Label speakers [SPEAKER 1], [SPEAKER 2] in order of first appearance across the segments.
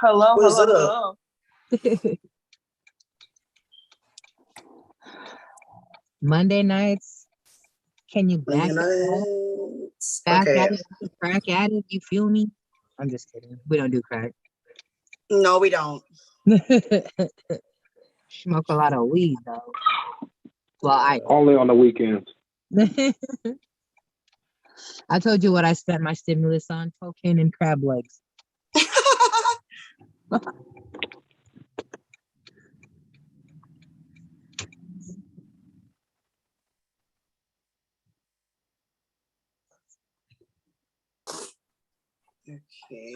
[SPEAKER 1] Hello,
[SPEAKER 2] What's
[SPEAKER 1] hello,
[SPEAKER 2] up?
[SPEAKER 1] hello.
[SPEAKER 3] Monday nights, can you
[SPEAKER 2] Monday
[SPEAKER 3] back it up?
[SPEAKER 2] nights.
[SPEAKER 3] Back
[SPEAKER 2] Okay.
[SPEAKER 3] at it, crack at it, you feel me? I'm just kidding. We don't do crack.
[SPEAKER 2] No, we don't.
[SPEAKER 3] Smoke a lot of weed though. Well, I
[SPEAKER 4] Only on the weekends.
[SPEAKER 3] I told you what I spent my stimulus on: cocaine and crab legs.
[SPEAKER 2] Okay.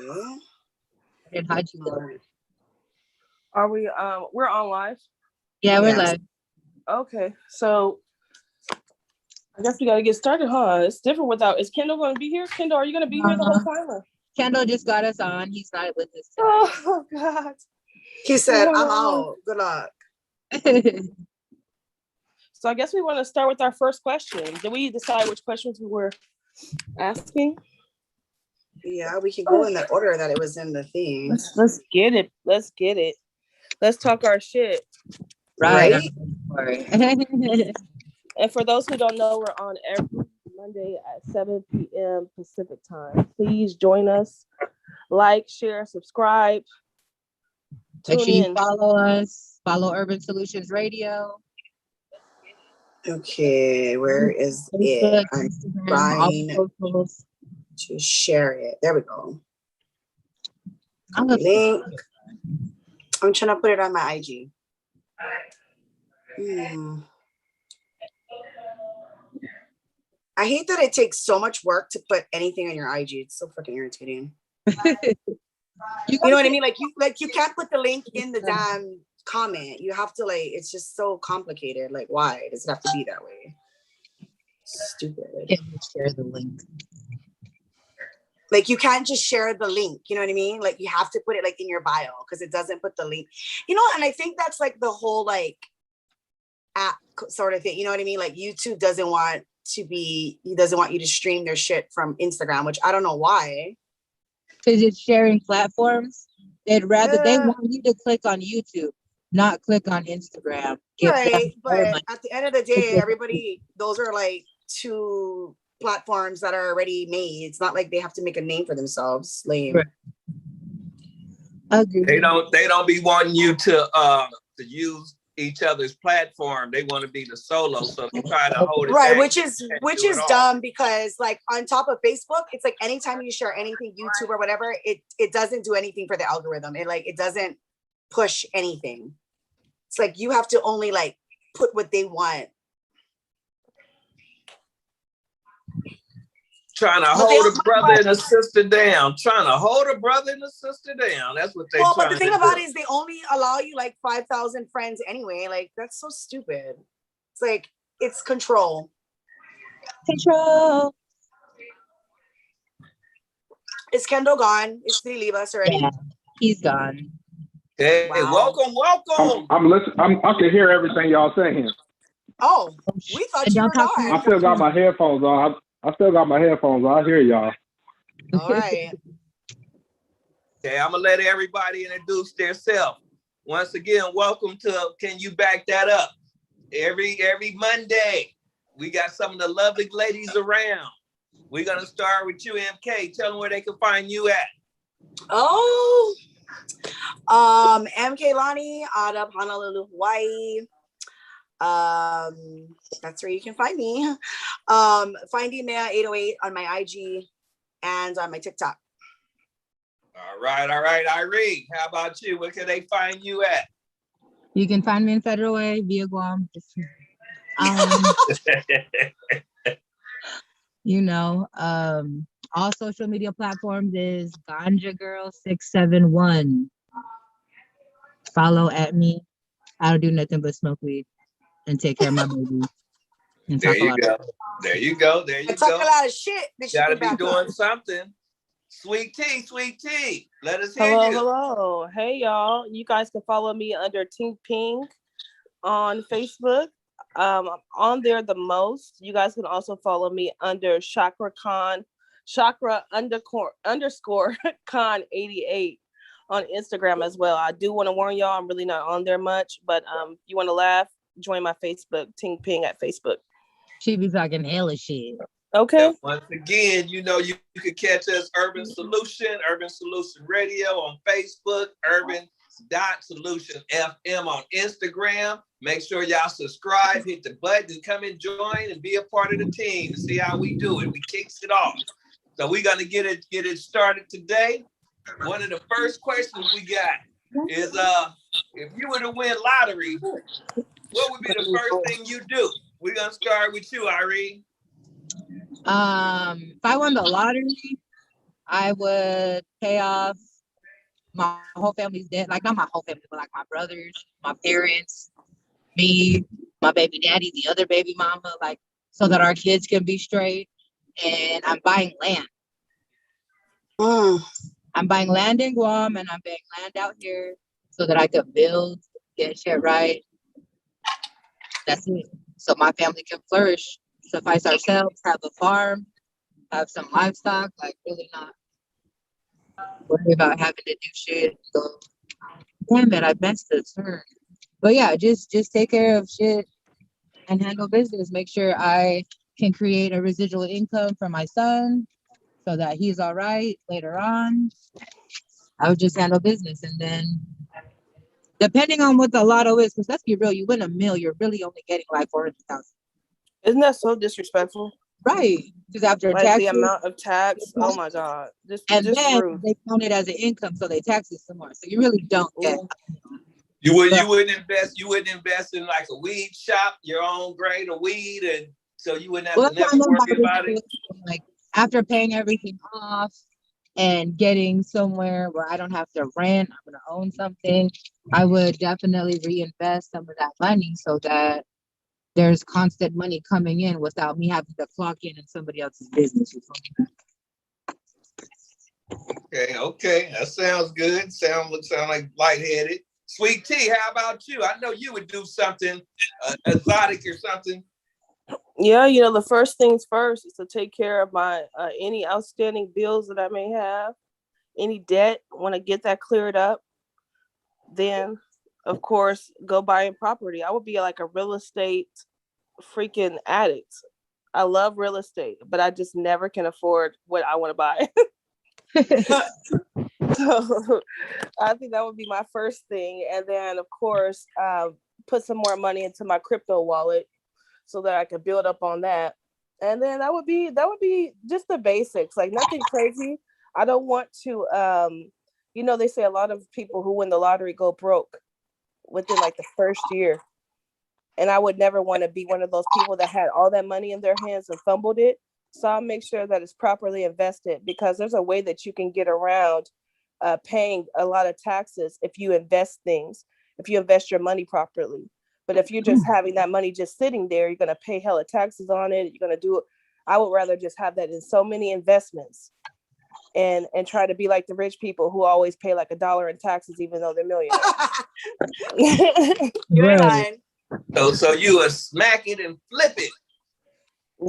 [SPEAKER 3] And how'd you look?
[SPEAKER 1] Are we we're on live?
[SPEAKER 3] Yeah, we're
[SPEAKER 2] Yeah.
[SPEAKER 3] live.
[SPEAKER 1] Okay, so I guess we gotta get started, huh? It's different without is Kendall gonna be here? Kendall, are you gonna be here the whole time? Or?
[SPEAKER 3] Kendall just got us on. He's not with us today.
[SPEAKER 1] Oh god.
[SPEAKER 2] He said, I'm
[SPEAKER 1] Oh.
[SPEAKER 2] out. Good luck.
[SPEAKER 1] So I guess we want to start with our first question. Did we decide which questions we were asking?
[SPEAKER 2] Yeah, we can go in the order that it was in the thing.
[SPEAKER 1] Let's get it. Let's get it. Let's talk our shit.
[SPEAKER 3] Right.
[SPEAKER 1] And for those who don't know, we're on every Monday at 7 p.m. Pacific time. Please join us. Like, share, subscribe.
[SPEAKER 3] Make
[SPEAKER 1] Tune
[SPEAKER 3] sure you
[SPEAKER 1] in.
[SPEAKER 3] follow us. Follow Urban Solutions Radio.
[SPEAKER 2] Okay, where is
[SPEAKER 3] Facebook,
[SPEAKER 2] it? I'm
[SPEAKER 3] Instagram, all
[SPEAKER 2] trying
[SPEAKER 3] socials.
[SPEAKER 2] to share it. There we go.
[SPEAKER 3] I'm
[SPEAKER 2] Copy link. I'm trying to put it on my IG. I hate that it takes so much work to put anything on your IG. It's so freaking irritating. You know what I mean? Like you can't put the link in the damn comment. You have to it's just so complicated. Like, why does it have to be that way? Stupid.
[SPEAKER 3] Can you share the link?
[SPEAKER 2] Like, you can't just share the link. You know what I mean? Like, you have to put it in your bio because it doesn't put the link. And I think that's the whole app sort of thing. You know what I mean? Like, YouTube doesn't want you to stream their shit from Instagram, which I don't know why.
[SPEAKER 3] Because it's sharing platforms. They want you to click on YouTube, not click on Instagram.
[SPEAKER 2] Right, but at the end of the day, those are two platforms that are already made. It's not like they have to make a name for themselves. Lame.
[SPEAKER 3] Right. Agreed.
[SPEAKER 5] They don't be wanting you to use each other's platform. They want to be the solo, so they try to hold it
[SPEAKER 2] right,
[SPEAKER 5] back,
[SPEAKER 2] which is dumb because on top of Facebook, it's anytime you share anything, YouTube or whatever, it doesn't do anything for the algorithm. It doesn't push anything. It's you have to only put what they want.
[SPEAKER 5] Trying to hold a brother and a sister down. Trying to hold a brother and a sister down. That's what they. Well,
[SPEAKER 2] but the thing about it is they only allow you 5,000 friends anyway. That's so stupid. It's it's control.
[SPEAKER 3] Control.
[SPEAKER 2] Is Kendall gone? Is he leave us already?
[SPEAKER 3] Yeah, he's gone.
[SPEAKER 5] Hey, wow. welcome.
[SPEAKER 4] I'm listening. I can hear everything y'all saying.
[SPEAKER 2] Oh, we thought you were gone.
[SPEAKER 4] I still got my headphones on. I hear y'all.
[SPEAKER 2] All right.
[SPEAKER 5] Okay, I'm gonna let everybody introduce themselves. Once again, welcome to Can You Back That Up? Every Monday, we got some of the lovely ladies around. We're gonna start with you, MK. Tell them where they can find you at.
[SPEAKER 2] Oh, MK Lonnie out of Honolulu, Hawaii. That's where you can find me. Finding me at 808 on my IG and on my TikTok.
[SPEAKER 5] All right. Irene, how about you? Where can they find you at?
[SPEAKER 3] You can find me in Federal Way via Guam. All social media platforms is Ganja Girl 671. Follow at me. I don't do nothing but smoke weed and take care of my baby.
[SPEAKER 5] There you go.
[SPEAKER 2] I talk a lot of shit.
[SPEAKER 5] Gotta be doing something. Sweet tea. Let us hear you.
[SPEAKER 1] Hello. Hey, y'all. You guys can follow me under Tink Ping on Facebook. I'm on there the most. You guys can also follow me under Chakra _Con 88 on Instagram as well. I do want to warn y'all, I'm really not on there much, but if you want to laugh, join my Facebook, Ting Ping at Facebook.
[SPEAKER 3] She be talking hella shit.
[SPEAKER 1] Okay.
[SPEAKER 5] And once again, you can catch us Urban Solution Radio on Facebook, Urban.Solution FM on Instagram. Make sure y'all subscribe, hit the button, come and join and be a part of the team and see how we do it. We kicks it off. So we're gonna get it started today. One of the first questions we got is if you were to win lottery, what would be the first thing you do? We're gonna start with you, Irene.
[SPEAKER 3] If I won the lottery, I would pay off my whole family's debt. Like not my whole family, but like my brothers, my parents, me, my baby daddy, the other baby mama, like so that our kids can be straight. And I'm buying land. I'm buying land in Guam and I'm buying land out here so that I could build, get shit right. That's it. So my family can flourish, suffice ourselves, have a farm, have some livestock, like really not worry about having to do shit. So, damn it, I messed the turn. But yeah, just take care of shit and handle business. Make sure I can create a residual income for my son so that he's all right later on. I would just handle business. And then depending on what the lotto is, because let's be real, you win $1 million, you're really only getting like 400,000.
[SPEAKER 1] Isn't that so disrespectful?
[SPEAKER 3] Right. Because after
[SPEAKER 1] like
[SPEAKER 3] taxes,
[SPEAKER 1] the amount of tax, oh my God. Just
[SPEAKER 3] then
[SPEAKER 1] rude.
[SPEAKER 3] they count it as an income, so they tax it some more. So you really don't get.
[SPEAKER 5] You wouldn't invest in like a weed shop, your own grade of weed, and so you wouldn't have to never worry about it.
[SPEAKER 3] Like after paying everything off and getting somewhere where I don't have to rent, I'm gonna own something. I would definitely reinvest some of that money so that there's constant money coming in without me having to clock in somebody else's business.
[SPEAKER 5] Okay, that sounds good. Sound like lightheaded. Sweet Tea, how about you? I know you would do something exotic or something.
[SPEAKER 1] Yeah, the first things first is to take care of my any outstanding bills that I may have, any debt. Want to get that cleared up. Then, of course, go buying property. I would be like a real estate freaking addict. I love real estate, but I just never can afford what I want to buy. So I think that would be my first thing. And then, of course, put some more money into my crypto wallet so that I could build up on that. And then that would be just the basics, like nothing crazy. I don't want to, they say a lot of people who win the lottery go broke within like the first year. And I would never want to be one of those people that had all that money in their hands and fumbled it. So I'll make sure that it's properly invested, because there's a way that you can get around paying a lot of taxes if you invest your money properly. But if you're just having that money just sitting there, you're going to pay hella taxes on it. You're going to do it. I would rather just have that in so many investments and try to be like the rich people who always pay like $1 in taxes, even though they're millionaires.
[SPEAKER 2] Right.
[SPEAKER 5] So you would smack it and flip it.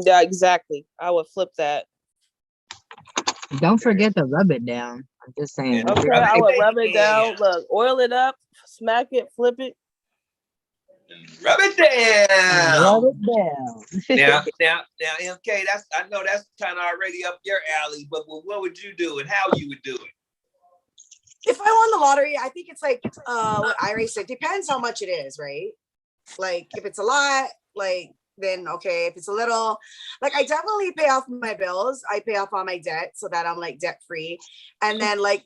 [SPEAKER 1] Yeah, exactly. I would flip that.
[SPEAKER 3] Don't forget to rub it down. I'm just saying.
[SPEAKER 1] Okay, I would rub it down. Look, oil it up, smack it, flip it.
[SPEAKER 5] Rub it down.
[SPEAKER 3] Rub it down.
[SPEAKER 5] Now, MK, I know that's kind of already up your alley, but what would you do and how you would do it?
[SPEAKER 2] If I won the lottery, I think it's like what Ira said. Depends how much it is, right? Like if it's a lot, like then okay. If it's a little, like I definitely pay off my bills. I pay off all my debt so that I'm like debt free. And then like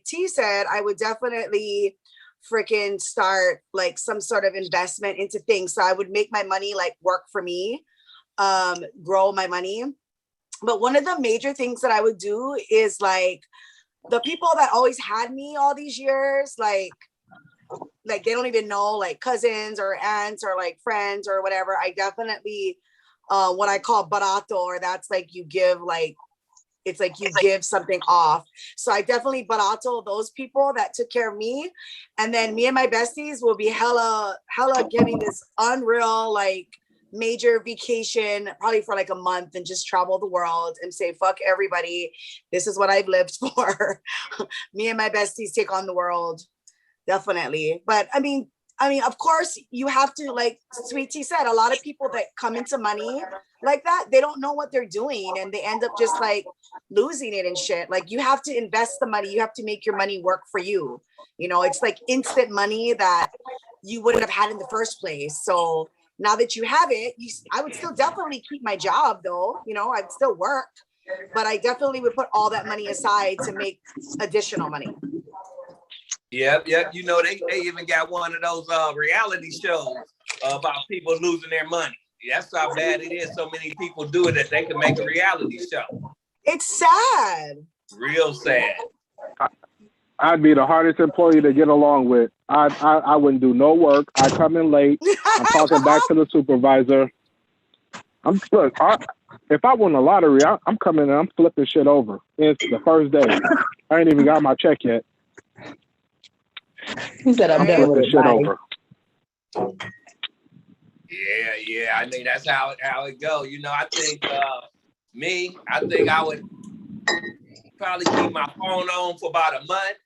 [SPEAKER 2] T said, I would definitely freaking start like some sort of investment into things. So I would make my money like work for me, grow my money. But one of the major things that I would do is like the people that always had me all these years, like they don't even know, like cousins or aunts or like friends or whatever. I definitely what I call barato, or that's like you give like, it's like you give something off. So I definitely barato those people that took care of me. And then me and my besties will be hella giving this unreal like major vacation, probably for like a month, and just travel the world and say, fuck everybody. This is what I've lived for. Me and my besties take on the world. Definitely. But I mean, of course, you have to, like Sweet Tea said, a lot of people that come into money like that, they don't know what they're doing and they end up just like losing it and shit. Like, you have to invest the money. You have to make your money work for you. You know, it's like instant money that you wouldn't have had in the first place. So now that you have it, I would still definitely keep my job though. You know, I'd still work, but I definitely would put all that money aside to make additional money.
[SPEAKER 5] Yep. You know, they even got one of those reality shows about people losing their money. That's how bad it is. So many people do it that they can make a reality show.
[SPEAKER 2] It's sad.
[SPEAKER 5] Real sad.
[SPEAKER 4] I'd be the hardest employee to get along with. I wouldn't do no work. I come in late. I'm talking back to the supervisor. If I win the lottery, I'm coming in. I'm flipping shit over. It's the first day. I ain't even got my check yet.
[SPEAKER 3] He said, I'm done with
[SPEAKER 4] flipping
[SPEAKER 3] it.
[SPEAKER 4] shit
[SPEAKER 3] Bye.
[SPEAKER 4] over.
[SPEAKER 5] Yeah. I mean, that's how it go. You know, I think I would probably keep my phone on for about a month.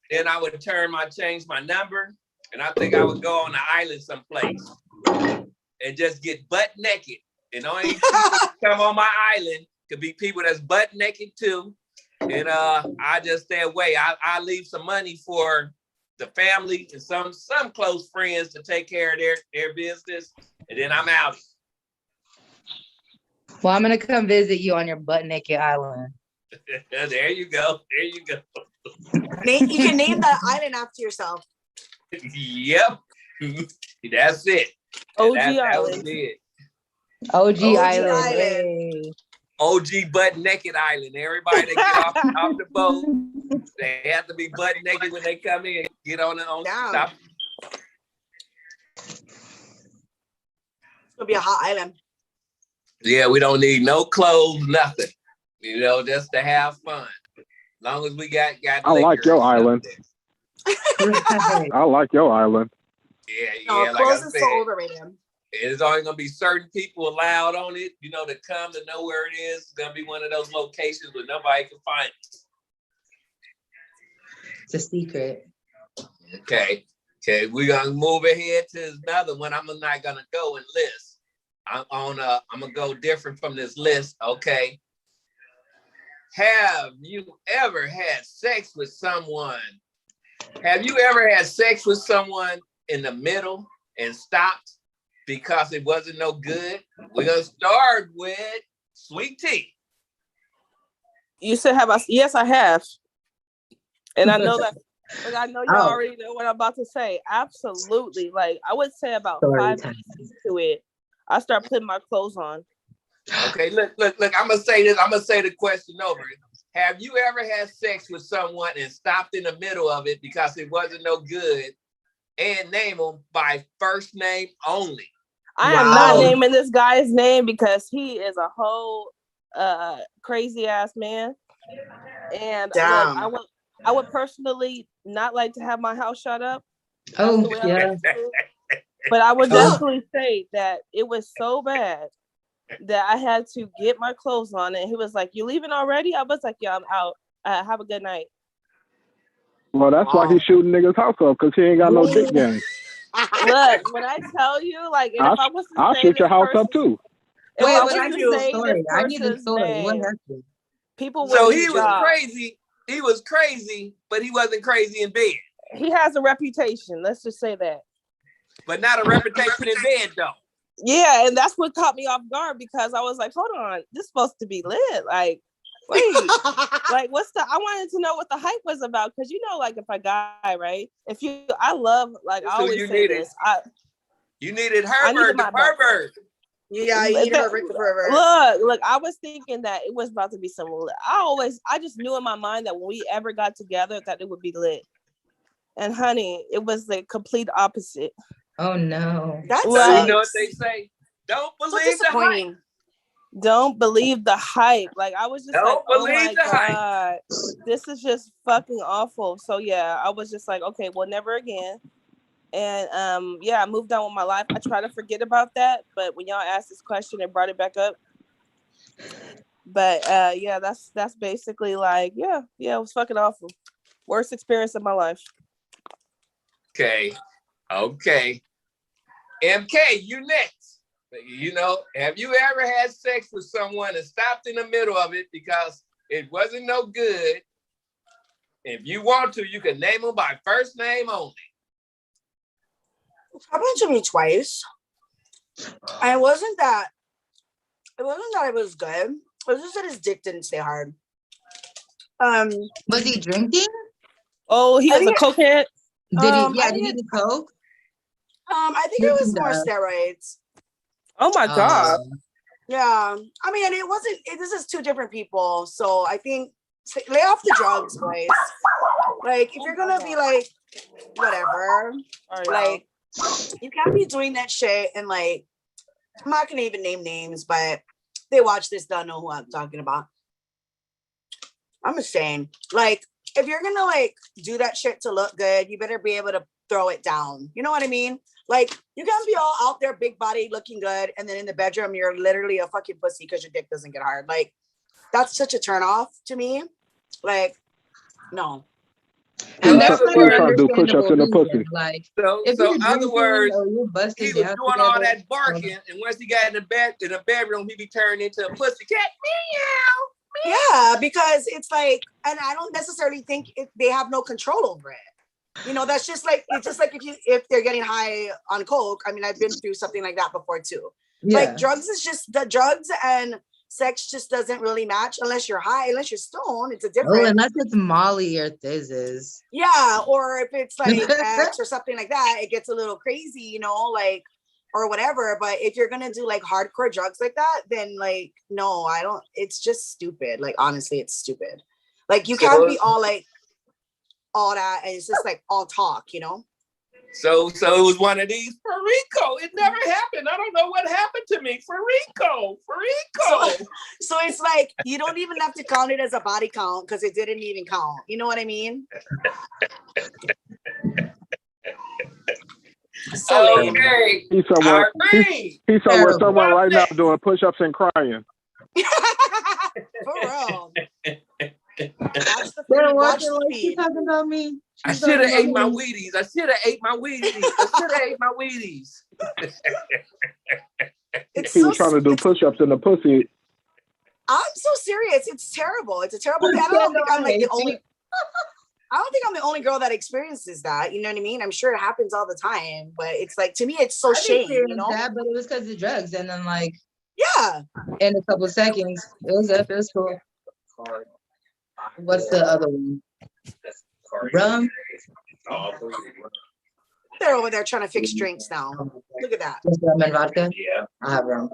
[SPEAKER 5] Then I would change my number, and I think I would go on an island someplace and just get butt naked. And only people that come on my island could be people that's butt naked too. And I just stay away. I leave some money for the family and some close friends to take care of their business, and then I'm out.
[SPEAKER 3] Well, I'm gonna come visit you on your butt naked island.
[SPEAKER 5] There you go.
[SPEAKER 2] You can name that island after yourself.
[SPEAKER 5] Yep. That's it.
[SPEAKER 1] OG
[SPEAKER 5] That was
[SPEAKER 1] Island.
[SPEAKER 5] it.
[SPEAKER 3] OG Island.
[SPEAKER 2] Island.
[SPEAKER 3] Hey.
[SPEAKER 5] OG butt naked island. Everybody that get off the boat, they have to be butt naked when they come in. Get on stop.
[SPEAKER 2] It's gonna be a hot island.
[SPEAKER 5] Yeah, we don't need no clothes, nothing. You know, just to have fun. As long as we got
[SPEAKER 4] I like your island. I like your island.
[SPEAKER 5] Yeah,
[SPEAKER 2] No,
[SPEAKER 5] like
[SPEAKER 2] clothes
[SPEAKER 5] I
[SPEAKER 2] is
[SPEAKER 5] said,
[SPEAKER 2] so overrated.
[SPEAKER 5] it's only gonna be certain people allowed on it, you know, to come to know where it is. It's gonna be one of those locations where nobody can find it.
[SPEAKER 3] It's a secret.
[SPEAKER 5] Okay, we're gonna move ahead to another one. I'm not gonna go and list. I'm gonna go different from this list. Okay. Have you ever had sex with someone? Have you ever had sex with someone in the middle and stopped because it wasn't no good? We're gonna start with Sweet Tea.
[SPEAKER 1] You said, have I? Yes, I have. And I know that. Like, I know you already know what I'm about to say. Absolutely. Like, I would say about 5 minutes into it, I start putting my clothes on.
[SPEAKER 5] Okay, look. I'm gonna say this. I'm gonna say the question over. Have you ever had sex with someone and stopped in the middle of it because it wasn't no good, and name them by first name only?
[SPEAKER 1] I am not naming this guy's name because he is a whole crazy ass man. And look, I would personally not like to have my house shut up.
[SPEAKER 3] Oh, yeah.
[SPEAKER 1] But I would definitely say that it was so bad that I had to get my clothes on, and he was like, "You leaving already?" I was like, "Yeah, I'm out. Have a good night."
[SPEAKER 4] Well, that's why he's shooting niggas' house up, because he ain't got no dick game.
[SPEAKER 1] Look, when I tell you, like, and if I was to
[SPEAKER 4] I'll
[SPEAKER 1] say
[SPEAKER 4] shoot your house
[SPEAKER 1] person,
[SPEAKER 4] up too.
[SPEAKER 1] If
[SPEAKER 3] Wait,
[SPEAKER 1] I
[SPEAKER 3] but
[SPEAKER 1] was
[SPEAKER 3] I
[SPEAKER 1] to
[SPEAKER 3] need the
[SPEAKER 1] say
[SPEAKER 3] story.
[SPEAKER 1] this
[SPEAKER 3] I need the
[SPEAKER 1] person's
[SPEAKER 3] story. What
[SPEAKER 1] name,
[SPEAKER 3] happened?
[SPEAKER 1] people
[SPEAKER 5] So
[SPEAKER 1] would
[SPEAKER 5] he was crazy. He was crazy, but he wasn't crazy in bed.
[SPEAKER 1] He has a reputation. Let's just say that.
[SPEAKER 5] But not a reputation in bed, though.
[SPEAKER 1] Yeah, and that's what caught me off guard because I was like, hold on, this is supposed to be lit. Like, wait, like I wanted to know what the hype was about. Cause you know, like if a guy, right? I love, like, I always say this.
[SPEAKER 5] You needed Herbert, the pervert.
[SPEAKER 2] Yeah, you needed Herbert, the pervert.
[SPEAKER 1] Look, I was thinking that it was about to be some lit. I just knew in my mind that when we ever got together that it would be lit. And honey, it was the complete opposite.
[SPEAKER 3] Oh no.
[SPEAKER 2] That's
[SPEAKER 5] you know what they say? Don't believe the hype.
[SPEAKER 1] Don't believe the hype. Like, I was just like, oh my God, this is just fucking awful. So yeah, I was just like, okay, well, never again. And yeah, I moved on with my life. I try to forget about that, but when y'all asked this question, it brought it back up. But yeah, that's basically like, yeah, it was fucking awful. Worst experience of my life.
[SPEAKER 5] Okay. MK, you next. You know, have you ever had sex with someone and stopped in the middle of it because it wasn't no good? If you want to, you can name them by first name only.
[SPEAKER 2] It's happened to me twice. And it wasn't that it was good. It was just that his dick didn't stay hard.
[SPEAKER 3] Was he drinking?
[SPEAKER 1] Oh, he was a cokehead?
[SPEAKER 3] Did he do coke?
[SPEAKER 2] I think it was more steroids.
[SPEAKER 1] Oh my God.
[SPEAKER 2] Yeah. I mean, this is two different people. So I think lay off the drugs, boys. Like, if you're gonna be like, whatever, like, you can't be doing that shit. And like, I'm not gonna even name names, but they watch this, don't know who I'm talking about. I'm just saying, like, if you're gonna like do that shit to look good, you better be able to throw it down. You know what I mean? Like, you can't be all out there, big body, looking good, and then in the bedroom you're literally a fucking pussy because your dick doesn't get hard. Like, that's such a turn off to me. Like, no.
[SPEAKER 3] And that's
[SPEAKER 4] He
[SPEAKER 3] not
[SPEAKER 4] was
[SPEAKER 3] an
[SPEAKER 4] trying to do
[SPEAKER 3] understandable
[SPEAKER 4] push-ups in the
[SPEAKER 3] reason.
[SPEAKER 4] pussy.
[SPEAKER 3] Like,
[SPEAKER 5] So
[SPEAKER 3] if you're
[SPEAKER 5] in other
[SPEAKER 3] drinking
[SPEAKER 5] words,
[SPEAKER 3] or you're busting
[SPEAKER 5] he was
[SPEAKER 3] down
[SPEAKER 5] doing
[SPEAKER 3] together,
[SPEAKER 5] all that barking, and once he got in the bedroom, he be turned into a pussycat. Meow.
[SPEAKER 2] Yeah, because it's like, and I don't necessarily think they have no control over it. You know, that's just like, it's just like if they're getting high on coke. I mean, I've been through something like that before too.
[SPEAKER 3] yeah.
[SPEAKER 2] Like, drugs is just, the drugs and sex just doesn't really match unless you're high, unless you're stoned. It's a different.
[SPEAKER 3] unless it's Molly or Thizzes.
[SPEAKER 2] Yeah, or if it's like X or something like that, it gets a little crazy, you know, like, or whatever. But if you're gonna do like hardcore drugs like that, then like, no, I don't. It's just stupid. Like, honestly, it's stupid. Like, you can't be all like all that, and it's just like all talk, you know.
[SPEAKER 5] So it was one of these for Rico. It never happened. I don't know what happened to me for Rico.
[SPEAKER 2] So it's like, you don't even have to count it as a body count because it didn't even count. You know what I mean? So
[SPEAKER 5] okay.
[SPEAKER 4] He's somewhere. He's somewhere right now doing push-ups and crying.
[SPEAKER 2] For real.
[SPEAKER 3] Watch the feed. She's talking about me.
[SPEAKER 5] I should have ate my Wheaties.
[SPEAKER 4] He was trying to do push-ups in the pussy.
[SPEAKER 2] I'm so serious. It's terrible. It's a terrible thing. I don't think I'm the only girl that experiences that. You know what I mean? I'm sure it happens all the time, but it's like, to me, it's so shame, you know?
[SPEAKER 3] That, but it was because of drugs. And then like,
[SPEAKER 2] yeah,
[SPEAKER 3] in a couple of seconds, it was cool. What's the other one? Rum.
[SPEAKER 2] they're over there trying to fix drinks now. Look at that.
[SPEAKER 3] Just rum and vodka. Yeah, I have rum.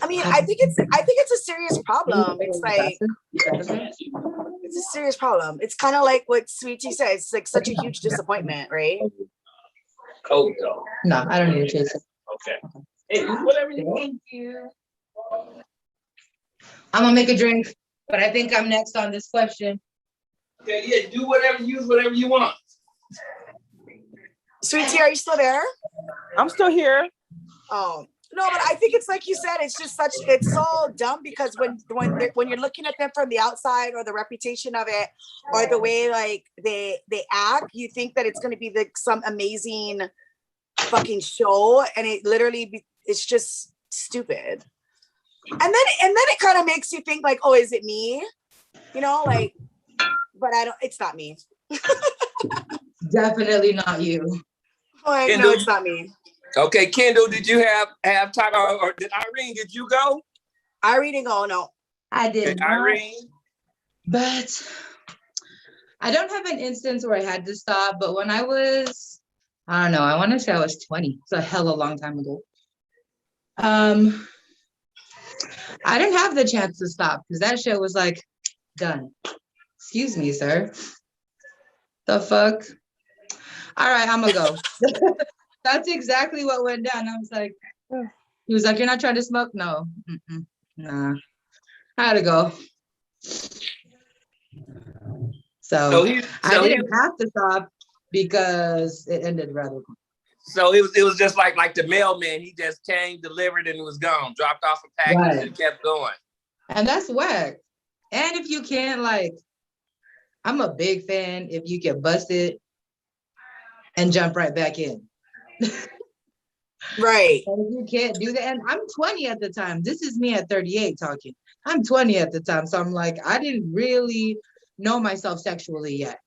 [SPEAKER 2] I mean, I think it's a serious problem. It's like, it's a serious problem. It's kind of like what Sweetie said. It's like such a huge disappointment, right?
[SPEAKER 5] Cold.
[SPEAKER 3] No, I don't need to chase it.
[SPEAKER 5] Okay. Hey, whatever you want.
[SPEAKER 3] Thank you. I'm gonna make a drink, but I think I'm next on this question.
[SPEAKER 5] Okay, yeah, use whatever you want.
[SPEAKER 2] Sweetie, are you still there?
[SPEAKER 1] I'm still here.
[SPEAKER 2] Oh, no, but I think it's like you said, it's just it's so dumb because when you're looking at them from the outside, or the reputation of it, or the way like they act, you think that it's going to be like some amazing fucking show, and it literally it's just stupid. And then it kind of makes you think like, oh, is it me? You know, like, but it's not me.
[SPEAKER 3] Definitely not you.
[SPEAKER 2] Like, no, it's not me.
[SPEAKER 5] Okay, Kendall, did you have time, or did Irene? Did you go?
[SPEAKER 2] Irene didn't go. No,
[SPEAKER 3] I did.
[SPEAKER 5] Okay, Irene,
[SPEAKER 3] but I don't have an instance where I had to stop. But when I was, I don't know, I want to say I was 20. It's a hell of a long time ago. I didn't have the chance to stop because that shit was like done. Excuse me, sir. The fuck? All right, I'm gonna go. That's exactly what went down. I was like, he was like, you're not trying to smoke? No. Nah. I had to go. So I didn't have to stop. because it ended rather quick.
[SPEAKER 5] So it was just like the mailman. He just came, delivered, and was gone. Dropped off a package and kept going.
[SPEAKER 3] And that's whack. And if you can't, like, I'm a big fan if you can bust it and jump right back in.
[SPEAKER 2] Right.
[SPEAKER 3] And if you can't do that, and I'm 20 at the time. This is me at 38 talking. I'm 20 at the time. So I'm like, I didn't really know myself sexually yet.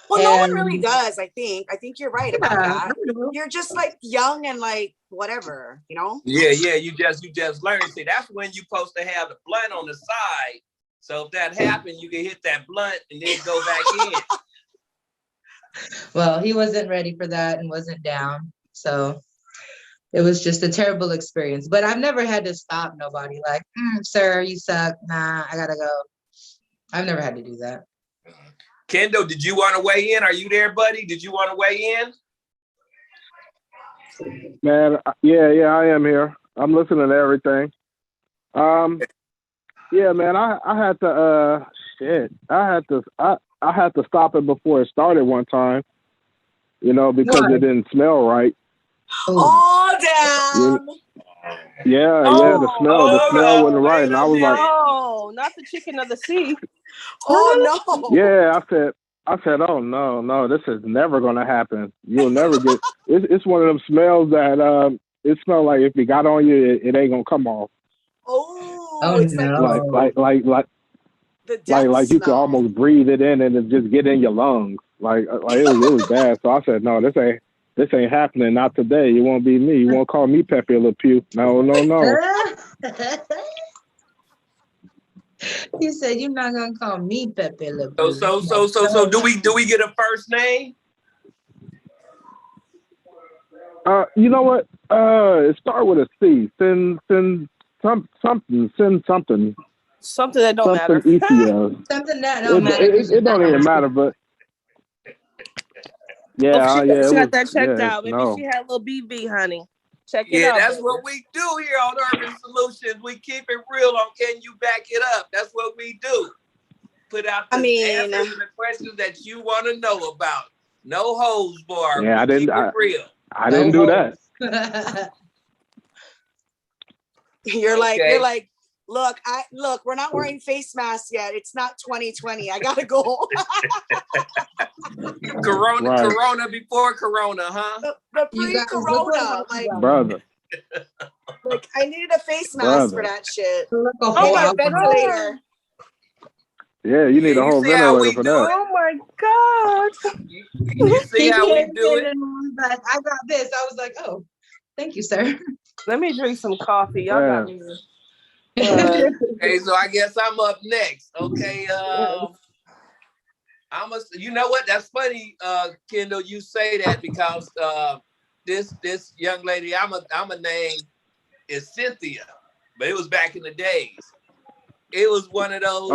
[SPEAKER 2] Well, no one really does, I think. I think you're right about that.
[SPEAKER 3] know.
[SPEAKER 2] You're just like young and like whatever, you know?
[SPEAKER 5] Yeah, you just learn. See, that's when you're supposed to have the blunt on the side. So if that happened, you can hit that blunt and then go back in.
[SPEAKER 3] Well, he wasn't ready for that and wasn't down. So it was just a terrible experience. But I've never had to stop nobody like, sir, you suck. Nah, I gotta go. I've never had to do that.
[SPEAKER 5] Kendall, did you want to weigh in? Are you there, buddy? Did you want to weigh in?
[SPEAKER 4] Man, yeah, I am here. I'm listening to everything. Yeah, man, I had to I had to stop it before it started one time, because
[SPEAKER 3] Why?
[SPEAKER 4] it didn't smell right.
[SPEAKER 2] Oh, damn.
[SPEAKER 4] Yeah, the smell wasn't right, and I was like,
[SPEAKER 1] oh, not the chicken of the sea.
[SPEAKER 2] Oh, no.
[SPEAKER 4] yeah, I said, oh no, this is never gonna happen. You'll never get. It's one of them smells that it smells like if it got on you, it ain't gonna come off.
[SPEAKER 2] Oh, it's
[SPEAKER 3] no.
[SPEAKER 2] like the death
[SPEAKER 4] like you could
[SPEAKER 2] smell.
[SPEAKER 4] almost breathe it in and it just get in your lungs. Like it was bad. So I said, no, this ain't happening. Not today. You won't be me. You won't call me Pepe Le Pew. No.
[SPEAKER 3] You said you're not gonna call me Pepe Le
[SPEAKER 5] So
[SPEAKER 3] Pew.
[SPEAKER 5] do we get a first name?
[SPEAKER 4] You know what? It started with a C. Send something.
[SPEAKER 1] Something that don't matter.
[SPEAKER 4] Ethiopia.
[SPEAKER 3] Something that don't matter.
[SPEAKER 4] It don't even matter, but yeah,
[SPEAKER 1] she got that
[SPEAKER 4] was,
[SPEAKER 1] checked out. Maybe
[SPEAKER 4] no.
[SPEAKER 1] she had a little BV, honey. Check it out.
[SPEAKER 5] Yeah, that's
[SPEAKER 1] baby.
[SPEAKER 5] what we do here on Urban Solutions. We keep it real on Can You Back It Up? That's what we do. Put out the answers and the questions that you want to know about. No holes bar.
[SPEAKER 4] Yeah,
[SPEAKER 5] Keep it real.
[SPEAKER 4] I didn't do that.
[SPEAKER 2] You're like, look, we're not wearing face masks yet. It's not 2020. I gotta go.
[SPEAKER 5] Corona before Corona, huh?
[SPEAKER 2] The pre-Corona,
[SPEAKER 4] brother.
[SPEAKER 2] Like I needed a face mask for that shit.
[SPEAKER 3] Oh
[SPEAKER 2] my ventilator.
[SPEAKER 4] Yeah, you need a whole ventilator for that.
[SPEAKER 1] Oh my God.
[SPEAKER 5] You see how we do it?
[SPEAKER 3] I got this. I was like, oh, thank you, sir.
[SPEAKER 1] Let me drink some coffee. Y'all got me.
[SPEAKER 5] Hey, so I guess I'm up next. Okay. You know what? That's funny, Kendall. You say that because this young lady I'm a name is Cynthia, but it was back in the days. It was one of those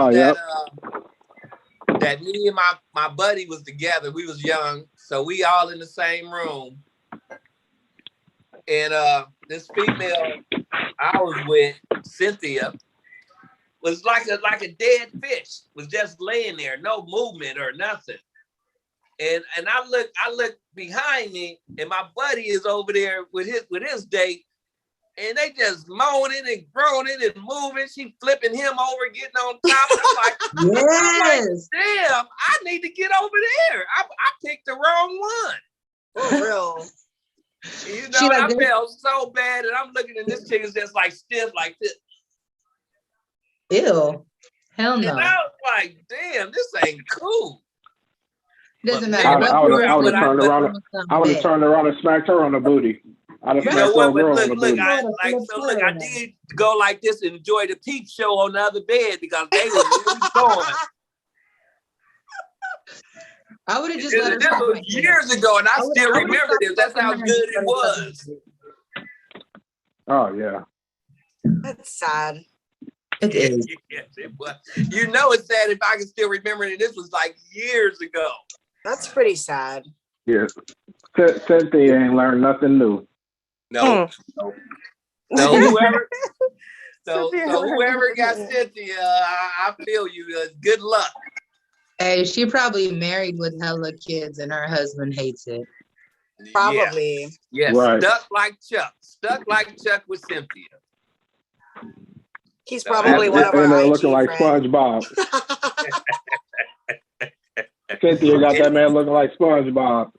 [SPEAKER 5] that me and my buddy was together. We was young, so we all in the same room. And this female I was with, Cynthia, was like a dead fish, was just laying there, no movement or nothing. And I look behind me, and my buddy is over there with his date, and they just moaning and groaning and moving. She flipping him over, getting on top. I'm like,
[SPEAKER 3] yes.
[SPEAKER 5] Damn, I need to get over there. I picked the wrong one.
[SPEAKER 2] For real.
[SPEAKER 5] You know, I felt so bad, and I'm looking at this chick is just like stiff like this.
[SPEAKER 3] Ew. Hell no.
[SPEAKER 5] And I was like, damn, this ain't cool.
[SPEAKER 3] Doesn't matter.
[SPEAKER 4] I would have turned around. I would have turned around and smacked her on the booty. You know what?
[SPEAKER 5] Look, I did go like this and enjoy the peep show on the other bed because they were really going.
[SPEAKER 3] I would have just
[SPEAKER 5] let her. This was years ago, and I still remember this. That's how good it was.
[SPEAKER 4] Oh yeah.
[SPEAKER 2] That's sad.
[SPEAKER 3] It is.
[SPEAKER 5] Yes, it was. You know, it's sad if I can still remember it. This was like years ago.
[SPEAKER 2] That's pretty sad.
[SPEAKER 4] Yeah. Cynthia ain't learned nothing new.
[SPEAKER 5] No. So whoever got Cynthia, I feel you. Good luck.
[SPEAKER 3] Hey, she probably married with hella kids and her husband hates it.
[SPEAKER 2] Probably.
[SPEAKER 5] Yeah.
[SPEAKER 4] Right.
[SPEAKER 5] Stuck like Chuck with Cynthia.
[SPEAKER 2] He's
[SPEAKER 5] So
[SPEAKER 2] probably one of our
[SPEAKER 4] And they're
[SPEAKER 2] IG
[SPEAKER 4] looking like
[SPEAKER 2] friends.
[SPEAKER 4] SpongeBob. Cynthia got that man looking like SpongeBob.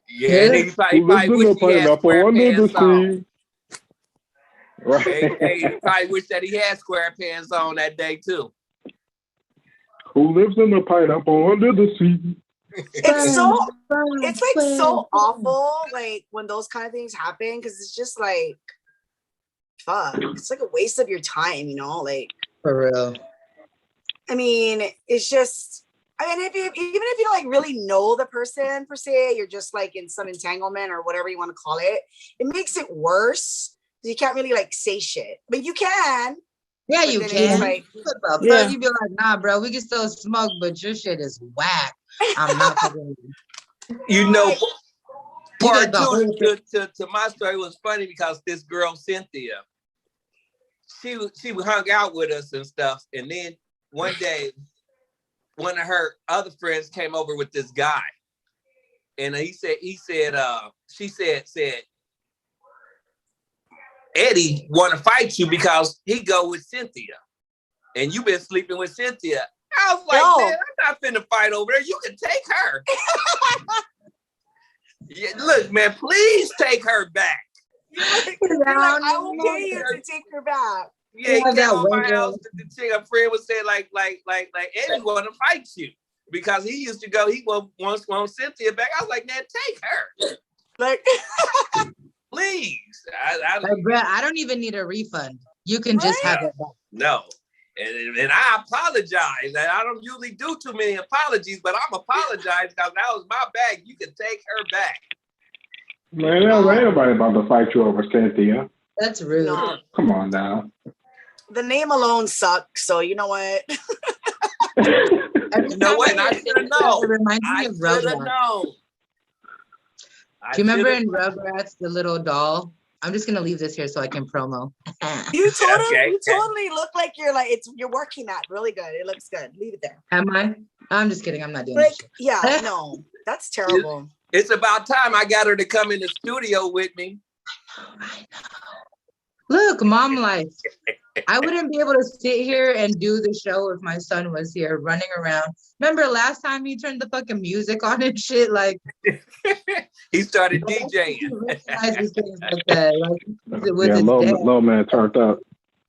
[SPEAKER 5] Yeah, and he
[SPEAKER 4] Who lives
[SPEAKER 5] probably
[SPEAKER 4] in
[SPEAKER 5] wish
[SPEAKER 4] the
[SPEAKER 5] he had
[SPEAKER 4] pineapple under the
[SPEAKER 5] SquarePants on.
[SPEAKER 4] sea? Right.
[SPEAKER 5] Hey, he probably wish that he had SquarePants on that day too.
[SPEAKER 4] Who lives in the pineapple under the sea?
[SPEAKER 2] It's like so awful, like when those kind of things happen, because it's just like, fuck, it's like a waste of your time, you know, like
[SPEAKER 3] For real.
[SPEAKER 2] I mean, it's just, I mean, even if you don't like really know the person per se, you're just like in some entanglement or whatever you want to call it. It makes it worse. You can't really like say shit, but you can.
[SPEAKER 3] Yeah,
[SPEAKER 2] But
[SPEAKER 3] you
[SPEAKER 2] then it's
[SPEAKER 3] can.
[SPEAKER 2] like,
[SPEAKER 3] What the
[SPEAKER 1] Yeah.
[SPEAKER 3] fuck? You be like, nah, bro, we can still smoke, but your shit is whack. I'm not fucking with you.
[SPEAKER 5] You know,
[SPEAKER 2] Right.
[SPEAKER 5] part
[SPEAKER 3] get the whole
[SPEAKER 5] two to my story was funny because this girl Cynthia, she hung out with us and stuff, and then one day, one of her other friends came over with this guy, and she said, Eddie want to fight you because he go with Cynthia, and you been sleeping with Cynthia. I was like,
[SPEAKER 2] No.
[SPEAKER 5] man, I'm not finna fight over there. You can take her. Yeah, look, man, please take her back.
[SPEAKER 2] You're like, I will pay you to take her back.
[SPEAKER 5] Yeah, he
[SPEAKER 3] Yeah,
[SPEAKER 5] came
[SPEAKER 3] that
[SPEAKER 5] on my
[SPEAKER 3] window.
[SPEAKER 5] house. The chick, a friend was saying like Eddie want to fight you because he used to go. He wants Cynthia back. I was like, man, take her,
[SPEAKER 2] Like,
[SPEAKER 5] please.
[SPEAKER 3] Like, bro, I don't even need a refund. You can just have it back.
[SPEAKER 5] No. And I apologize. I don't usually do too many apologies, but I'm apologizing because that was my bag. You can take her back.
[SPEAKER 4] Man, ain't nobody about to fight you over Cynthia.
[SPEAKER 3] That's rude.
[SPEAKER 2] no,
[SPEAKER 4] Come on now.
[SPEAKER 2] the name alone sucks. So you know what?
[SPEAKER 3] Every
[SPEAKER 5] You know
[SPEAKER 3] time
[SPEAKER 5] what?
[SPEAKER 3] I
[SPEAKER 5] I
[SPEAKER 3] hear
[SPEAKER 5] should have
[SPEAKER 3] Cynthia,
[SPEAKER 5] known.
[SPEAKER 3] it reminds me
[SPEAKER 5] I
[SPEAKER 3] of
[SPEAKER 5] should have
[SPEAKER 3] Rugrats.
[SPEAKER 5] known.
[SPEAKER 3] Do you remember in Rugrats, the little doll? I'm just gonna leave this here so I can promo.
[SPEAKER 2] You
[SPEAKER 5] Okay.
[SPEAKER 2] totally look like you're working that really good. It looks good. Leave it there.
[SPEAKER 3] Am I? I'm just kidding. I'm not doing
[SPEAKER 2] Like,
[SPEAKER 3] this.
[SPEAKER 2] yeah, no, that's terrible.
[SPEAKER 5] It's about time I got her to come in the studio with me.
[SPEAKER 3] I know. Look, mom life. I wouldn't be able to sit here and do the show if my son was here running around. Remember last time he turned the fucking music on and shit? Like,
[SPEAKER 5] He started DJing.
[SPEAKER 3] he recognizes things like that. Like, with
[SPEAKER 4] Yeah,
[SPEAKER 3] his dad.
[SPEAKER 4] low man turned up.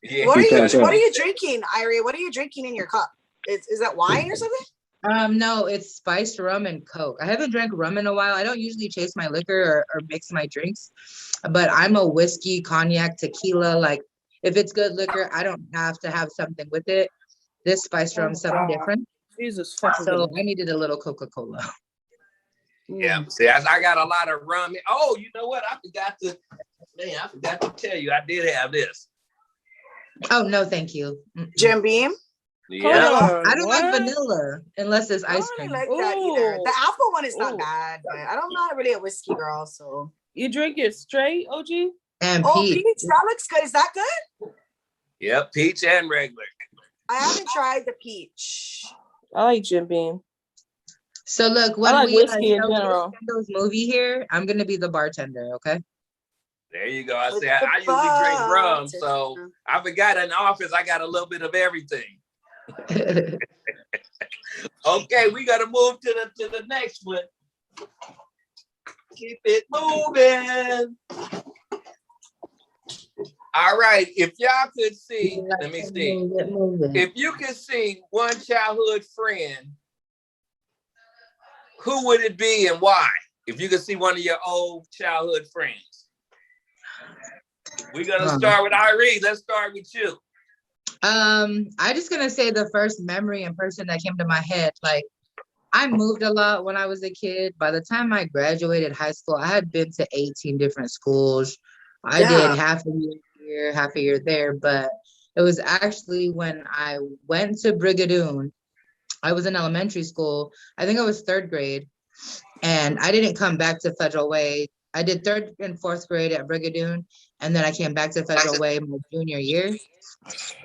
[SPEAKER 5] Yeah,
[SPEAKER 2] What
[SPEAKER 5] he
[SPEAKER 2] are
[SPEAKER 5] started-
[SPEAKER 2] you drinking, Irie? What are you drinking in your cup? Is that wine or something?
[SPEAKER 3] No, it's spiced rum and Coke. I haven't drank rum in a while. I don't usually chase my liquor or mix my drinks, but I'm a whiskey, cognac, tequila. Like, if it's good liquor, I don't have to have something with it. This spiced rum's something different.
[SPEAKER 1] Jesus fucking
[SPEAKER 3] So I needed a little Coca-Cola.
[SPEAKER 5] Yeah, see, I got a lot of rum. Oh, you know what? I forgot to tell you, I did have this.
[SPEAKER 3] Oh, no, thank you.
[SPEAKER 2] Jim Beam?
[SPEAKER 5] Yeah.
[SPEAKER 3] I don't like vanilla unless it's
[SPEAKER 2] I
[SPEAKER 3] ice
[SPEAKER 2] don't really
[SPEAKER 3] cream.
[SPEAKER 2] like that either. The
[SPEAKER 1] Ooh.
[SPEAKER 2] apple one is not
[SPEAKER 1] Ooh.
[SPEAKER 2] bad, but I'm not really a whiskey girl, so.
[SPEAKER 1] You drink it straight, OG?
[SPEAKER 3] And
[SPEAKER 2] Oh,
[SPEAKER 3] peach.
[SPEAKER 2] peach, that looks good. Is that good?
[SPEAKER 5] Yep, peach and regular.
[SPEAKER 2] I haven't tried the peach.
[SPEAKER 1] I like Jim Beam.
[SPEAKER 3] So look, when
[SPEAKER 1] I like
[SPEAKER 3] we
[SPEAKER 1] whiskey in
[SPEAKER 3] show
[SPEAKER 1] general.
[SPEAKER 3] Nintendo's movie here, I'm gonna be the bartender, okay?
[SPEAKER 5] There you go. I
[SPEAKER 2] With
[SPEAKER 5] said
[SPEAKER 2] the
[SPEAKER 5] I usually drink rum,
[SPEAKER 2] bartender.
[SPEAKER 5] so I forgot in the office I got a little bit of everything. Okay, we gotta move to the next one. Keep it moving. All right, if y'all could see, let me see. If you could see one childhood friend, who would it be and why? If you could see one of your old childhood friends. We're gonna start with Irene. Let's start with you.
[SPEAKER 3] I just gonna say the first memory and person that came to my head. Like, I moved a lot when I was a kid. By the time I graduated high school, I had been to 18 different schools. I did half a year here, half a year there, but it was actually when I went to Brigadoon. I was in elementary school. I think I was third grade, and I didn't come back to Federal Way. I did third and fourth grade at Brigadoon, and then I came back to Federal Way my junior year.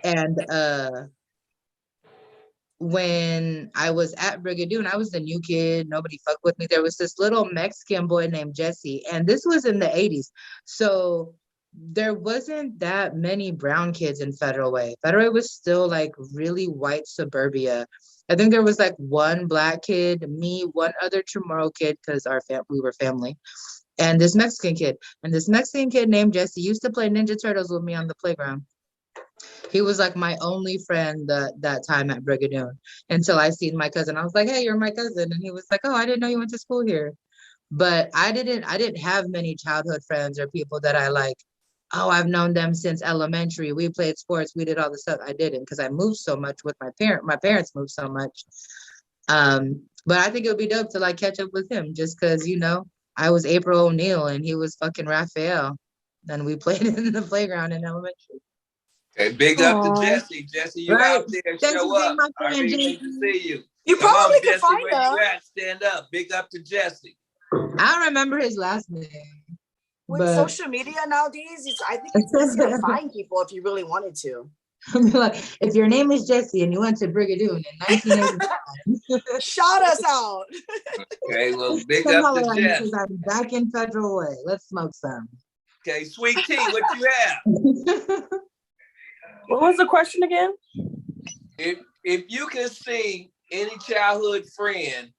[SPEAKER 3] And when I was at Brigadoon, I was the new kid. Nobody fucked with me. There was this little Mexican boy named Jesse, and this was in the 80s. So there wasn't that many brown kids in Federal Way. Federal Way was still like really white suburbia. I think there was like one black kid, me, one other Chamorro kid, because we were family, and this Mexican kid. And this Mexican kid named Jesse used to play Ninja Turtles with me on the playground. He was like my only friend that time at Brigadoon until I seen my cousin. I was like, "Hey, you're my cousin," and he was like, "Oh, I didn't know you went to school here." But I didn't have many childhood friends or people that I like. Oh, I've known them since elementary. We played sports. We did all the stuff. I didn't because I moved so much with my parent. My parents moved so much. But I think it would be dope to like catch up with him just because I was April O'Neil and he was fucking Raphael, and we played in the playground in elementary.
[SPEAKER 5] Okay, big up to
[SPEAKER 1] Aw.
[SPEAKER 5] Jesse. Jesse, you
[SPEAKER 3] Right.
[SPEAKER 5] out there,
[SPEAKER 3] Jesse
[SPEAKER 5] show
[SPEAKER 3] being
[SPEAKER 5] up.
[SPEAKER 3] my
[SPEAKER 5] I
[SPEAKER 3] friend,
[SPEAKER 5] really need to
[SPEAKER 3] Jesse.
[SPEAKER 5] see you.
[SPEAKER 2] You
[SPEAKER 5] Come
[SPEAKER 2] probably
[SPEAKER 5] on,
[SPEAKER 2] could
[SPEAKER 5] Jesse,
[SPEAKER 2] find
[SPEAKER 5] where
[SPEAKER 2] him.
[SPEAKER 5] you at? Stand up. Big up to Jesse.
[SPEAKER 3] I don't remember his last name.
[SPEAKER 2] With
[SPEAKER 3] But
[SPEAKER 2] social media nowadays, I think it's easy to find people if you really wanted to.
[SPEAKER 3] like, if your name is Jesse and you went to Brigadoon in 1989,
[SPEAKER 2] Shout us out.
[SPEAKER 5] Okay, well, big
[SPEAKER 3] come
[SPEAKER 5] up
[SPEAKER 3] holler
[SPEAKER 5] to
[SPEAKER 3] at me
[SPEAKER 5] Jeff.
[SPEAKER 3] because I'm back in Federal Way. Let's smoke some.
[SPEAKER 5] Okay, Sweet Tea, what you have?
[SPEAKER 1] What was the question again?
[SPEAKER 5] If you can see any childhood friend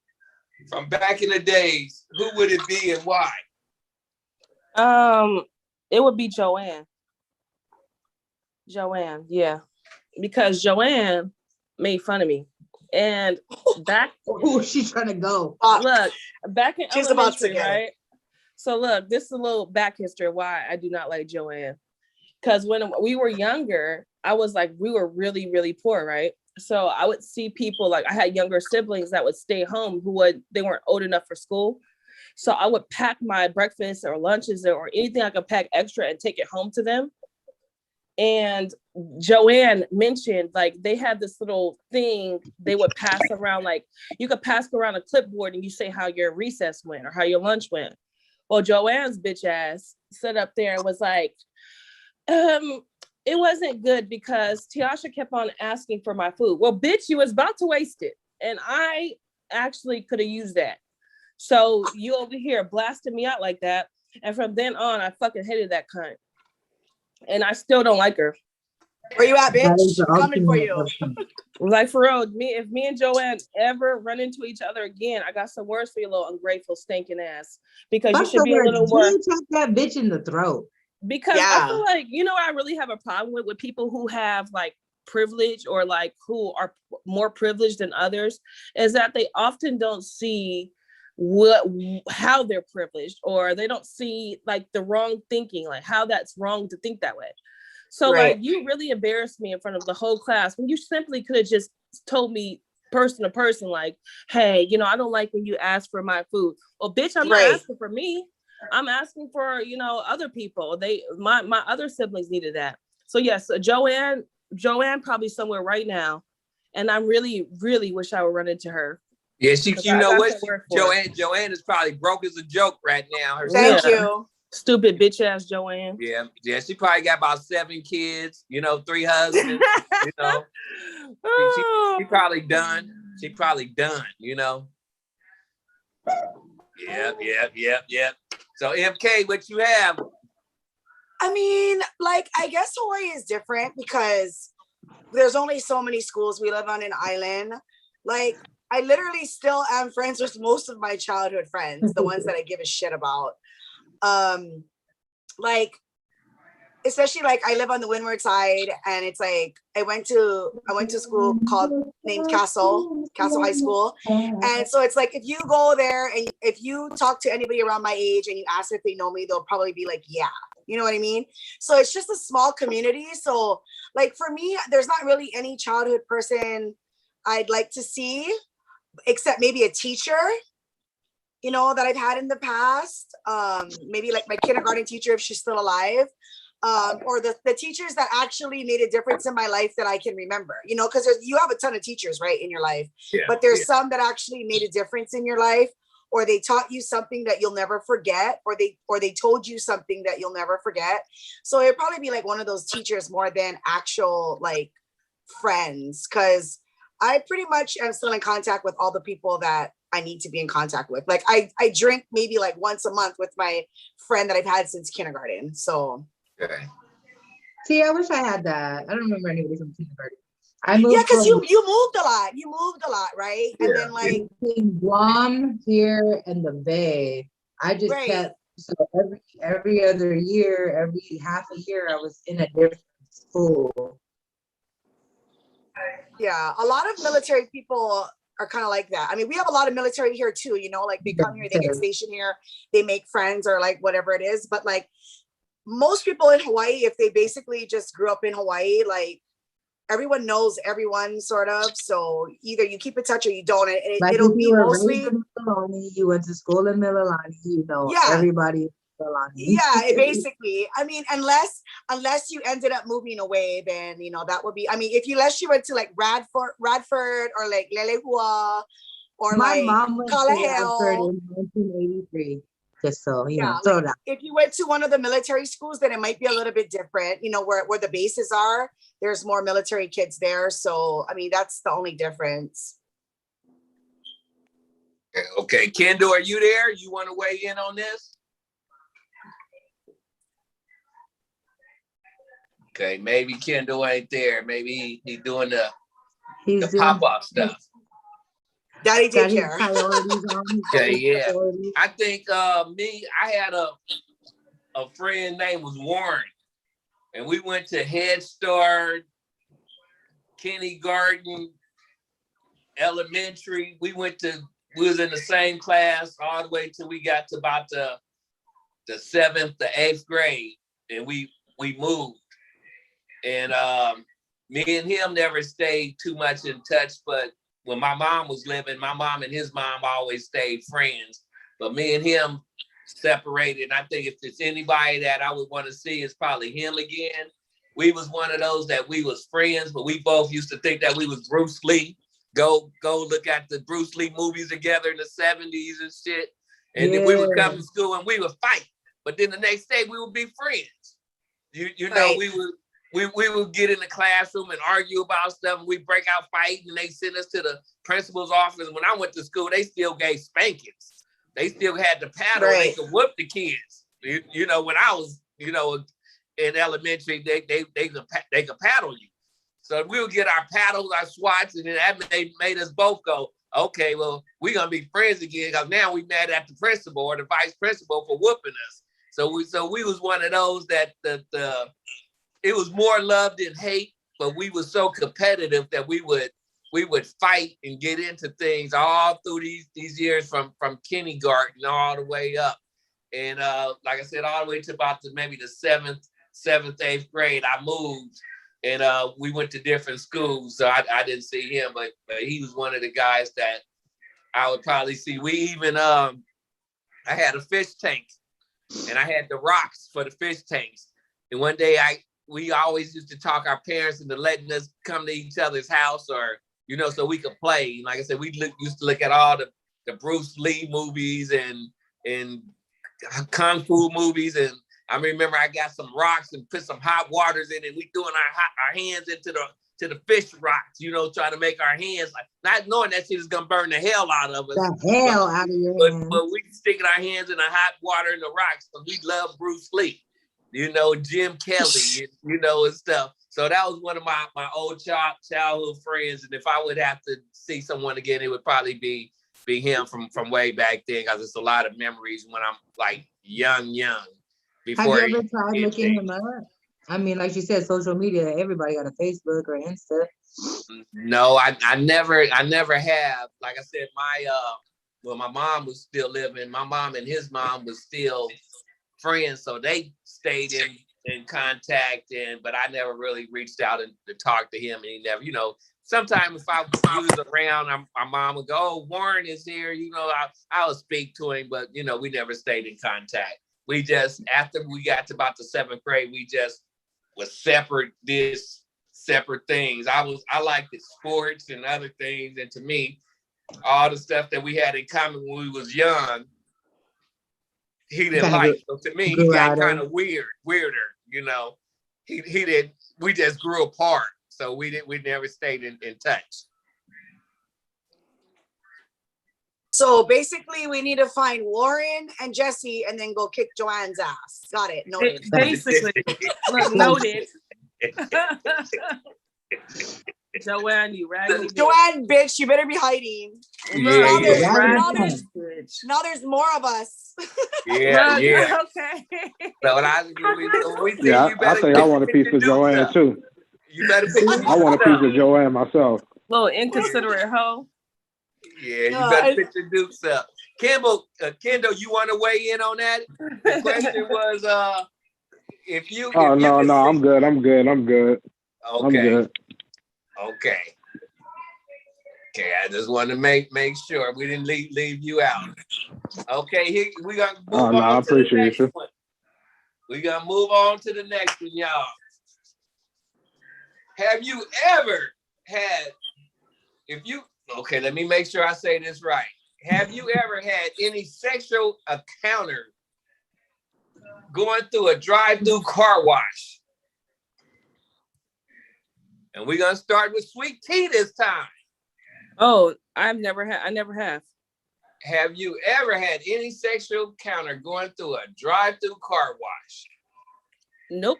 [SPEAKER 5] from back in the days, who would it be and why?
[SPEAKER 1] It would be Joanne. Joanne, yeah, because Joanne made fun of me, and back
[SPEAKER 3] Oh, she's trying to go.
[SPEAKER 1] look back in
[SPEAKER 2] She's about to
[SPEAKER 1] elementary,
[SPEAKER 2] get it.
[SPEAKER 1] right? So look, this is a little back history of why I do not like Joanne. Because when we were younger, we were really, really poor, right? So I would see people like I had younger siblings that would stay home they weren't old enough for school. So I would pack my breakfast or lunches or anything I could pack extra and take it home to them. And Joanne mentioned like they had this little thing they would pass around, like you could pass around a clipboard and you say how your recess went or how your lunch went. Well, Joanne's bitch ass sat up there and was like, it wasn't good because Tiasha kept on asking for my food. Well, bitch, you was about to waste it. And I actually could have used that. So you over here blasting me out like that. And from then on, I fucking hated that cunt. And I still don't like her.
[SPEAKER 2] Where you at,
[SPEAKER 3] That is
[SPEAKER 2] bitch?
[SPEAKER 3] the
[SPEAKER 2] We're coming for
[SPEAKER 3] ultimate
[SPEAKER 2] you.
[SPEAKER 3] of-
[SPEAKER 1] Like for real, if me and Joanne ever run into each other again, I got some words for you, little ungrateful, stinking ass. Because you
[SPEAKER 3] Fuck
[SPEAKER 1] should
[SPEAKER 3] the
[SPEAKER 1] be a
[SPEAKER 3] words.
[SPEAKER 1] little more.
[SPEAKER 3] You chop that bitch in the throat.
[SPEAKER 1] Because
[SPEAKER 2] Yeah.
[SPEAKER 1] I feel like, I really have a problem with people who have like privilege or like who are more privileged than others, is that they often don't see how they're privileged, or they don't see like the wrong thinking, like how that's wrong to think that way. So
[SPEAKER 2] Right.
[SPEAKER 1] like you really embarrassed me in front of the whole class when you simply could have just told me person to person, like, hey, I don't like when you ask for my food. Well, bitch, I'm not
[SPEAKER 2] Right.
[SPEAKER 1] asking for me. I'm asking for, other people. My other siblings needed that. So yes, Joanne probably somewhere right now. And I really, really wish I would run into her.
[SPEAKER 5] Yeah, Joanne is probably broke as a joke right now.
[SPEAKER 2] Thank you.
[SPEAKER 1] Stupid bitch ass Joanne.
[SPEAKER 5] Yeah, she probably got about 7 kids, 3 husbands, She probably done. She probably done, Yep. So MK, what you have?
[SPEAKER 2] I mean, like, I guess Hawaii is different because there's only so many schools. We live on an island. Like, I literally still am friends with most of my childhood friends, the ones that I give a shit about. Like, especially like I live on the windward side, and it's like I went to school named Castle High School. And so it's like if you go there and if you talk to anybody around my age and you ask if they know me, they'll probably be like, yeah. You know what I mean? So it's just a small community. So like for me, there's not really any childhood person I'd like to see, except maybe a teacher, that I've had in the past. Maybe like my kindergarten teacher, if she's still alive. Or the teachers that actually made a difference in my life that I can remember, because you have a ton of teachers, right, in your life, but there's some that actually made a difference in your life, or they taught you something that you'll never forget, or they told you something that you'll never forget. So it'd probably be like one of those teachers more than actual like friends, because I pretty much am still in contact with all the people that I need to be in contact with. Like I drink maybe like once a month with my friend that I've had since kindergarten. So
[SPEAKER 5] Okay.
[SPEAKER 3] See, I wish I had that. I don't remember anybody from kindergarten. I
[SPEAKER 2] yeah,
[SPEAKER 3] moved
[SPEAKER 2] because
[SPEAKER 3] from
[SPEAKER 2] you moved a lot. You moved a lot, right?
[SPEAKER 5] Yeah.
[SPEAKER 2] And then like
[SPEAKER 3] between Guam here and the Bay. I just
[SPEAKER 2] right.
[SPEAKER 3] kept so every other year, every half a year, I was in a different school.
[SPEAKER 2] Yeah, a lot of military people are kind of like that. I mean, we have a lot of military here too, you know, like they come here, they get stationed here, they make friends or like whatever it is. But like most people in Hawaii, if they basically just grew up in Hawaii, like everyone knows everyone sort of. So either you keep in touch or you don't. And
[SPEAKER 3] Like
[SPEAKER 2] it'll
[SPEAKER 3] if you
[SPEAKER 2] be
[SPEAKER 3] were
[SPEAKER 2] mostly,
[SPEAKER 3] raised in Mililani, you went to school in Mililani, you know
[SPEAKER 2] yeah.
[SPEAKER 3] everybody in Mililani.
[SPEAKER 2] Yeah, it basically, I mean, unless you ended up moving away, then you know that would be. I mean, unless you went to like Radford, or like Lelehua, or
[SPEAKER 3] My
[SPEAKER 2] like
[SPEAKER 3] mom went to Radford
[SPEAKER 2] Kalaheo.
[SPEAKER 3] in 1983. Just so you
[SPEAKER 2] Yeah,
[SPEAKER 3] know, throw
[SPEAKER 2] like
[SPEAKER 3] that.
[SPEAKER 2] if you went to one of the military schools, then it might be a little bit different. You know, where the bases are, there's more military kids there. So I mean, that's the only difference.
[SPEAKER 5] Okay, Kendall, are you there? You want to weigh in on this? Okay, maybe Kendall ain't there. Maybe he's doing the pop-up stuff.
[SPEAKER 2] Daddy take care.
[SPEAKER 3] Priorities on.
[SPEAKER 5] Okay, yeah. I think I had a friend named was Warren, and we went to Head Start, kindergarten, elementary. We was in the same class all the way till we got to about the 7th to 8th grade, and we moved. And me and him never stayed too much in touch, but when my mom was living, my mom and his mom always stayed friends. But me and him separated. And I think if there's anybody that I would want to see, it's probably him again. We was one of those that we was friends, but we both used to think that we was Bruce Lee. Go look at the Bruce Lee movies together in the 70s and shit. And then we would come to school and we would fight. But then the next day we would be friends. You know,
[SPEAKER 2] right.
[SPEAKER 5] we would get in the classroom and argue about stuff, and we break out fighting, and they send us to the principal's office. When I went to school, they still gave spankings. They still had the paddle. Right. They could whoop the kids. You know, when I was, you know, in elementary, they could paddle you. So we would get our paddles, our swats, and then that made us both go, okay, well, we're gonna be friends again because now we mad at the principal or the vice principal for whooping us. So we was one of those that it was more love than hate, but we were so competitive that we would fight and get into things all through these years from kindergarten all the way up. And like I said, all the way to about maybe the 7th, 8th grade, I moved and we went to different schools. So I didn't see him, but he was one of the guys that I would probably see. We even, I had a fish tank and I had the rocks for the fish tanks. And one day we always used to talk our parents into letting us come to each other's house or, you know, so we could play. Like I said, we used to look at all the Bruce Lee movies and Kung Fu movies. And I remember I got some rocks and put some hot waters in it. We throwing our hands into the fish rocks, you know, trying to make our hands, like not knowing that shit is going to burn the hell out of us.
[SPEAKER 3] The hell out of your hands.
[SPEAKER 5] But we sticking our hands in the hot water in the rocks because we love Bruce Lee. You know, Jim Kelly, you know, and stuff. So that was one of my old childhood friends. And if I would have to see someone again, it would probably be him from way back then, because it's a lot of memories when I'm like young. Before
[SPEAKER 3] have you ever tried looking him up? I mean, like you said, social media, everybody got a Facebook or Insta.
[SPEAKER 5] No, I never have. Like I said, my mom was still living. My mom and his mom was still friends, so they stayed in contact, but I never really reached out to talk to him, and he never, you know, sometimes if I was around, my mom would go, "Oh, Warren is here," you know, I would speak to him, but you know, we never stayed in contact. We just, after we got to about the 7th grade, we just was separate things. I liked the sports and other things, and to me, all the stuff that we had in common when we was young, he didn't like. So to me, he got kind of weirder, you know. He did. We just grew apart, so we never stayed in touch.
[SPEAKER 2] So basically, we need to find Warren and Jesse, and then go kick Joanne's ass. Got it. Noted.
[SPEAKER 1] Basically, look, noted. Joanne, you raggedy bitch.
[SPEAKER 2] Joanne, bitch, you better be hiding.
[SPEAKER 5] Yeah,
[SPEAKER 2] Now there's more of us.
[SPEAKER 5] yeah, yeah.
[SPEAKER 1] Okay.
[SPEAKER 5] So when we see
[SPEAKER 4] Yeah,
[SPEAKER 5] you
[SPEAKER 4] I
[SPEAKER 5] better
[SPEAKER 4] say I want a piece of
[SPEAKER 5] introduce
[SPEAKER 4] Joanne
[SPEAKER 5] yourself.
[SPEAKER 4] too.
[SPEAKER 5] You better pick
[SPEAKER 4] I want a piece of Joanne myself.
[SPEAKER 1] Little inconsiderate hoe.
[SPEAKER 5] Yeah, you better pick your dukes up. Kendall, you want to weigh in on that? The question was, if you.
[SPEAKER 4] Oh
[SPEAKER 5] if you
[SPEAKER 4] no,
[SPEAKER 5] could see-
[SPEAKER 4] I'm good. I'm good.
[SPEAKER 5] Okay.
[SPEAKER 4] I'm good.
[SPEAKER 5] Okay. Okay, I just want to make sure we didn't leave you out. Okay, here we gonna move
[SPEAKER 4] I
[SPEAKER 5] on to the
[SPEAKER 4] appreciate
[SPEAKER 5] next
[SPEAKER 4] you.
[SPEAKER 5] one. We gonna move on to the next one, y'all. Have you ever had? Okay, let me make sure I say this right. Have you ever had any sexual encounter going through a drive-through car wash? And we're gonna start with Sweet Tea this time.
[SPEAKER 1] Oh, I never have.
[SPEAKER 5] Have you ever had any sexual encounter going through a drive-through car wash?
[SPEAKER 1] Nope.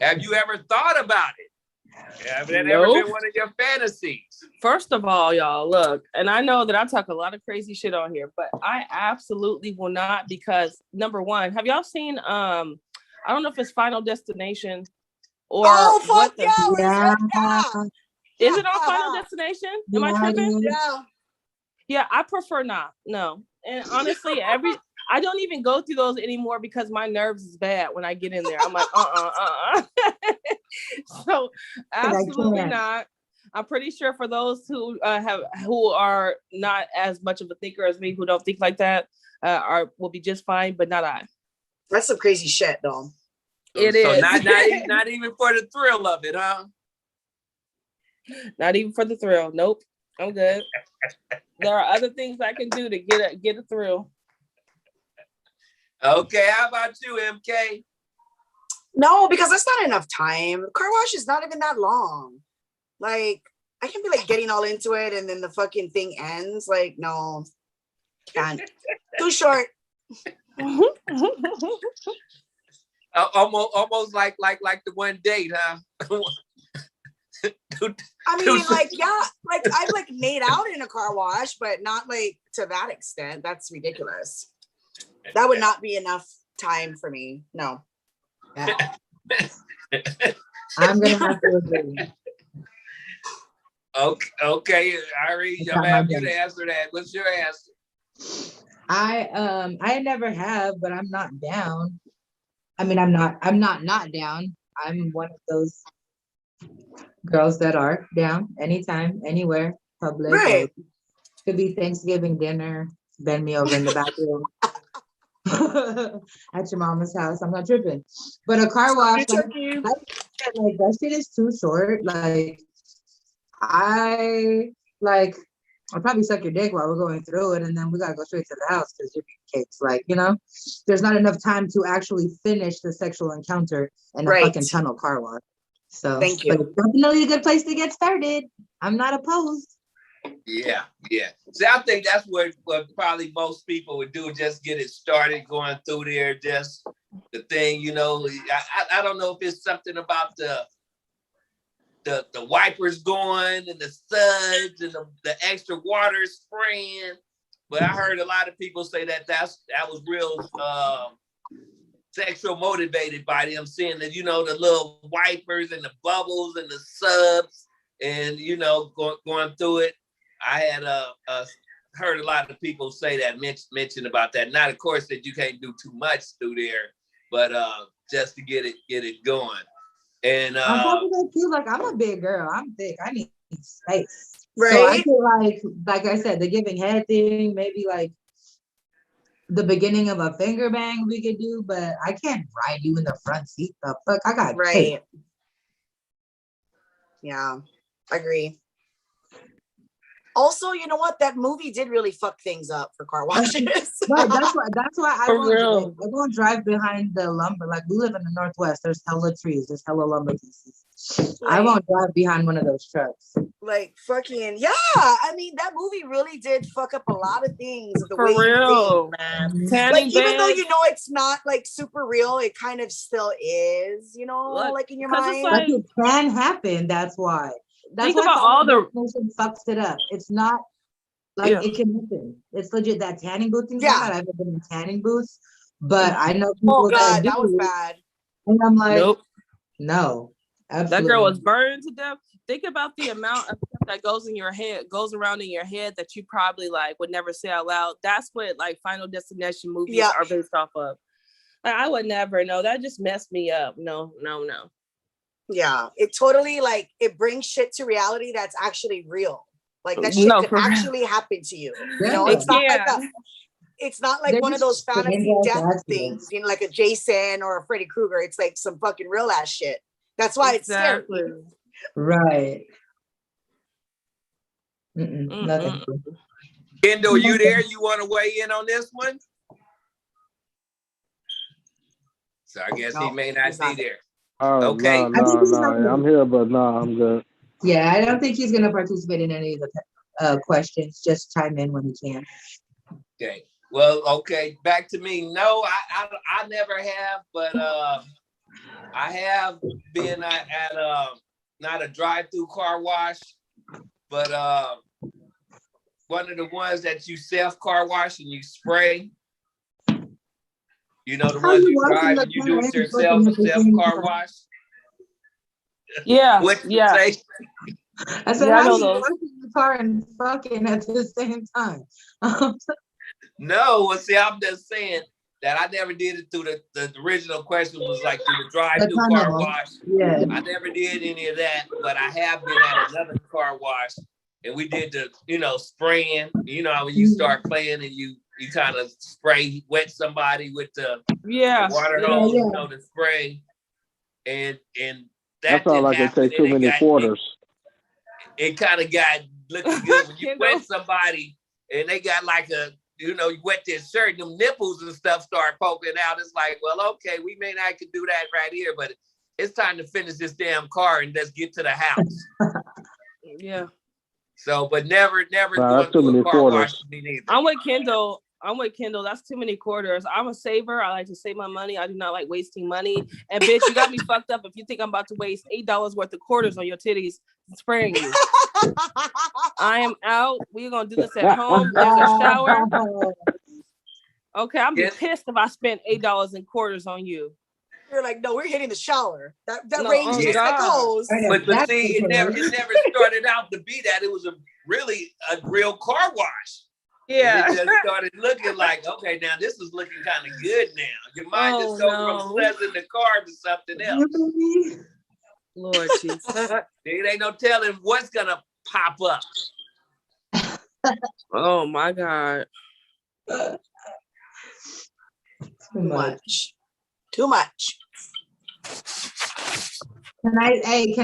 [SPEAKER 5] Have you ever thought about it? Have that ever
[SPEAKER 1] Nope.
[SPEAKER 5] been one of your fantasies?
[SPEAKER 1] First of all, y'all, look, and I know that I talk a lot of crazy shit on here, but I absolutely will not, because number one, have y'all seen I don't know if it's Final Destination or
[SPEAKER 2] Fuck yeah.
[SPEAKER 1] Is it on Final Destination? Am I tripping?
[SPEAKER 2] Yeah.
[SPEAKER 1] Yeah, I prefer not. No. And honestly, I don't even go through those anymore because my nerves is bad when I get in there. I'm like, So absolutely not. I'm pretty sure for those who are not as much of a thinker as me, who don't think like that, will be just fine, but not I.
[SPEAKER 2] That's some crazy shit, though.
[SPEAKER 1] It is.
[SPEAKER 5] Not even for the thrill of it, huh?
[SPEAKER 1] Not even for the thrill. Nope. I'm good. There are other things I can do to get a thrill.
[SPEAKER 5] Okay, how about you, MK?
[SPEAKER 2] No, because that's not enough time. Car wash is not even that long. Like, I can be like getting all into it and then the fucking thing ends. Like, no, can't. Too short.
[SPEAKER 5] Almost like the one date, huh?
[SPEAKER 2] I mean, like, yeah, like I've like made out in a car wash, but not like to that extent. That's ridiculous. That would not be enough time for me. No.
[SPEAKER 3] Yeah. I'm gonna have to agree.
[SPEAKER 5] Okay, Ari, I'm gonna have you to answer that. What's your answer?
[SPEAKER 3] I never have, but I'm not down. I mean, I'm not down. I'm one of those girls that are down anytime, anywhere, public.
[SPEAKER 2] Right.
[SPEAKER 3] Could be Thanksgiving dinner, bend me over in the bathroom. At your mama's house. I'm not tripping. But a car wash, like that shit is too short. I'll probably suck your dick while we're going through it, and then we gotta go straight to the house because you're being cakes. Like, there's not enough time to actually finish the sexual encounter in a fucking tunnel car wash. So
[SPEAKER 2] thank you.
[SPEAKER 3] But it's definitely a good place to get started. I'm not opposed.
[SPEAKER 5] Yeah. See, I think that's what probably most people would do, just get it started going through there, just the thing, I don't know if it's something about the wipers going and the suds and the extra water spraying, but I heard a lot of people say that was real sexual motivated by them, seeing that, the little wipers and the bubbles and the subs and, going through it. I had heard a lot of people say that, mention about that. Not, of course, that you can't do too much through there, but just to get it going. And
[SPEAKER 3] on top of that too, like, I'm a big girl. I'm thick. I need space.
[SPEAKER 2] Right.
[SPEAKER 3] So I feel like I said, the giving head thing, maybe like the beginning of a finger bang we could do, but I can't ride you in the front seat. The fuck, I got
[SPEAKER 2] right. Yeah, agree. Also, you know what? That movie did really fuck things up for car washes.
[SPEAKER 3] Right, that's why I won't drive behind the lumber. Like, we live in the Northwest. There's hella trees. There's hella lumber pieces. I won't drive behind one of those trucks.
[SPEAKER 2] Like fucking yeah. I mean, that movie really did fuck up a lot of things of the
[SPEAKER 1] For
[SPEAKER 2] way you
[SPEAKER 1] real.
[SPEAKER 2] think, man.
[SPEAKER 1] Tanning
[SPEAKER 2] Like even though
[SPEAKER 1] beds.
[SPEAKER 2] you know it's not like super real, it kind of still is, you know,
[SPEAKER 1] Look,
[SPEAKER 2] like in your
[SPEAKER 1] 'cause it's
[SPEAKER 2] mind.
[SPEAKER 3] But
[SPEAKER 1] like-
[SPEAKER 3] it can happen. That's why. That's
[SPEAKER 1] Think
[SPEAKER 3] why
[SPEAKER 1] about all the-
[SPEAKER 3] person fucks it up. It's not like
[SPEAKER 1] Yeah.
[SPEAKER 3] it can happen. It's legit that tanning booth thing.
[SPEAKER 2] Yeah.
[SPEAKER 3] I've ever been in tanning booths, but I know
[SPEAKER 2] Oh
[SPEAKER 3] people
[SPEAKER 2] god,
[SPEAKER 3] that do.
[SPEAKER 2] that was bad.
[SPEAKER 3] And I'm like,
[SPEAKER 1] Nope.
[SPEAKER 3] no,
[SPEAKER 1] That
[SPEAKER 3] absolutely.
[SPEAKER 1] girl was burned to death. Think about the amount of stuff that goes in your head, goes around in your head that you probably like would never say out loud. That's what like Final Destination movies
[SPEAKER 2] Yeah.
[SPEAKER 1] are based off of. Like, I would never know. That just messed me up. No.
[SPEAKER 2] Yeah, it totally like it brings shit to reality that's actually real. Like that shit
[SPEAKER 1] No,
[SPEAKER 2] could
[SPEAKER 1] for real.
[SPEAKER 2] actually happen to you. You know,
[SPEAKER 3] Yeah.
[SPEAKER 2] it's not like
[SPEAKER 1] can.
[SPEAKER 2] it's not like
[SPEAKER 3] They're
[SPEAKER 2] one of
[SPEAKER 3] just
[SPEAKER 2] those fantasy
[SPEAKER 3] strange-ass
[SPEAKER 2] death
[SPEAKER 3] accidents.
[SPEAKER 2] things, you know, like a Jason or a Freddy Krueger. It's like some fucking real ass shit. That's why it's scary.
[SPEAKER 3] Right. Nothing.
[SPEAKER 5] Kendall, you there? You want to weigh in on this one? So I guess he
[SPEAKER 2] No,
[SPEAKER 5] may not
[SPEAKER 2] he's
[SPEAKER 5] be
[SPEAKER 2] not.
[SPEAKER 5] there.
[SPEAKER 4] Oh,
[SPEAKER 5] Okay.
[SPEAKER 4] no. I'm here, but no, I'm good.
[SPEAKER 3] Yeah, I don't think he's gonna participate in any of the questions. Just chime in when he can.
[SPEAKER 5] Okay. Well, okay. Back to me. No, I never have, but I have been at not a drive-through car wash, but one of the ones that you self car wash and you spray. You know, the
[SPEAKER 3] How
[SPEAKER 5] ones
[SPEAKER 3] you
[SPEAKER 5] you
[SPEAKER 3] washing
[SPEAKER 5] drive
[SPEAKER 3] the
[SPEAKER 5] and you
[SPEAKER 3] car
[SPEAKER 5] do it
[SPEAKER 3] and
[SPEAKER 5] yourself,
[SPEAKER 3] fucking at the
[SPEAKER 5] self
[SPEAKER 3] same
[SPEAKER 5] car
[SPEAKER 3] time?
[SPEAKER 5] wash.
[SPEAKER 1] Yeah.
[SPEAKER 5] What you
[SPEAKER 1] Yeah.
[SPEAKER 5] say?
[SPEAKER 3] I said,
[SPEAKER 1] Yeah, I
[SPEAKER 3] how
[SPEAKER 1] know
[SPEAKER 3] you
[SPEAKER 1] those.
[SPEAKER 3] washing the car and fucking at the same time?
[SPEAKER 5] No, well, see, I'm just saying that I never did it through the original question was like through the drive-through
[SPEAKER 3] The
[SPEAKER 5] car
[SPEAKER 3] tunnel.
[SPEAKER 5] wash.
[SPEAKER 3] Yeah.
[SPEAKER 5] I never did any of that, but I have been at another car wash and we did the, spraying, how when you start playing and you kind of spray, wet somebody with the water hose, the spray. And that
[SPEAKER 4] That sounds
[SPEAKER 5] didn't
[SPEAKER 4] like it
[SPEAKER 5] happen.
[SPEAKER 4] takes too
[SPEAKER 5] And
[SPEAKER 4] many quarters.
[SPEAKER 5] it kind of got looking good when you wet somebody and they got like you wet their shirt, them nipples and stuff start poking out. It's like, well, okay, we may not could do that right here, but it's time to finish this damn car and let's get to the house.
[SPEAKER 1] Yeah.
[SPEAKER 5] So, but never
[SPEAKER 4] Wow,
[SPEAKER 5] going to a car wash with me neither.
[SPEAKER 1] I'm with Kendall. That's too many quarters. I'm a saver. I like to save my money. I do not like wasting money. And bitch, you got me fucked up if you think I'm about to waste $8 worth of quarters on your titties spraying you. I am out. We're gonna do this at home. There's a shower. Okay, I'm be pissed if I spent $8 in quarters on you.
[SPEAKER 2] You're like, no, we're hitting the shower. That
[SPEAKER 1] No,
[SPEAKER 2] range
[SPEAKER 1] oh
[SPEAKER 2] just like
[SPEAKER 1] God.
[SPEAKER 2] hose.
[SPEAKER 5] But see, it never started out to be that. It was a real car wash.
[SPEAKER 1] Yeah.
[SPEAKER 5] And it just started looking like, okay, now this is looking kind of good now. Your mind just goes from pleasant the car to something else.
[SPEAKER 1] Lord Jesus.
[SPEAKER 5] There ain't no telling what's gonna pop up.
[SPEAKER 1] Oh my God.
[SPEAKER 2] Too much.
[SPEAKER 3] Can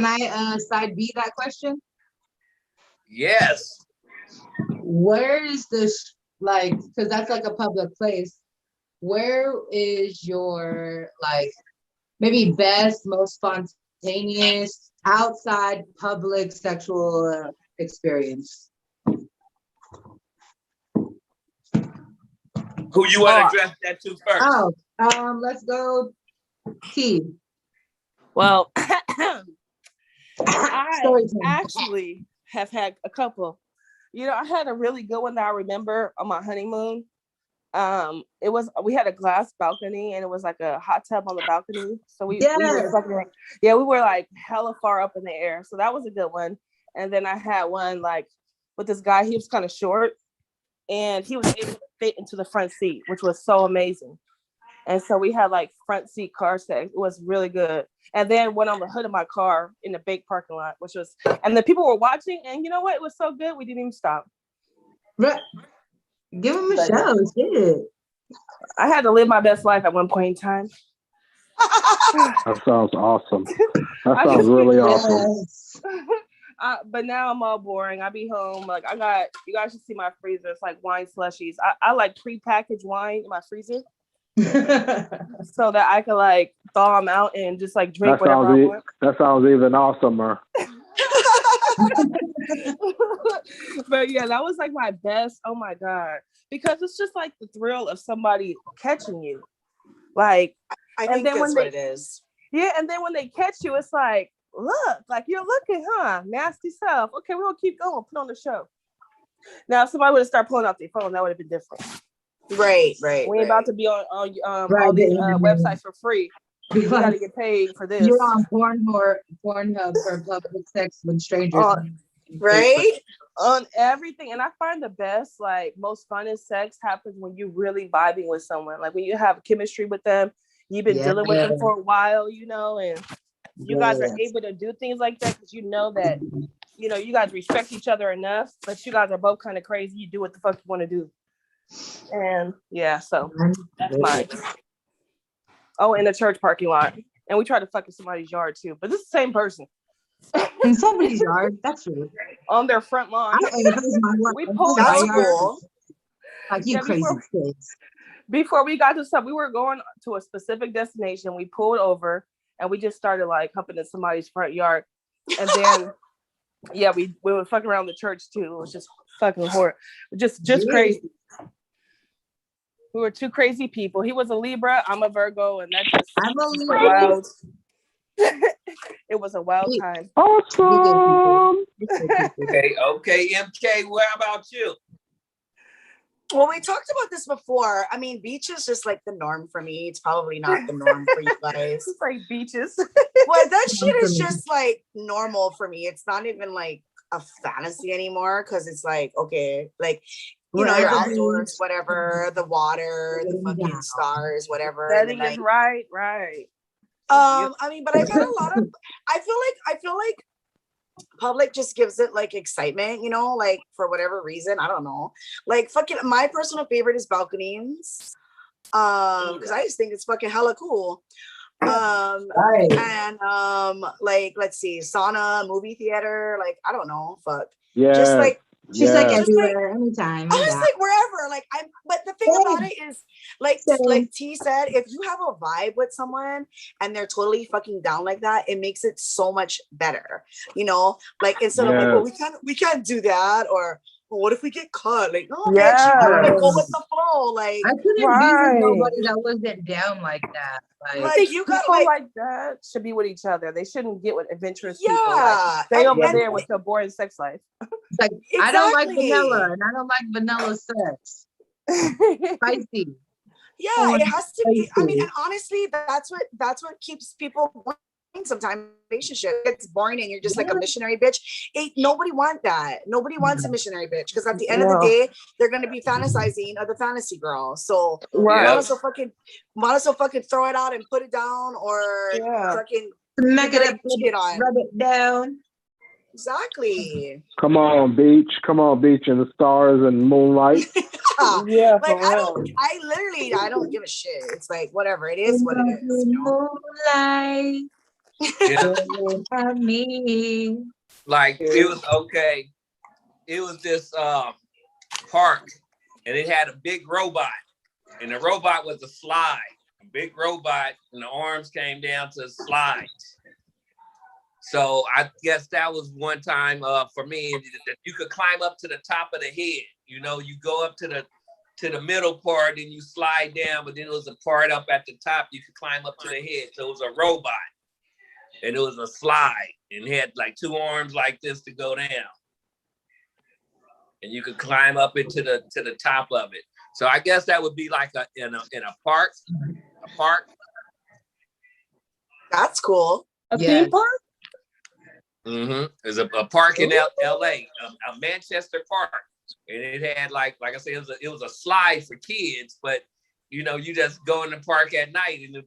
[SPEAKER 3] I side B that question?
[SPEAKER 5] Yes.
[SPEAKER 3] Where is this, because that's like a public place. Where is your, maybe best, most spontaneous, outside public sexual experience?
[SPEAKER 5] Who you want to address that to first?
[SPEAKER 3] Let's go T.
[SPEAKER 1] Well, I actually have had a couple. I had a really good one that I remember on my honeymoon. We had a glass balcony and it was like a hot tub on the balcony. So we were like hella far up in the air. So that was a good one. And then I had one like with this guy, he was kind of short and he was able to fit into the front seat, which was so amazing. And so we had like front seat car sex. It was really good. And then went on the hood of my car in the big parking lot, and the people were watching. And you know what? It was so good. We didn't even stop.
[SPEAKER 3] Right. Give him a show. Shit.
[SPEAKER 1] I had to live my best life at one point in time.
[SPEAKER 4] That sounds awesome. That sounds really awesome.
[SPEAKER 1] But now I'm all boring. I be home. Like you guys should see my freezer. It's like wine slushies. I like prepackaged wine in my freezer. so that I could like thaw them out and just like drink whatever I want.
[SPEAKER 4] That sounds even awesomer.
[SPEAKER 1] But yeah, that was like my best. Oh my God. Because it's just like the thrill of somebody catching you. Like,
[SPEAKER 2] I think that's what it is.
[SPEAKER 1] Yeah, and then when they catch you, it's like, look, like you're looking, huh? Nasty self. Okay, we're gonna keep going, put on the show. Now, if somebody would have started pulling out their phone, that would have been different.
[SPEAKER 2] Right.
[SPEAKER 1] We ain't about to be on all these websites for free. You gotta get paid for this.
[SPEAKER 3] You're on Pornhub for public sex with strangers.
[SPEAKER 2] Right?
[SPEAKER 1] On everything. And I find the best, like most funnest sex happens when you're really vibing with someone. Like when you have chemistry with them, you've been dealing with them for a while, you know, and you guys are able to do things like that because you know that, you know, you guys respect each other enough, but you guys are both kind of crazy. You do what the fuck you want to do. And yeah, so that's mine. Oh, in the church parking lot. And we tried to fuck in somebody's yard too, but this is the same person.
[SPEAKER 3] In somebody's yard, that's true.
[SPEAKER 1] On their front lawn.
[SPEAKER 2] We pulled that's cool.
[SPEAKER 3] Like you crazy kids.
[SPEAKER 1] Before we got to stuff, we were going to a specific destination. We pulled over and we just started like humping in somebody's front yard. And then yeah, we were fucking around the church too. It was just fucking horrible. Just crazy. We were two crazy people. He was a Libra, I'm a Virgo, and that just
[SPEAKER 3] I'm a Libra.
[SPEAKER 1] It was a wild time.
[SPEAKER 4] Awesome.
[SPEAKER 5] Okay, MK, what about you?
[SPEAKER 2] Well, we talked about this before. I mean, beach is just like the norm for me. It's probably not the norm for you guys.
[SPEAKER 1] It's like beaches.
[SPEAKER 2] Well, that shit is just like normal for me. It's not even like a fantasy anymore because it's like, okay, like, you know, you're outdoors, whatever, the water, the fucking stars, whatever.
[SPEAKER 1] That is right.
[SPEAKER 2] I mean, but I've had a lot of, I feel like public just gives it like excitement, you know, like for whatever reason, I don't know. Like fucking my personal favorite is balconies. Because I just think it's fucking hella cool. And like let's see, sauna, movie theater, like I don't know, fuck.
[SPEAKER 4] Yeah.
[SPEAKER 2] Just like
[SPEAKER 3] she's like everywhere, anytime.
[SPEAKER 2] I was like wherever. Like but the thing about it is like T said, if you have a vibe with someone and they're totally fucking down like that, it makes it so much better. You know, like instead of like, well, we can't do that, or well, what if we get caught? Like, no, bitch, you gotta go with the flow. Like
[SPEAKER 3] I couldn't be with nobody that wasn't down like that.
[SPEAKER 2] Like you got
[SPEAKER 1] like that should be with each other. They shouldn't get with adventurous people. Like, stay over there with your boring sex life.
[SPEAKER 3] Like I don't like vanilla, and I don't like vanilla sex. Spicy.
[SPEAKER 2] Yeah, it has to be. I mean, and honestly, that's what keeps people going sometimes. Relationship gets boring, and you're just like a missionary bitch. Nobody wants that. Nobody wants a missionary bitch because at the end of the day, they're gonna be fantasizing of the fantasy girl. So might as well fucking throw it out and put it down, or fucking
[SPEAKER 3] smack it up, rub it down.
[SPEAKER 2] Exactly.
[SPEAKER 4] Come on, beach and the stars and moonlight.
[SPEAKER 1] Yeah,
[SPEAKER 2] like I don't give a shit. It's like whatever it is, what it is. You know?
[SPEAKER 3] Moonlight.
[SPEAKER 5] Yeah.
[SPEAKER 3] Me.
[SPEAKER 5] Like it was okay. It was this park, and it had a big robot, and the robot was a slide. A big robot, and the arms came down to slide. So I guess that was one time for me that you could climb up to the top of the head. You know, you go up to the middle part and you slide down, but then there was a part up at the top you could climb up to the head. So it was a robot, and it was a slide, and it had like two arms like this to go down, and you could climb up into the top of it. So I guess that would be like in a park. A park.
[SPEAKER 2] That's cool.
[SPEAKER 1] A theme park.
[SPEAKER 5] Mm-hmm. There's a park in L.A., a Manchester park, and it had like I said, it was a slide for kids, but you know, you just go in the park at night, and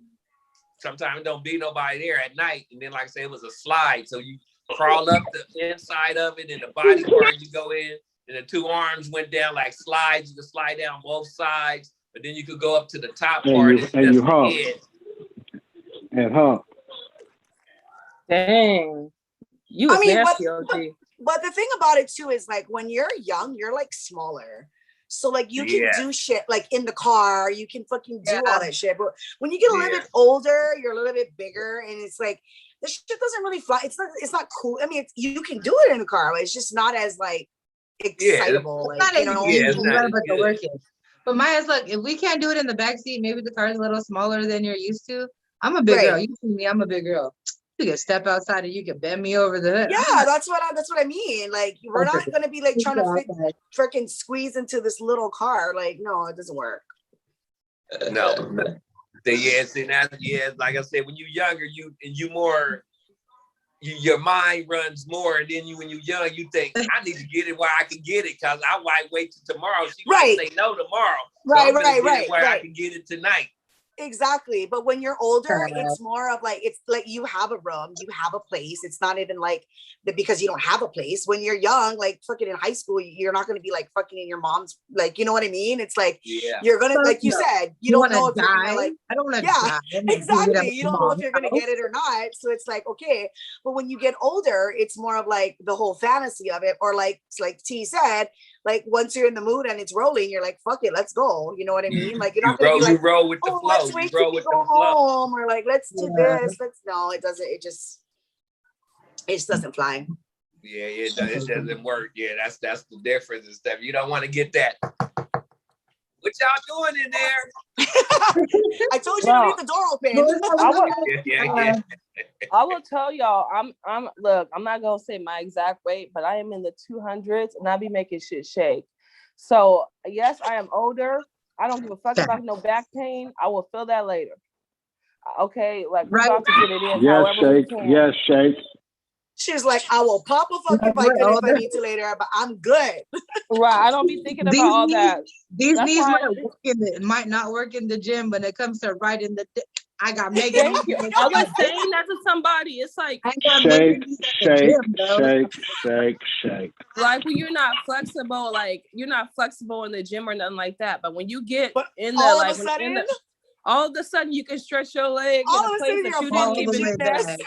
[SPEAKER 5] sometimes don't be nobody there at night, and then like I said, it was a slide, so you crawl up the inside of it, and the body part you go in, and the two arms went down like slides. You could slide down both sides, but then you could go up to the top part
[SPEAKER 4] and you hump. And hump.
[SPEAKER 1] Dang.
[SPEAKER 2] But the thing about it too is like when you're young, you're like smaller. So like you can
[SPEAKER 5] Yeah.
[SPEAKER 2] do shit like in the car, you can fucking do
[SPEAKER 3] Yeah.
[SPEAKER 2] all that shit. But when you get a little
[SPEAKER 5] Yeah.
[SPEAKER 2] bit older, you're a little bit bigger, and it's like this shit doesn't really fly. It's not cool. I mean, you can do it in the car, but it's just not as like excitable.
[SPEAKER 3] It's not
[SPEAKER 2] Like,
[SPEAKER 3] as
[SPEAKER 2] you know,
[SPEAKER 5] Yeah, it's
[SPEAKER 3] easy,
[SPEAKER 5] not
[SPEAKER 3] right,
[SPEAKER 5] as
[SPEAKER 3] but the
[SPEAKER 5] good.
[SPEAKER 3] work is. But Maya's look, if we can't do it in the back seat, maybe the car's a little smaller than you're used to. I'm a big girl.
[SPEAKER 2] Right.
[SPEAKER 3] You see me, I'm a big girl. You can step outside and you can bend me over the hood.
[SPEAKER 2] Yeah, that's what I mean. Like, we're not
[SPEAKER 3] Perfect.
[SPEAKER 2] gonna be like trying to fit
[SPEAKER 3] outside.
[SPEAKER 2] freaking squeeze into this little car. Like, no, it doesn't work.
[SPEAKER 5] No. So, yeah, see, that's, yeah, like I said, when you're younger, you more, your mind runs more, and then when you're young, you think, I need to get it where I can get it, because I might wait till tomorrow. She
[SPEAKER 2] Right.
[SPEAKER 5] might say no tomorrow.
[SPEAKER 2] Right,
[SPEAKER 5] so I'm gonna
[SPEAKER 2] right,
[SPEAKER 5] get
[SPEAKER 2] right,
[SPEAKER 5] it where I
[SPEAKER 2] right.
[SPEAKER 5] can get it tonight.
[SPEAKER 2] Exactly. But when you're older,
[SPEAKER 3] Yeah.
[SPEAKER 2] it's more of like, it's like you have a room, you have a place. It's not even like that because you don't have a place. When you're young, like fucking in high school, you're not going to be like fucking in your mom's, like, you know what I mean? It's like,
[SPEAKER 5] Yeah.
[SPEAKER 2] you're going to, like you
[SPEAKER 3] No.
[SPEAKER 2] said, you don't know if you're
[SPEAKER 3] die.
[SPEAKER 2] gonna, like,
[SPEAKER 3] I don't want to
[SPEAKER 2] yeah,
[SPEAKER 3] die. I'm gonna do it
[SPEAKER 2] exactly.
[SPEAKER 3] at
[SPEAKER 2] You
[SPEAKER 3] my
[SPEAKER 2] don't know if
[SPEAKER 3] mom's
[SPEAKER 2] you're going to
[SPEAKER 3] house.
[SPEAKER 2] get it or not. So it's like, okay. But when you get older, it's more of like the whole fantasy of it. Or like T said, like once you're in the mood and it's rolling, you're like, fuck it, let's go. You know what I mean? Like, you're not going to be like,
[SPEAKER 5] roll with the
[SPEAKER 2] oh,
[SPEAKER 5] flow.
[SPEAKER 2] let's
[SPEAKER 5] You
[SPEAKER 2] wait till
[SPEAKER 5] roll
[SPEAKER 2] we
[SPEAKER 5] with
[SPEAKER 2] go
[SPEAKER 5] the flow.
[SPEAKER 2] home, or like, let's do
[SPEAKER 3] Yeah.
[SPEAKER 2] this. No, it doesn't. It just doesn't fly.
[SPEAKER 5] Yeah, it doesn't work. Yeah, that's the difference and stuff. You don't want to get that. What y'all doing in there?
[SPEAKER 2] I told you to leave the door open.
[SPEAKER 1] I will tell y'all, look, I'm not gonna say my exact weight, but I am in the 200s and I be making shit shake. So yes, I am older. I don't give a fuck about no back pain. I will feel that later. Okay, like we're about to get it in.
[SPEAKER 4] Yes,
[SPEAKER 1] however we
[SPEAKER 4] Shake.
[SPEAKER 1] can.
[SPEAKER 4] Yes, Shake.
[SPEAKER 2] She's like, I will pop a fuck if I need to later, but I'm good.
[SPEAKER 1] Right. I don't be thinking about all that.
[SPEAKER 3] These
[SPEAKER 1] That's
[SPEAKER 3] knees
[SPEAKER 1] why
[SPEAKER 3] might not work in the gym, but it comes to right in the I got mega
[SPEAKER 1] Thank
[SPEAKER 3] knees.
[SPEAKER 1] you. I was saying that to somebody. It's like
[SPEAKER 3] I got mega knees at the gym, bro.
[SPEAKER 4] Shake.
[SPEAKER 1] Like when you're not flexible, like you're not flexible in the gym or nothing like that. But when you get in the
[SPEAKER 2] all
[SPEAKER 1] like
[SPEAKER 2] of a sudden,
[SPEAKER 1] all of a sudden you can stretch your leg
[SPEAKER 2] all
[SPEAKER 1] in
[SPEAKER 2] of
[SPEAKER 1] a
[SPEAKER 2] a
[SPEAKER 1] place
[SPEAKER 2] sudden
[SPEAKER 1] that
[SPEAKER 2] you're
[SPEAKER 1] you
[SPEAKER 2] a
[SPEAKER 1] didn't
[SPEAKER 2] fucking
[SPEAKER 1] even
[SPEAKER 2] gymnast.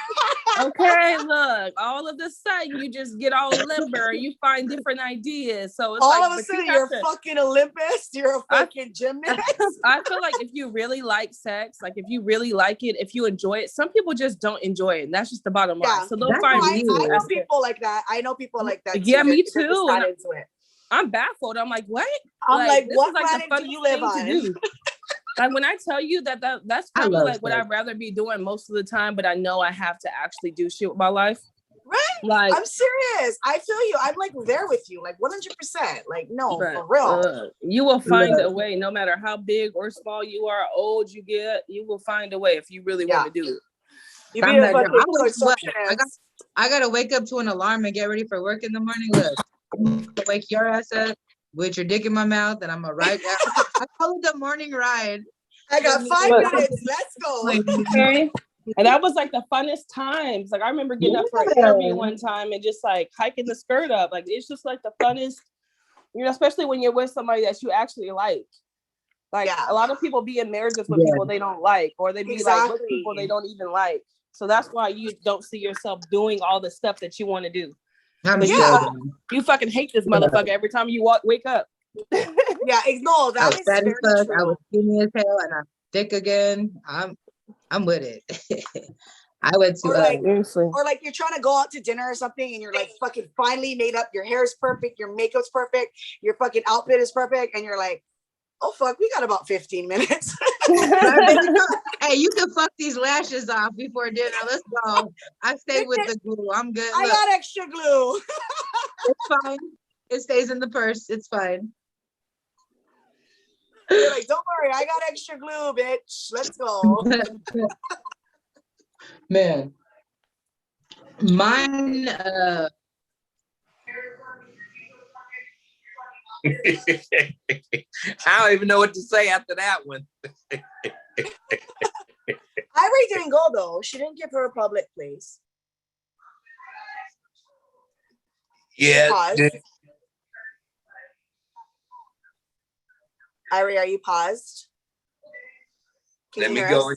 [SPEAKER 1] Okay, look, all of a sudden you just get all limber and you find different ideas. So it's
[SPEAKER 2] all
[SPEAKER 1] like,
[SPEAKER 2] of a sudden you're a fucking Olympus, you're a fucking gymnast.
[SPEAKER 1] I feel like if you really like sex, like if you really like it, if you enjoy it, some people just don't enjoy it. And that's just the bottom line. So they'll find
[SPEAKER 2] I know people like that. I know people like that.
[SPEAKER 1] Yeah, me
[SPEAKER 2] They're
[SPEAKER 1] too.
[SPEAKER 2] not into it.
[SPEAKER 1] I'm baffled. I'm like, what?
[SPEAKER 2] I'm like
[SPEAKER 1] this
[SPEAKER 2] what
[SPEAKER 1] is like
[SPEAKER 2] planet
[SPEAKER 1] the
[SPEAKER 2] do you live on?
[SPEAKER 1] To do. Like when I tell you that's probably like what I'd rather be doing most of the time, but I know I have to actually do shit with my life.
[SPEAKER 2] Right?
[SPEAKER 1] Like
[SPEAKER 2] I'm serious. I feel you. I'm like there with you, like 100%. Like no, for real.
[SPEAKER 1] You will find a way, no matter how big or small you are, old you get, you will find a way if you really want to do it.
[SPEAKER 2] You be a fucking
[SPEAKER 3] I gotta wake up to an alarm and get ready for work in the morning. Look, I'm gonna wake your ass up with your dick in my mouth, and I'm gonna ride. I call it the morning ride.
[SPEAKER 2] I got 5 minutes. Let's go.
[SPEAKER 1] Okay. And that was like the funnest times. Like I remember getting up for an interview one time and just like hiking the skirt up. Like it's just like the funnest, you know, especially when you're with somebody that you actually like. Like a lot of people be in marriages with people they don't like, or they be like with people they don't even like. So that's why you don't see yourself doing all the stuff that you want to do. You fucking hate this motherfucker every time you wake up.
[SPEAKER 2] No, that is very true.
[SPEAKER 3] I was skinny as hell and I'm thick again. I'm with it. I went to
[SPEAKER 2] or like you're trying to go out to dinner or something and you're like fucking finally made up, your hair's perfect, your makeup's perfect, your fucking outfit is perfect, and you're like, oh fuck, we got about 15 minutes.
[SPEAKER 3] Hey, you can fuck these lashes off before dinner. Let's go. I stay with the glue. I'm good.
[SPEAKER 2] I got extra glue.
[SPEAKER 3] It's fine. It stays in the purse. It's fine.
[SPEAKER 2] You're like, don't worry, I got extra glue, bitch. Let's go.
[SPEAKER 3] Man. Mine,
[SPEAKER 5] I don't even know what to say after that one.
[SPEAKER 2] Ivory didn't go though. She didn't give her a public place.
[SPEAKER 5] Yeah.
[SPEAKER 2] Ivory, are you paused?
[SPEAKER 5] Let me go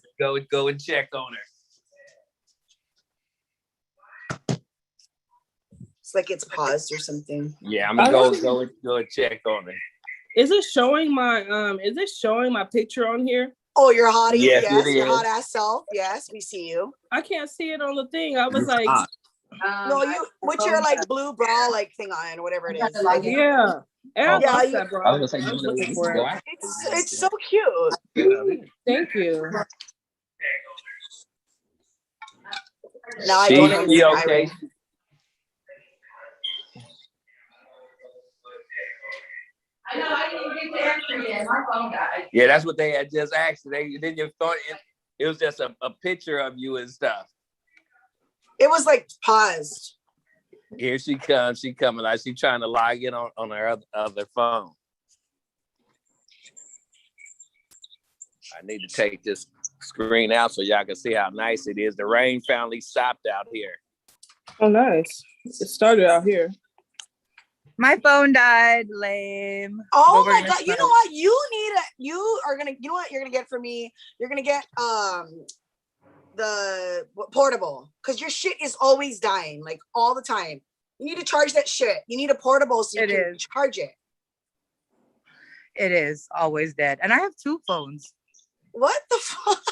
[SPEAKER 5] and check on her.
[SPEAKER 2] It's like it's paused or something.
[SPEAKER 5] Yeah, I'm gonna go and check on her.
[SPEAKER 1] Is it showing my picture on here?
[SPEAKER 2] Oh, you're hottie.
[SPEAKER 5] Yes,
[SPEAKER 2] Yes,
[SPEAKER 5] it
[SPEAKER 2] your
[SPEAKER 5] is.
[SPEAKER 2] hot ass self. Yes, we see you.
[SPEAKER 1] I can't see it on the thing. I was like,
[SPEAKER 2] No, you with your like blue bra like thing on, whatever it is.
[SPEAKER 1] yeah. And I
[SPEAKER 2] Yeah,
[SPEAKER 1] lost
[SPEAKER 2] you-
[SPEAKER 1] that bra. I was looking for it.
[SPEAKER 2] It's so cute.
[SPEAKER 1] Thank you.
[SPEAKER 2] Now I
[SPEAKER 5] She
[SPEAKER 2] don't understand.
[SPEAKER 5] okay.
[SPEAKER 3] I know, I didn't get the answer yet. My phone died.
[SPEAKER 5] Yeah, that's what they had just asked. They then you thought it was just a picture of you and stuff.
[SPEAKER 2] It was like paused.
[SPEAKER 5] Here she comes. She coming like she trying to log in on her other phone. I need to take this screen out so y'all can see how nice it is. The rain finally stopped out here.
[SPEAKER 1] Oh, nice. It started out here.
[SPEAKER 3] My phone died. Lame.
[SPEAKER 2] Oh my god! You know what? You know what you're gonna get for me? You're gonna get the portable, because your shit is always dying, like all the time. You need to charge that shit. You need a portable so you can charge it.
[SPEAKER 3] It is always dead, and I have 2 phones.
[SPEAKER 2] What the fuck?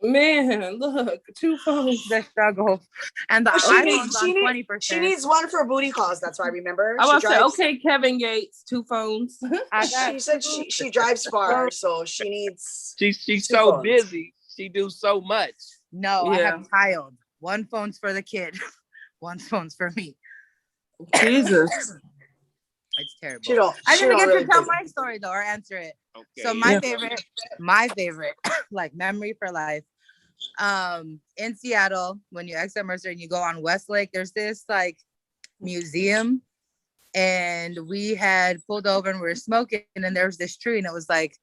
[SPEAKER 1] Man, look, 2 phones.
[SPEAKER 3] The struggle, and the iPhone's on 20%.
[SPEAKER 2] She needs one for booty calls. That's why I remember.
[SPEAKER 1] I was say, okay, Kevin Gates, 2 phones.
[SPEAKER 2] She said she drives far, so she needs.
[SPEAKER 5] She's so busy. She do so much.
[SPEAKER 3] No, I have a child. 1 phone's for the kid. 1 phone's for me.
[SPEAKER 1] Jesus.
[SPEAKER 3] It's terrible. I didn't get to tell my story though, or answer it. Okay. So my favorite, like memory for life. In Seattle, when you exit Mercer and you go on Westlake, there's this like museum, and we had pulled over and we were smoking, and there was this tree, and it was like,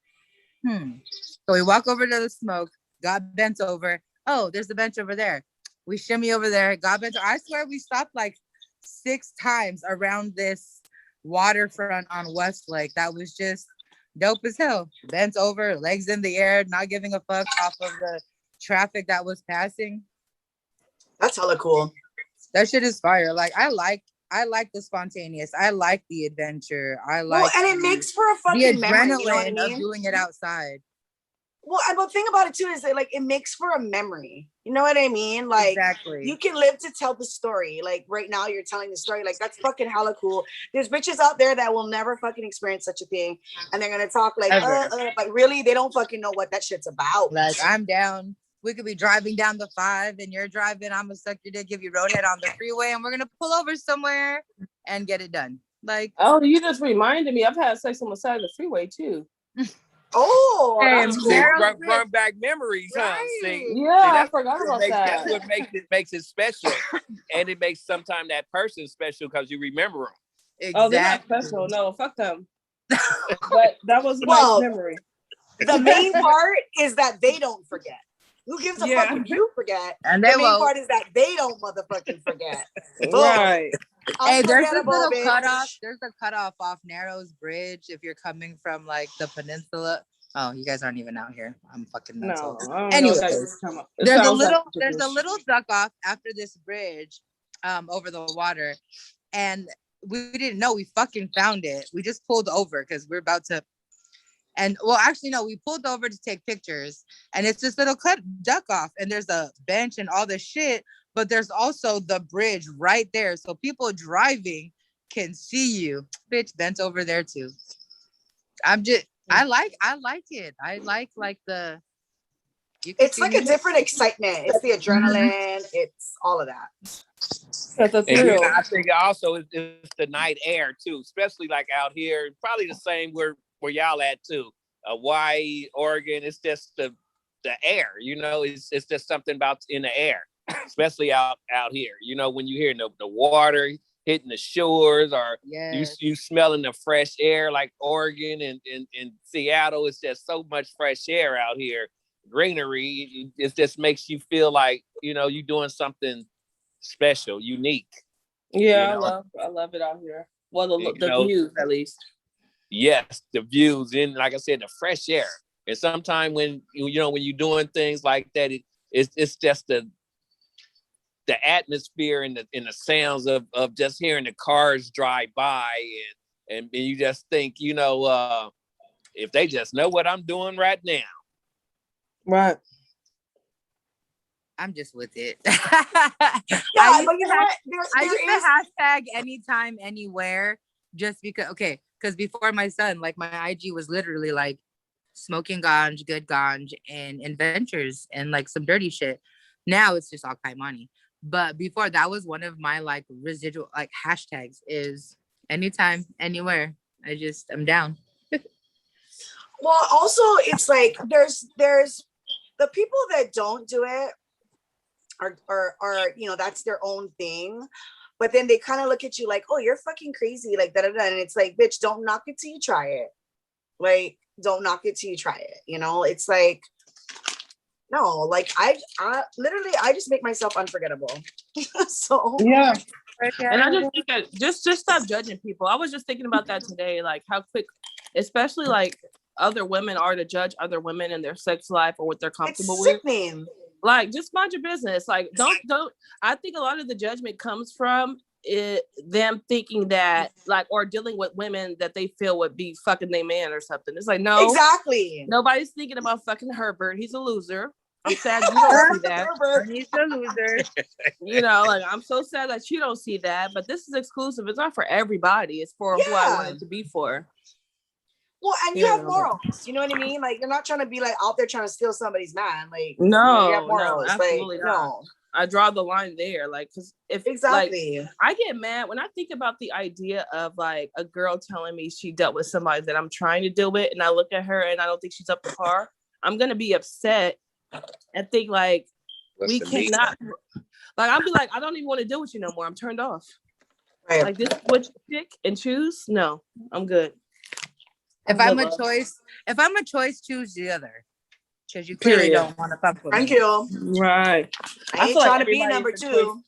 [SPEAKER 3] So we walk over to the smoke, got bent over. Oh, there's a bench over there. We shimmy over there, got bent. I swear we stopped like 6 times around this waterfront on Westlake. That was just dope as hell. Bent over, legs in the air, not giving a fuck off of the traffic that was passing.
[SPEAKER 2] That's hella cool.
[SPEAKER 3] That shit is fire. Like I like the spontaneous. I like the adventure. I like
[SPEAKER 2] and it makes for a fucking
[SPEAKER 3] the adrenaline
[SPEAKER 2] memory, you know what I mean?
[SPEAKER 3] of doing it outside.
[SPEAKER 2] Well, the thing about it too is that like it makes for a memory. You know what I mean? Like
[SPEAKER 3] exactly.
[SPEAKER 2] You can live to tell the story. Like right now you're telling the story. Like that's fucking hella cool. There's bitches out there that will never fucking experience such a thing, and they're gonna talk like but really they don't fucking know what that shit's about.
[SPEAKER 3] Like I'm down. We could be driving down the 5 and you're driving. I'm gonna suck your dick, give you roadhead on the freeway, and we're gonna pull over somewhere and get it done. Like,
[SPEAKER 1] oh, you just reminded me. I've had sex on the side of the freeway too.
[SPEAKER 2] Oh, that's cool.
[SPEAKER 5] Run back memories, huh?
[SPEAKER 2] Right.
[SPEAKER 1] I forgot about that.
[SPEAKER 5] That's what makes it special, and it makes sometimes that person special because you remember them.
[SPEAKER 3] Exactly.
[SPEAKER 1] Oh, they're not special. No, fuck them. But that was a nice memory.
[SPEAKER 2] The main part is that they don't forget. Who gives a fuck if you forget?
[SPEAKER 3] And
[SPEAKER 2] the main part is that they don't motherfucking forget.
[SPEAKER 1] Right.
[SPEAKER 3] Hey, there's a little cutoff. There's a cutoff off Narrows Bridge if you're coming from like the peninsula. Oh, you guys aren't even out here. I'm fucking nuts.
[SPEAKER 1] No.
[SPEAKER 3] Anyway, there's a little duck off after this bridge, over the water, and we didn't know. We fucking found it. We just pulled over because we're about to. And well, actually, no, we pulled over to take pictures, and it's this little duck off, and there's a bench and all this shit, but there's also the bridge right there, so people driving can see you. Bitch, bent over there too. I like it. I like the.
[SPEAKER 2] It's like a different excitement. It's the adrenaline. It's all of that.
[SPEAKER 1] That's a
[SPEAKER 5] I think also it's the night air too, especially like out here. Probably the same where y'all at too. Hawaii, Oregon. It's just the air. You know, it's just something about in the air, especially out here. You know, when you hear the water hitting the shores, or you smelling the fresh air like Oregon and Seattle. It's just so much fresh air out here. Greenery. It just makes you feel like, you know, you're doing something special, unique.
[SPEAKER 1] Yeah, you know? I love it out here. Well, the views at least.
[SPEAKER 5] Yes, the views, and like I said, the fresh air. And sometimes when when you're doing things like that, it's just the atmosphere and the sounds of just hearing the cars drive by and you just think, if they just know what I'm doing right now.
[SPEAKER 1] Right.
[SPEAKER 3] I'm just with it.
[SPEAKER 2] Yeah,
[SPEAKER 3] I
[SPEAKER 2] but you know what?
[SPEAKER 3] used to hashtag anytime, anywhere, just because before my son, like my IG was literally like smoking ganj, good ganj, and adventures and like some dirty shit. Now it's just all Kaimani. But before that was one of my like residual like hashtags is anytime, anywhere. I'm down.
[SPEAKER 2] Well, also it's like there's the people that don't do it are that's their own thing, but then they kind of look at you like, oh, you're fucking crazy, like da da da, and it's like, bitch, don't knock it till you try it. Like, don't knock it till you try it. It's like, no, like I literally I just make myself unforgettable. So
[SPEAKER 1] yeah.
[SPEAKER 6] And I just think that just stop judging people. I was just thinking about that today, like how quick, especially like other women are to judge other women and their sex life or what they're comfortable with. Like, just mind your business. Like, don't. I think a lot of the judgment comes from them thinking that, like, or dealing with women that they feel would be fucking their man or something. It's like, no,
[SPEAKER 2] exactly.
[SPEAKER 6] Nobody's thinking about fucking Herbert. He's a loser. I'm sad you don't see that.
[SPEAKER 3] He's a loser.
[SPEAKER 6] Like, I'm so sad that you don't see that. But this is exclusive. It's not for everybody. It's for who I want it to be for.
[SPEAKER 2] Well, and you have morals. You know what I mean? Like, you're not trying to be like out there trying to steal somebody's man. Like,
[SPEAKER 6] no,
[SPEAKER 2] you have morals.
[SPEAKER 6] No, absolutely
[SPEAKER 2] like,
[SPEAKER 6] not.
[SPEAKER 2] No.
[SPEAKER 6] I draw the line there. Like, because if
[SPEAKER 2] exactly,
[SPEAKER 6] like, I get mad when I think about the idea of like a girl telling me she dealt with somebody that I'm trying to deal with, and I look at her and I don't think she's up to par. I'm gonna be upset and think like, we cannot. Like, I'll be like, I don't even want to deal with you no more. I'm turned off.
[SPEAKER 2] Right.
[SPEAKER 6] Like, this is what you pick and choose. No, I'm good.
[SPEAKER 3] If I'm a choice, choose the other. Because you clearly don't want to fuck with me.
[SPEAKER 2] Thank you.
[SPEAKER 6] Right.
[SPEAKER 2] I ain't trying to be number two.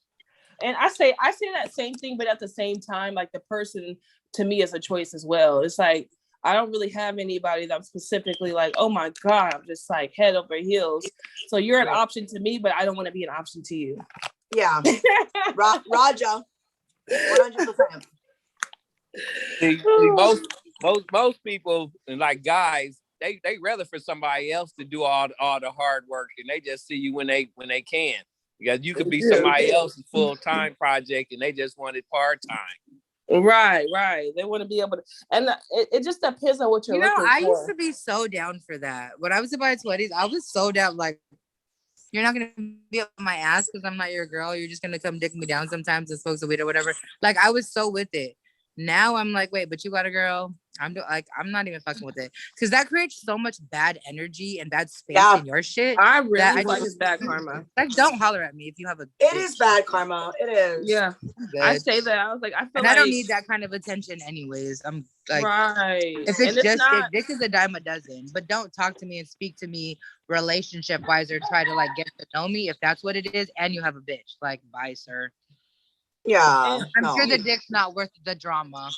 [SPEAKER 6] And I say that same thing, but at the same time, like, the person to me is a choice as well. It's like, I don't really have anybody that I'm specifically like, oh my God, I'm just like head over heels. So you're an option to me, but I don't want to be an option to you.
[SPEAKER 2] Yeah. Raja. 100%.
[SPEAKER 5] Most people, like guys, they rather for somebody else to do all the hard work, and they just see you when they can. Because you could be somebody else's full-time project, and they just want it part-time.
[SPEAKER 6] Right. They want to be able to, and it just depends on what you're looking for.
[SPEAKER 3] I used to be so down for that. When I was in my 20s, I was so down, like, you're not gonna be up my ass because I'm not your girl. You're just gonna come dick me down sometimes and smoke some weed or whatever. Like, I was so with it. Now I'm like, wait, but you got a girl. I'm not even fucking with it because that creates so much bad energy and bad space in your shit.
[SPEAKER 6] I really like it's bad karma.
[SPEAKER 3] Like, don't holler at me if you have a.
[SPEAKER 2] It is bad karma. It is.
[SPEAKER 6] Yeah, I say that. I was like, I feel
[SPEAKER 3] and
[SPEAKER 6] like
[SPEAKER 3] I don't need that kind of attention, anyways. I'm like,
[SPEAKER 6] right.
[SPEAKER 3] If it's just this is a dime a dozen, but don't talk to me and speak to me relationship wise or try to like get to know me if that's what it is. And you have a bitch, like, bye, sir.
[SPEAKER 2] Yeah,
[SPEAKER 3] I'm sure the dick's not worth the drama.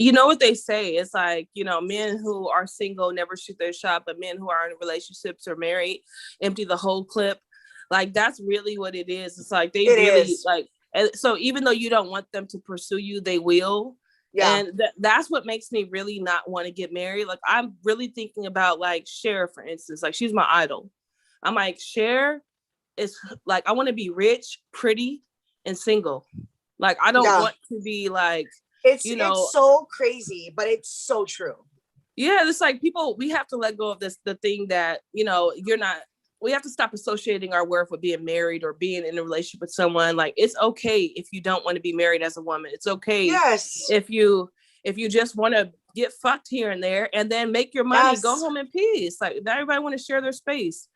[SPEAKER 6] You know what they say? It's like, men who are single never shoot their shot, but men who are in relationships or married empty the whole clip. Like, that's really what it is. It's like they like, and so even though you don't want them to pursue you, they will. Yeah. And that's what makes me really not want to get married. Like, I'm really thinking about like Cher, for instance. Like, she's my idol. I'm like, Cher is like, I want to be rich, pretty, and single. Like, I don't want to be like,
[SPEAKER 2] it's so crazy, but it's so true.
[SPEAKER 6] Yeah, it's like people, we have to let go of the thing that, we have to stop associating our worth with being married or being in a relationship with someone. Like, it's okay if you don't want to be married as a woman. It's okay if you just want to get fucked here and there and then make your money, go home in peace. Like, everybody want to share their space.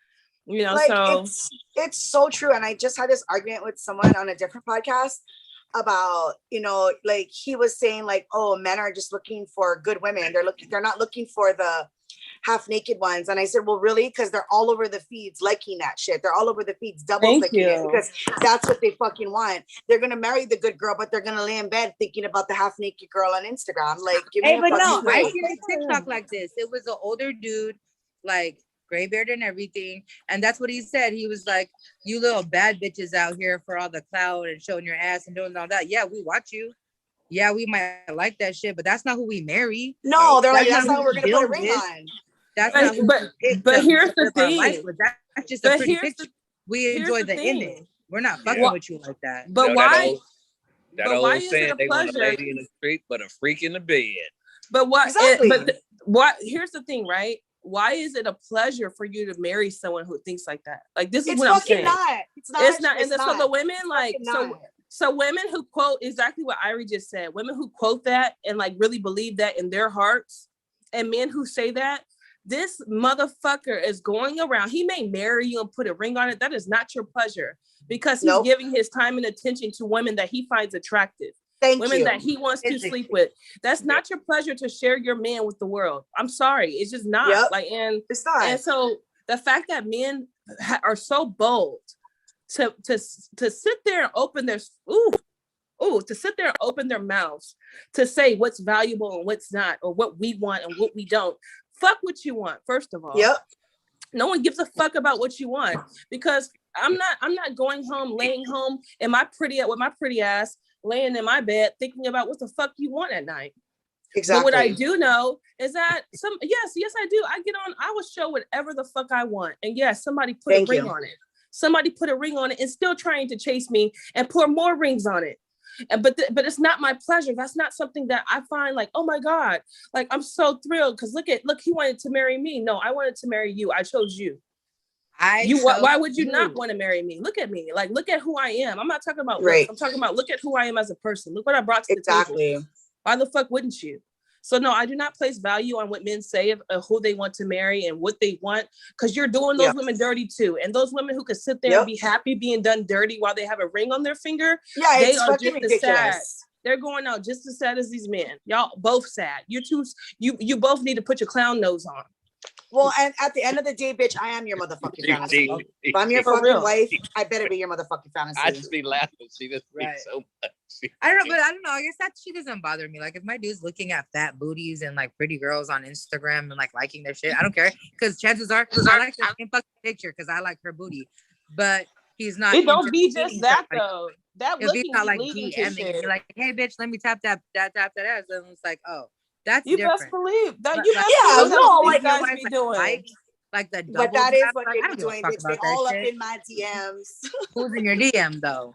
[SPEAKER 2] Like,
[SPEAKER 6] so
[SPEAKER 2] it's so true. And I just had this argument with someone on a different podcast about, like, he was saying like, oh, men are just looking for good women. They're not looking for the half naked ones. And I said, well, really? Because they're all over the feeds liking that shit. They're all over the feeds double clicking it because that's what they fucking want. They're gonna marry the good girl, but they're gonna lay in bed thinking about the half naked girl on Instagram. Like, give me a fucking break.
[SPEAKER 3] I seen a TikTok like this. It was an older dude, like gray beard and everything, and that's what he said. He was like, you little bad bitches out here for all the clout and showing your ass and doing all that. Yeah, we watch you. yeah, we might like that shit, but that's not who we marry.
[SPEAKER 2] No, they're like, that's
[SPEAKER 3] not
[SPEAKER 2] not
[SPEAKER 3] who
[SPEAKER 2] what we're
[SPEAKER 3] we
[SPEAKER 2] gonna put a
[SPEAKER 3] build
[SPEAKER 2] ring
[SPEAKER 3] with.
[SPEAKER 2] on.
[SPEAKER 3] That's not who we pick
[SPEAKER 6] but
[SPEAKER 3] to
[SPEAKER 6] here's the
[SPEAKER 3] live our life
[SPEAKER 6] thing.
[SPEAKER 3] with. That's just a
[SPEAKER 6] But
[SPEAKER 3] pretty
[SPEAKER 6] here's
[SPEAKER 3] picture.
[SPEAKER 6] the
[SPEAKER 3] We
[SPEAKER 6] here's
[SPEAKER 3] enjoy
[SPEAKER 6] the
[SPEAKER 3] the
[SPEAKER 6] thing.
[SPEAKER 3] image. We're not fucking
[SPEAKER 5] Yeah.
[SPEAKER 3] with you like that.
[SPEAKER 6] But
[SPEAKER 5] You know,
[SPEAKER 6] why?
[SPEAKER 5] that
[SPEAKER 6] But why
[SPEAKER 5] old
[SPEAKER 6] is
[SPEAKER 5] saying,
[SPEAKER 6] it a
[SPEAKER 5] they want a
[SPEAKER 6] pleasure?
[SPEAKER 5] lady in the street, but a freak in the bed.
[SPEAKER 6] But what?
[SPEAKER 2] Exactly.
[SPEAKER 6] What? Here's the thing, right? Why is it a pleasure for you to marry someone who thinks like that? Like this is
[SPEAKER 2] It's
[SPEAKER 6] what I'm
[SPEAKER 2] fucking
[SPEAKER 6] saying.
[SPEAKER 2] not. It's not.
[SPEAKER 6] It's not.
[SPEAKER 2] It's
[SPEAKER 6] And so
[SPEAKER 2] not.
[SPEAKER 6] the women like
[SPEAKER 2] Fucking not.
[SPEAKER 6] so women who quote exactly what Irie just said. Women who quote that and like really believe that in their hearts, and men who say that. This motherfucker is going around. He may marry you and put a ring on it. That is not your pleasure because he's
[SPEAKER 2] Nope.
[SPEAKER 6] giving his time and attention to women that he finds attractive.
[SPEAKER 2] Thank
[SPEAKER 6] Women
[SPEAKER 2] you.
[SPEAKER 6] that he wants to sleep with. That's not your pleasure to share your man with the world. I'm sorry, it's just not.
[SPEAKER 2] Yep.
[SPEAKER 6] Like,
[SPEAKER 2] It's not.
[SPEAKER 6] and so the fact that men are so bold to sit there and open their to sit there and open their mouths to say what's valuable and what's not, or what we want and what we don't. Fuck what you want, first of all.
[SPEAKER 2] Yep.
[SPEAKER 6] No one gives a fuck about what you want, because I'm not going home, laying home with my pretty ass, laying in my bed thinking about what the fuck you want at night.
[SPEAKER 2] Exactly.
[SPEAKER 6] But what I do know is that yes, I do. I will show whatever the fuck I want. And yes, somebody put a ring on it. Somebody put a ring on it and still trying to chase me and pour more rings on it. But it's not my pleasure. That's not something that I find like, oh my God, like I'm so thrilled because look, he wanted to marry me. No, I wanted to marry you. I chose you. Why would you not want to marry me? Look at me. Like, look at who I am. I'm not talking about looks. I'm talking about look at who I am as a person. Look what I brought to the table. Why the fuck wouldn't you? So no, I do not place value on what men say of who they want to marry and what they want, because you're doing those women dirty too. And those women who could sit there and be happy being done dirty while they have a ring on their finger, they are just ridiculous. As sad. They're going out just as sad as these men. Y'all both sad. You both need to put your clown nose on.
[SPEAKER 2] Well, and at the end of the day, bitch, I am your motherfucking fantasy. If I'm your fucking wife, I better be your motherfucking fantasy.
[SPEAKER 5] I just be laughing. She just be so much.
[SPEAKER 3] I don't know. I guess that she doesn't bother me. Like if my dude's looking at fat booties and like pretty girls on Instagram and like liking their shit, I don't care, because chances are I like the same fucking picture because I like her booty. But he's not.
[SPEAKER 6] It don't be just that though. That
[SPEAKER 3] if
[SPEAKER 6] looking,
[SPEAKER 3] he's not like
[SPEAKER 6] DMing,
[SPEAKER 3] you're like, hey bitch, let me tap that ass, and it's like, oh, that's
[SPEAKER 6] you
[SPEAKER 3] different.
[SPEAKER 6] Best believe that.
[SPEAKER 3] But,
[SPEAKER 6] you best believe
[SPEAKER 2] no,
[SPEAKER 6] like
[SPEAKER 2] guys
[SPEAKER 6] be doing.
[SPEAKER 3] Like the double.
[SPEAKER 2] But that is what
[SPEAKER 3] like,
[SPEAKER 2] they be doing, bitch. They all up in my DMs.
[SPEAKER 3] Who's in your DM though?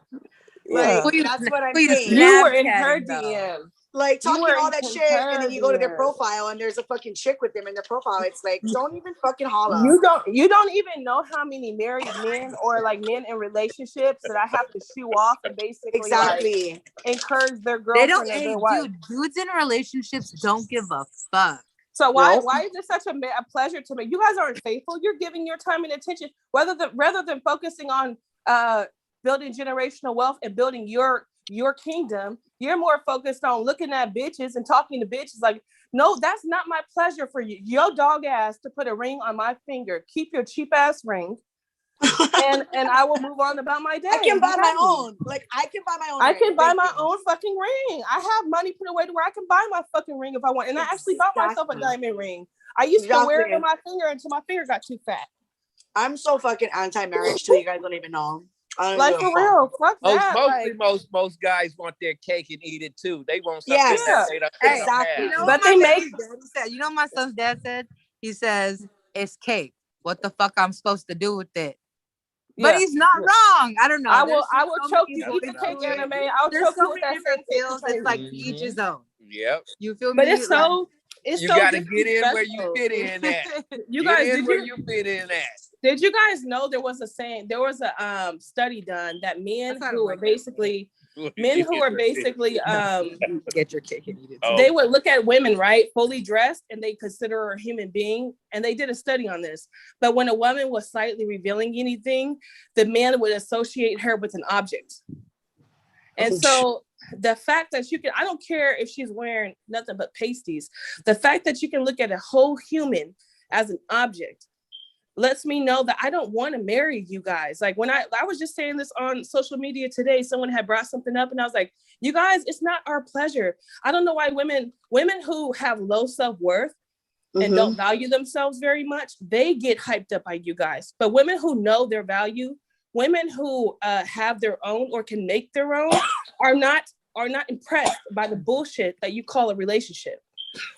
[SPEAKER 2] Like, that's what I'm saying.
[SPEAKER 6] You were in her DM.
[SPEAKER 2] Like talking all that shit, and then you go to their profile and there's a fucking chick with them in their profile. It's like, don't even fucking holler.
[SPEAKER 6] You don't even know how many married men or like men in relationships that I have to shoo off and basically like, encourage their girlfriend and their wife.
[SPEAKER 3] Dudes in relationships don't give a fuck.
[SPEAKER 6] So why is this such a pleasure to me? You guys aren't faithful. You're giving your time and attention rather than focusing on building generational wealth and building your kingdom. You're more focused on looking at bitches and talking to bitches. Like, no, that's not my pleasure for you. Your dog ass to put a ring on my finger. Keep your cheap ass ring. and I will move on about my day.
[SPEAKER 2] I can buy my own. Like, I can buy my own.
[SPEAKER 6] I can buy my own fucking ring. I have money put away to where I can buy my fucking ring if I want. And I actually bought myself a diamond ring. I used to wear it on my finger until my finger got too fat.
[SPEAKER 2] I'm so fucking anti-marriage too. You guys don't even know.
[SPEAKER 6] Like for real, fuck that.
[SPEAKER 5] Most guys want their cake and eat it too. They want something
[SPEAKER 2] that
[SPEAKER 5] they don't
[SPEAKER 2] exactly.
[SPEAKER 3] You know
[SPEAKER 6] but they make.
[SPEAKER 3] You know, my son's dad said. He says it's cake. What the fuck I'm supposed to do with it? But he's not wrong. I don't know.
[SPEAKER 6] I will choke you. Eat the cake, anime. I'll choke you with that same
[SPEAKER 3] feels. It's like each his own.
[SPEAKER 5] Yep.
[SPEAKER 3] You feel me?
[SPEAKER 6] But it's so.
[SPEAKER 5] You gotta get in where you fit in at.
[SPEAKER 6] You guys,
[SPEAKER 5] where you fit in at.
[SPEAKER 6] Did you guys know there was a study done that men who are basically get
[SPEAKER 3] your cake and eat it.
[SPEAKER 6] They would look at women, right, fully dressed, and they consider her a human being, and they did a study on this. But when a woman was slightly revealing anything, the man would associate her with an object. And so the fact that you can, I don't care if she's wearing nothing but pasties, the fact that you can look at a whole human as an object lets me know that I don't want to marry you guys. Like when I was just saying this on social media today, someone had brought something up and I was like, you guys, it's not our pleasure. I don't know why women who have low self-worth and don't value themselves very much, they get hyped up by you guys. But women who know their value, women who have their own or can make their own are not are not impressed by the bullshit that you call a relationship.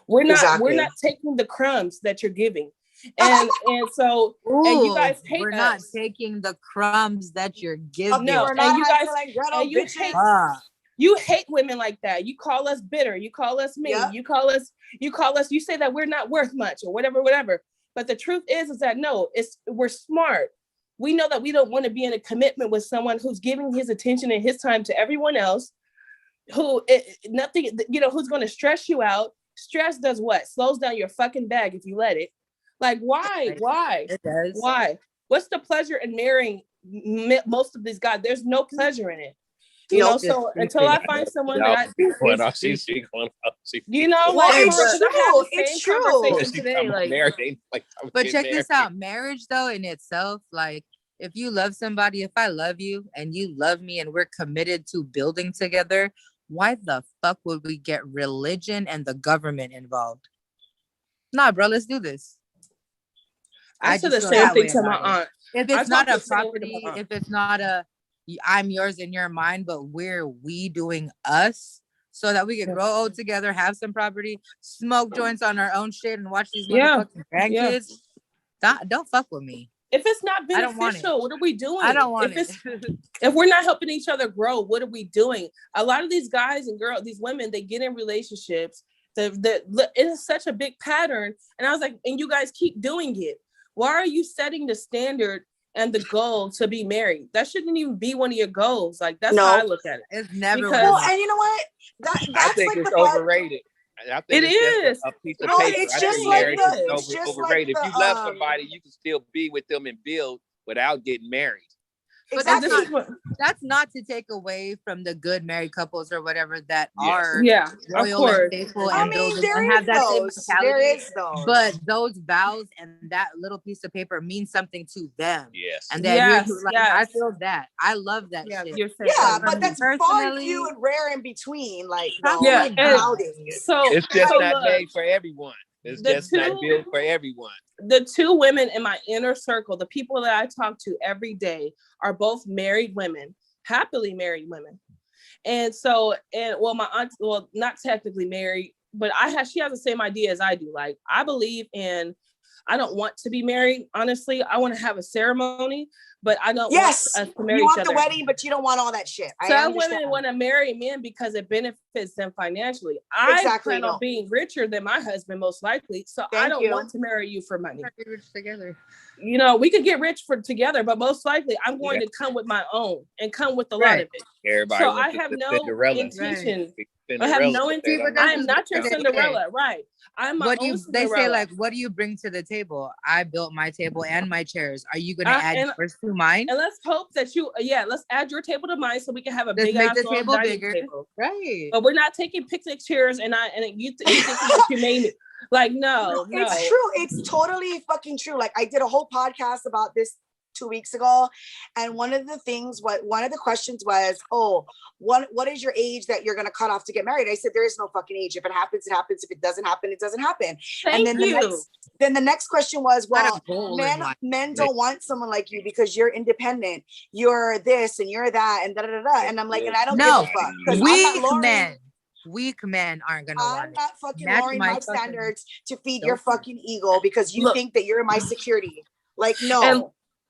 [SPEAKER 6] We're not taking the crumbs that you're giving. And so and you guys hate
[SPEAKER 3] we're
[SPEAKER 6] us.
[SPEAKER 3] not taking the crumbs that you're giving.
[SPEAKER 6] No,
[SPEAKER 2] we're not
[SPEAKER 6] and you guys
[SPEAKER 2] like
[SPEAKER 6] and you hate women like that. You call us bitter. You call us mean. Yep. You call us. You say that we're not worth much or whatever. But the truth is that no, we're smart. We know that we don't want to be in a commitment with someone who's giving his attention and his time to everyone else, who's going to stress you out. Stress does what? Slows down your fucking bag if you let it. Like, why?
[SPEAKER 3] It does.
[SPEAKER 6] Why? What's the pleasure in marrying most of these guys? There's no pleasure in it. You know, so until I find someone that
[SPEAKER 2] it's
[SPEAKER 6] true.
[SPEAKER 2] Today,
[SPEAKER 3] but check this out. Marriage, though, in itself, like, if you love somebody, if I love you and you love me and we're committed to building together, why the fuck would we get religion and the government involved? Nah, bro, let's do this.
[SPEAKER 6] I said the same thing to my aunt.
[SPEAKER 3] If it's not a property, if it's not I'm yours and you're mine, but we doing us so that we can grow old together, have some property, smoke joints on our own shit, and watch these motherfucking grandkids. Don't fuck with me.
[SPEAKER 6] If it's not beneficial, what are we doing?
[SPEAKER 3] I don't want it.
[SPEAKER 6] If we're not helping each other grow, what are we doing? A lot of these guys and girls, these women, they get in relationships. It is such a big pattern. And I was like, and you guys keep doing it. Why are you setting the standard and the goal to be married? That shouldn't even be one of your goals. Like, that's how I look at it.
[SPEAKER 3] It's never.
[SPEAKER 2] And you know what? That's
[SPEAKER 5] I think it's overrated. I think
[SPEAKER 6] it is
[SPEAKER 5] a piece of paper.
[SPEAKER 2] It's just like
[SPEAKER 5] overrated. If you love somebody, you can still be with them and build without getting married.
[SPEAKER 3] But that's not to take away from the good married couples or whatever that are loyal and faithful and building and have that same mentality.
[SPEAKER 2] There is those.
[SPEAKER 3] But those vows and that little piece of paper means something to them.
[SPEAKER 5] Yes.
[SPEAKER 3] And then I feel that. I love that shit.
[SPEAKER 2] But that's far few and rare in between. Like, so
[SPEAKER 5] it's just not made for everyone. It's just not built for everyone.
[SPEAKER 6] The two women in my inner circle, the people that I talk to every day, are both married women, happily married women. And so, my aunt, not technically married, but she has the same idea as I do. Like, I believe in, I don't want to be married. Honestly, I want to have a ceremony, but I don't want us to marry each other.
[SPEAKER 2] You want the wedding, but you don't want all that shit.
[SPEAKER 6] Some women want to marry men because it benefits them financially. I plan on being richer than my husband, most likely. So I don't want to marry you for money.
[SPEAKER 3] Rich together.
[SPEAKER 6] You know, we could get rich together, but most likely I'm going to come with my own and come with a lot of it.
[SPEAKER 5] Everybody
[SPEAKER 6] so I have no intention. I have no intention. I am not your Cinderella, right? I'm my own Cinderella.
[SPEAKER 3] They say, like, what do you bring to the table? I built my table and my chairs. Are you going to add yours to mine?
[SPEAKER 6] And let's hope that let's add your table to mine so we can have a big
[SPEAKER 3] ass table bigger. Table.
[SPEAKER 6] Right. But we're not taking picnic chairs and you think that you made it. Like, no.
[SPEAKER 2] It's true. It's totally fucking true. Like, I did a whole podcast about this 2 weeks ago, and one of the questions was, what is your age that you're gonna cut off to get married? I said, there is no fucking age. If it happens, it happens. If it doesn't happen, it doesn't happen. Then the next question was, well, men don't want someone like you because you're independent, you're this and you're that, and and I'm like, and I don't give a fuck.
[SPEAKER 3] Weak men aren't gonna want it.
[SPEAKER 2] I'm not fucking lowering my standards to feed your fucking ego because you think that you're my security. Like, no.
[SPEAKER 6] And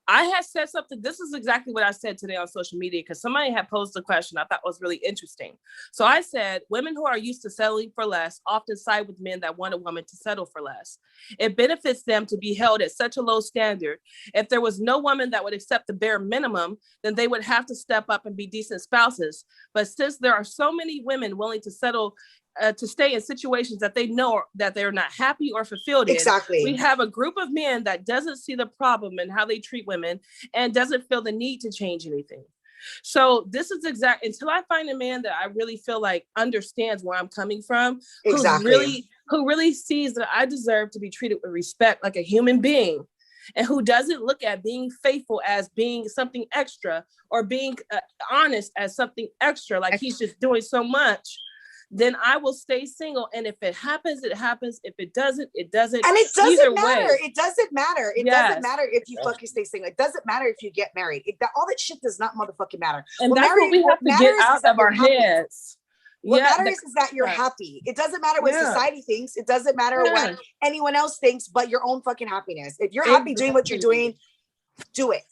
[SPEAKER 6] I had said something. This is exactly what I said today on social media because somebody had posed a question I thought was really interesting. So I said, women who are used to settling for less often side with men that want a woman to settle for less. It benefits them to be held at such a low standard. If there was no woman that would accept the bare minimum, then they would have to step up and be decent spouses. But since there are so many women willing to settle to stay in situations that they know that they're not happy or fulfilled in. We have a group of men that doesn't see the problem in how they treat women and doesn't feel the need to change anything. So this is until I find a man that I really feel like understands where I'm coming from, who really sees that I deserve to be treated with respect like a human being, and who doesn't look at being faithful as being something extra or being honest as something extra, like he's just doing so much. Then I will stay single. And if it happens, it happens. If it doesn't, it doesn't.
[SPEAKER 2] And it doesn't matter. It doesn't matter. It doesn't matter if you fucking stay single. It doesn't matter if you get married. All that shit does not motherfucking matter.
[SPEAKER 6] And that's what we have to get out of our heads.
[SPEAKER 2] What matters is that you're happy. It doesn't matter what society thinks. It doesn't matter what anyone else thinks, but your own fucking happiness. If you're happy doing what you're doing, do it.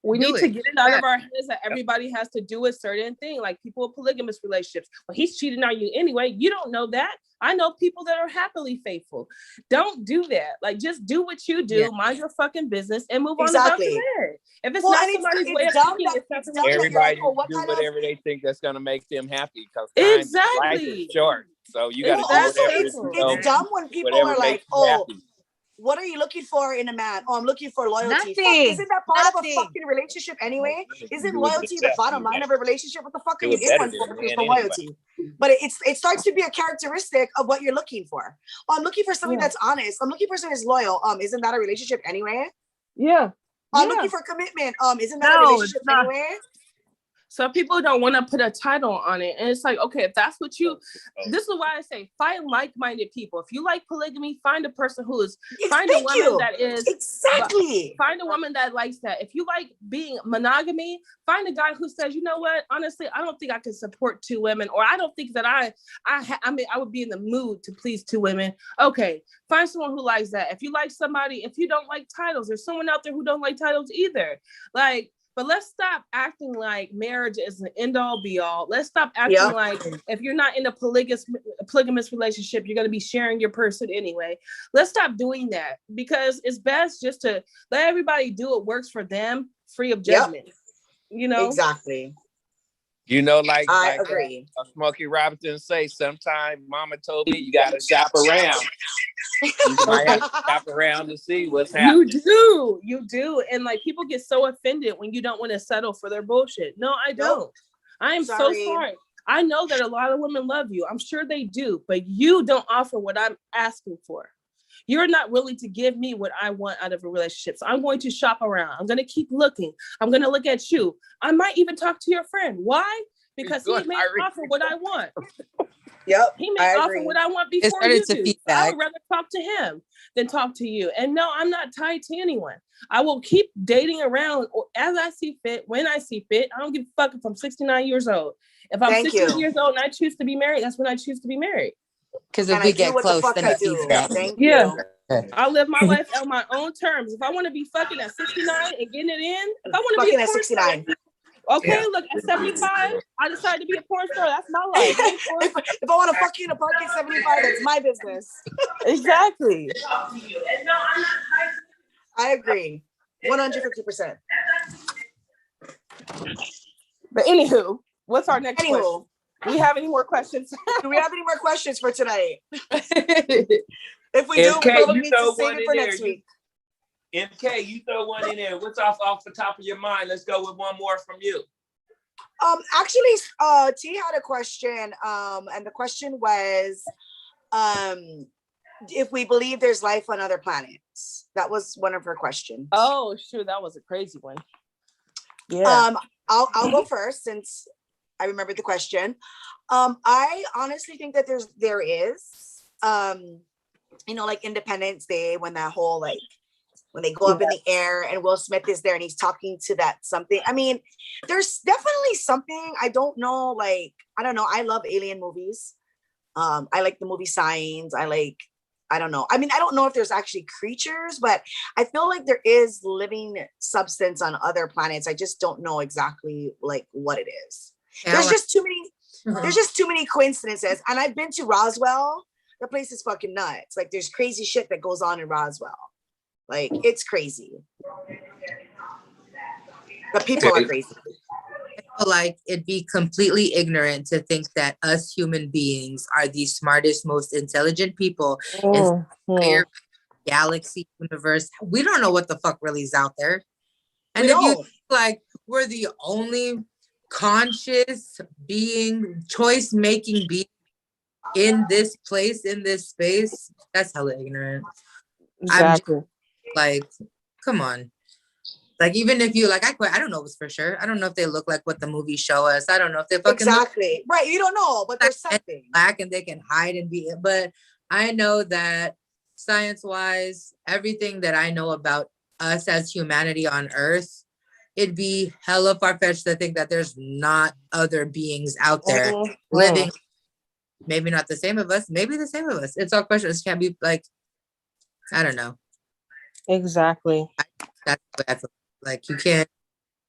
[SPEAKER 6] We need to get it out of our heads that everybody has to do a certain thing. Like people with polygamous relationships. Well, he's cheating on you anyway. You don't know that. I know people that are happily faithful. Don't do that. Like just do what you do, mind your fucking business, and move on about your marriage. If it's not somebody's way of thinking, it's not somebody's
[SPEAKER 5] everybody do whatever they think that's gonna make them happy. Because life is short. So you gotta do whatever.
[SPEAKER 2] It's dumb when people are like, oh, what are you looking for in a man? Oh, I'm looking for loyalty. Isn't that part of a fucking relationship anyway? Isn't loyalty the bottom line of a relationship? What the fuck are you in one for loyalty? But it starts to be a characteristic of what you're looking for. Oh, I'm looking for something that's honest. I'm looking for something that's loyal. Isn't that a relationship anyway?
[SPEAKER 6] Yeah.
[SPEAKER 2] I'm looking for commitment. Isn't that a relationship anyway?
[SPEAKER 6] Some people don't want to put a title on it. And it's like, okay, if that's what you, this is why I say, find like-minded people. If you like polygamy, find a person who is, find a woman that is.
[SPEAKER 2] Exactly.
[SPEAKER 6] Find a woman that likes that. If you like being monogamy, find a guy who says, you know what, honestly, I don't think I can support two women, or I don't think that I would be in the mood to please two women. Okay, find someone who likes that. If you like somebody, if you don't like titles, there's someone out there who don't like titles either. Like, but let's stop acting like marriage is an end-all be-all. Let's stop acting like if you're not in a polygamous relationship, you're going to be sharing your person anyway. Let's stop doing that, because it's best just to let everybody do what works for them, free of judgment. You know?
[SPEAKER 2] Exactly.
[SPEAKER 5] You know, like
[SPEAKER 2] I agree.
[SPEAKER 5] Smokey Robinson say, sometimes mama told me you got to shop around. You might have to shop around to see what's happening.
[SPEAKER 6] You do. And like people get so offended when you don't want to settle for their bullshit. No, I don't. I am so sorry. I know that a lot of women love you. I'm sure they do, but you don't offer what I'm asking for. You're not willing to give me what I want out of a relationship. So I'm going to shop around. I'm going to keep looking. I'm going to look at you. I might even talk to your friend. Why? Because he may offer what I want. He may offer what I want before you do. So I would rather talk to him than talk to you. And no, I'm not tied to anyone. I will keep dating around as I see fit, when I see fit. I don't give a fuck if I'm 69 years old. If I'm 60 years old and I choose to be married, that's when I choose to be married.
[SPEAKER 7] Because if we get close, then it's
[SPEAKER 2] easier.
[SPEAKER 6] I'll live my life on my own terms. If I want to be fucking at 69 and getting it in, if I want to be
[SPEAKER 2] at 69.
[SPEAKER 6] Okay, look, at 75, I decided to be a porn star. That's my life.
[SPEAKER 2] If I want to fuck you in a park at 75, that's my business.
[SPEAKER 6] Exactly.
[SPEAKER 2] I agree. 150%.
[SPEAKER 6] But anywho, what's our next question? Do we have any more questions?
[SPEAKER 2] Do we have any more questions for tonight? If we do, we probably need to save it for next week.
[SPEAKER 5] MK, you throw one in there. What's off the top of your mind? Let's go with one more from you.
[SPEAKER 2] Actually, T had a question. And the question was, if we believe there's life on other planets. That was one of her questions.
[SPEAKER 6] Oh, sure, that was a crazy one. Yeah.
[SPEAKER 2] I'll go first since I remembered the question. I honestly think that there is, like Independence Day, when that whole when they go up in the air and Will Smith is there and he's talking to that something. I mean, there's definitely something. I don't know. I don't know. I love alien movies. I like the movie Signs. I don't know. I mean, I don't know if there's actually creatures, but I feel like there is living substance on other planets. I just don't know exactly what it is. There's just too many. There's just too many coincidences. And I've been to Roswell. The place is fucking nuts. There's crazy shit that goes on in Roswell. It's crazy. The people are crazy.
[SPEAKER 7] I feel like it'd be completely ignorant to think that us human beings are the smartest, most intelligent people in the entire galaxy, universe. We don't know what the fuck really is out there. And if you think we're the only conscious being, choice-making being in this place, in this space, that's hella ignorant.
[SPEAKER 6] Exactly.
[SPEAKER 7] Come on. Even if you I don't know what's for sure. I don't know if they look like what the movies show us. I don't know if they fucking
[SPEAKER 2] exactly right. You don't know, but there's something
[SPEAKER 7] black and they can hide and be. But I know that science-wise, everything that I know about us as humanity on Earth, it'd be hella far-fetched to think that there's not other beings out there living Maybe not the same of us. Maybe the same of us. It's all questions. Can't be like, I don't know.
[SPEAKER 6] Exactly.
[SPEAKER 7] That's what I feel like. You can't,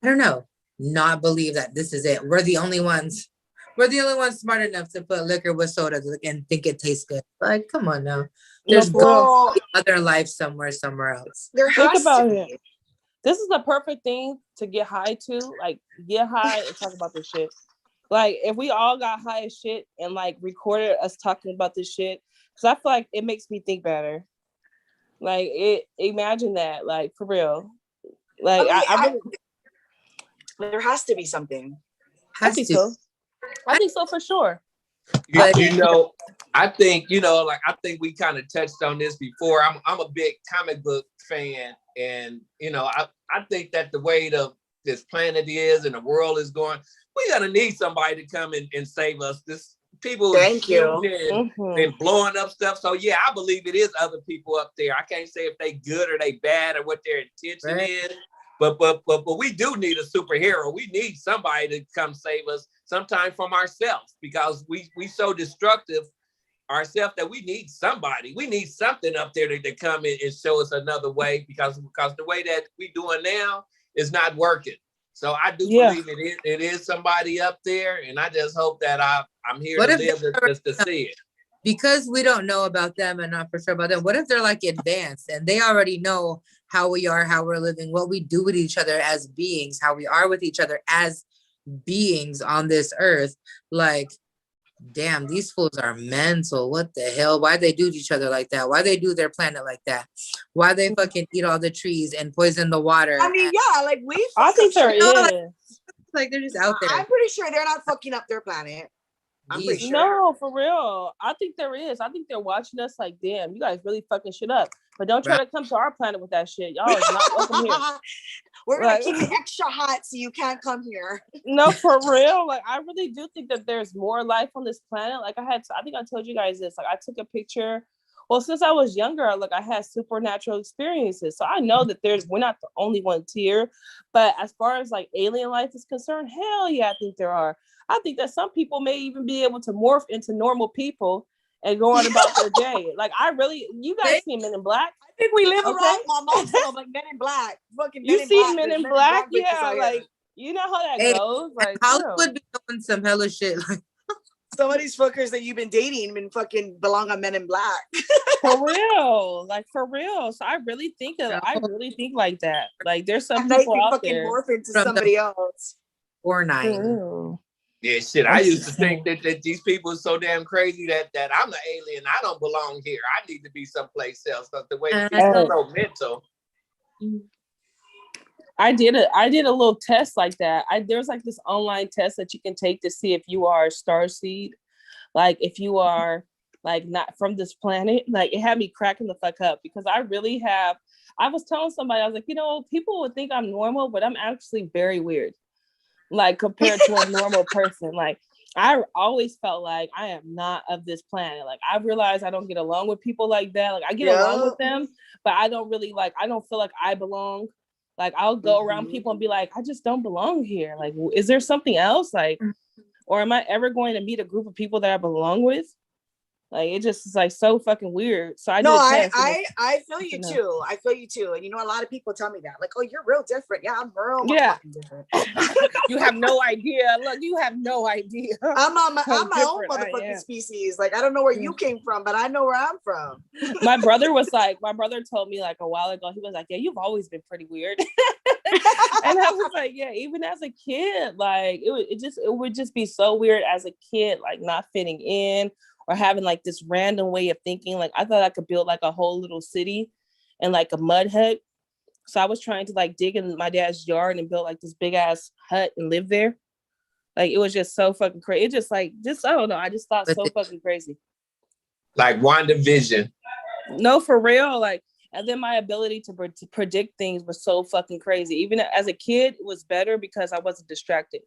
[SPEAKER 7] I don't know, not believe that this is it. We're the only ones. We're the only ones smart enough to put liquor with soda and think it tastes good. Like, come on now. There's
[SPEAKER 2] Well,
[SPEAKER 7] other life somewhere else.
[SPEAKER 2] there
[SPEAKER 6] Think
[SPEAKER 2] has
[SPEAKER 6] about
[SPEAKER 2] to
[SPEAKER 6] it.
[SPEAKER 2] be.
[SPEAKER 6] This is the perfect thing to get high to. Like, get high and talk about this shit. Like, if we all got high as shit and like recorded us talking about this shit, because I feel like it makes me think better. Like, imagine that, like, for real. Like, I really,
[SPEAKER 2] there has to be something.
[SPEAKER 6] I think so. I think so for sure.
[SPEAKER 5] You know, I think, you know, like, I think we kind of touched on this before. I'm a big comic book fan, and you know, I think that the way this planet is and the world is going, we're gonna need somebody to come and save us. This people
[SPEAKER 2] Thank you.
[SPEAKER 5] and blowing up stuff. So yeah, I believe it is other people up there. I can't say if they good or they bad or what their intention is. But we do need a superhero. We need somebody to come save us, sometimes from ourselves, because we so destructive ourselves that we need somebody. We need something up there to come in and show us another way, because the way that we doing now is not working. So I do believe it is somebody up there, and I just hope that I'm here to live just to see it.
[SPEAKER 7] Because we don't know about them and not for sure about them, what if they're like advanced and they already know how we are, how we're living, what we do with each other as beings, how we are with each other as beings on this earth? Like, damn, these fools are mental. What the hell? Why they do to each other like that? Why they do their planet like that? Why they fucking eat all the trees and poison the water?
[SPEAKER 2] I mean, yeah, like
[SPEAKER 6] I think there is.
[SPEAKER 7] Like they're just out there.
[SPEAKER 2] I'm pretty sure they're not fucking up their planet. I'm pretty sure.
[SPEAKER 6] No, for real. I think there is. I think they're watching us like, damn, you guys really fucking shit up. But don't try to come to our planet with that shit. Y'all is not welcome here.
[SPEAKER 2] We're gonna keep it extra hot so you can't come here.
[SPEAKER 6] No, for real. Like, I really do think that there's more life on this planet. Like, I think I told you guys this. Like, I took a picture. Well, since I was younger, like, I had supernatural experiences. So I know that we're not the only ones here. But as far as like alien life is concerned, hell yeah, I think there are. I think that some people may even be able to morph into normal people and go on about their day. Like, you guys see Men in Black?
[SPEAKER 2] I think we live around my mom's like Men in Black. Fucking
[SPEAKER 6] you see Men in Black? Yeah, like, you know how that goes. Like,
[SPEAKER 7] Hollywood be doing some hella shit. Like,
[SPEAKER 2] some of these fuckers that you've been dating been fucking belong on Men in Black.
[SPEAKER 6] For real. Like, for real. So I really think like that. Like, there's some people out there
[SPEAKER 2] morph into somebody else.
[SPEAKER 7] Or 9.
[SPEAKER 5] Yeah, shit. I used to think that these people are so damn crazy that I'm an alien. I don't belong here. I need to be someplace else. Because the way people are so mental.
[SPEAKER 6] I did a little test like that. There's like this online test that you can take to see if you are a starseed. Like, if you are like not from this planet. Like, it had me cracking the fuck up, because I was telling somebody, I was like, you know, people would think I'm normal, but I'm actually very weird. Like, compared to a normal person. Like, I always felt like I am not of this planet. Like, I realized I don't get along with people like that. Like, I get along with them, but I don't feel like I belong. Like, I'll go around people and be like, I just don't belong here. Like, is there something else? Like, or am I ever going to meet a group of people that I belong with? Like, it just is like so fucking weird. So I
[SPEAKER 2] feel you too. I feel you too. And you know, a lot of people tell me that, like, oh, you're real different. Yeah, I'm real fucking different.
[SPEAKER 6] You have no idea. Look, you have no idea.
[SPEAKER 2] I'm my own motherfucking species. Like, I don't know where you came from, but I know where I'm from.
[SPEAKER 6] My brother told me like a while ago, he was like, yeah, you've always been pretty weird. And I was like, yeah, even as a kid, like it would just be so weird as a kid, like not fitting in, or having like this random way of thinking. Like, I thought I could build like a whole little city and like a mud hut. So I was trying to like dig in my dad's yard and build like this big ass hut and live there. Like, it was just so fucking crazy. It just I don't know. I just thought so fucking crazy.
[SPEAKER 5] Like WandaVision.
[SPEAKER 6] No, for real. Like, and then my ability to predict things was so fucking crazy. Even as a kid, it was better because I wasn't distracted,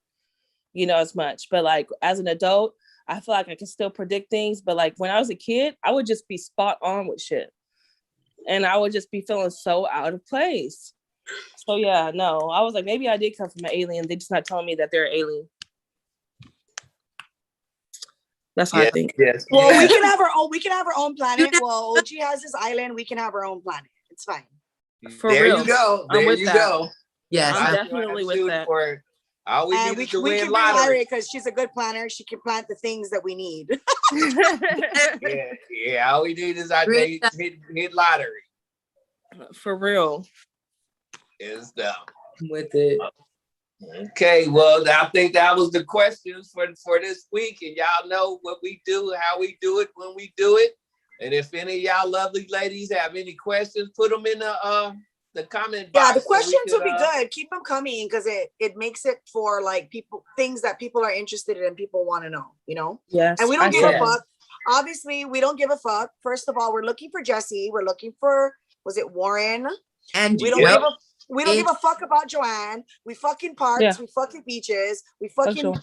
[SPEAKER 6] as much. But like, as an adult, I feel like I can still predict things, but like when I was a kid, I would just be spot on with shit. And I would just be feeling so out of place. So yeah, no, I was like, maybe I did come from an alien. They're just not telling me that they're an alien. That's how I think.
[SPEAKER 5] Yes.
[SPEAKER 2] Well,
[SPEAKER 5] yes.
[SPEAKER 2] we can have our own planet. Well, OG has his island. We can have our own planet. It's fine.
[SPEAKER 6] For
[SPEAKER 5] there
[SPEAKER 6] real.
[SPEAKER 5] you go.
[SPEAKER 6] I'm
[SPEAKER 5] There
[SPEAKER 6] with
[SPEAKER 5] you
[SPEAKER 6] that.
[SPEAKER 5] go.
[SPEAKER 3] Yes,
[SPEAKER 6] I'm
[SPEAKER 3] I'm
[SPEAKER 6] definitely with
[SPEAKER 5] Shoot
[SPEAKER 6] that.
[SPEAKER 5] for it. All we
[SPEAKER 2] And
[SPEAKER 5] need
[SPEAKER 2] we
[SPEAKER 5] is to
[SPEAKER 2] we
[SPEAKER 5] win
[SPEAKER 2] can bring
[SPEAKER 5] lottery.
[SPEAKER 2] Larry because she's a good planner. She can plant the things that we need.
[SPEAKER 5] Yeah. All we need is our
[SPEAKER 3] Great.
[SPEAKER 5] hit lottery.
[SPEAKER 6] For real.
[SPEAKER 5] Is the
[SPEAKER 3] with it.
[SPEAKER 5] okay. Well, I think that was the questions for this week, and y'all know what we do, how we do it, when we do it. And if any of y'all lovely ladies have any questions, put them in the comment box.
[SPEAKER 2] Yeah, the questions
[SPEAKER 5] so
[SPEAKER 2] will be good. Keep them coming because it makes it for like things that people are interested in and people want to know, you know?
[SPEAKER 6] Yes.
[SPEAKER 2] And we don't give
[SPEAKER 5] a
[SPEAKER 2] a fuck. Obviously, we don't give a fuck. First of all, we're looking for Jesse. We're looking for, was it Warren?
[SPEAKER 3] And
[SPEAKER 2] We don't give a fuck about Joanne. We fucking parks.
[SPEAKER 6] Yeah.
[SPEAKER 2] We fucking beaches. We fucking
[SPEAKER 6] Sure.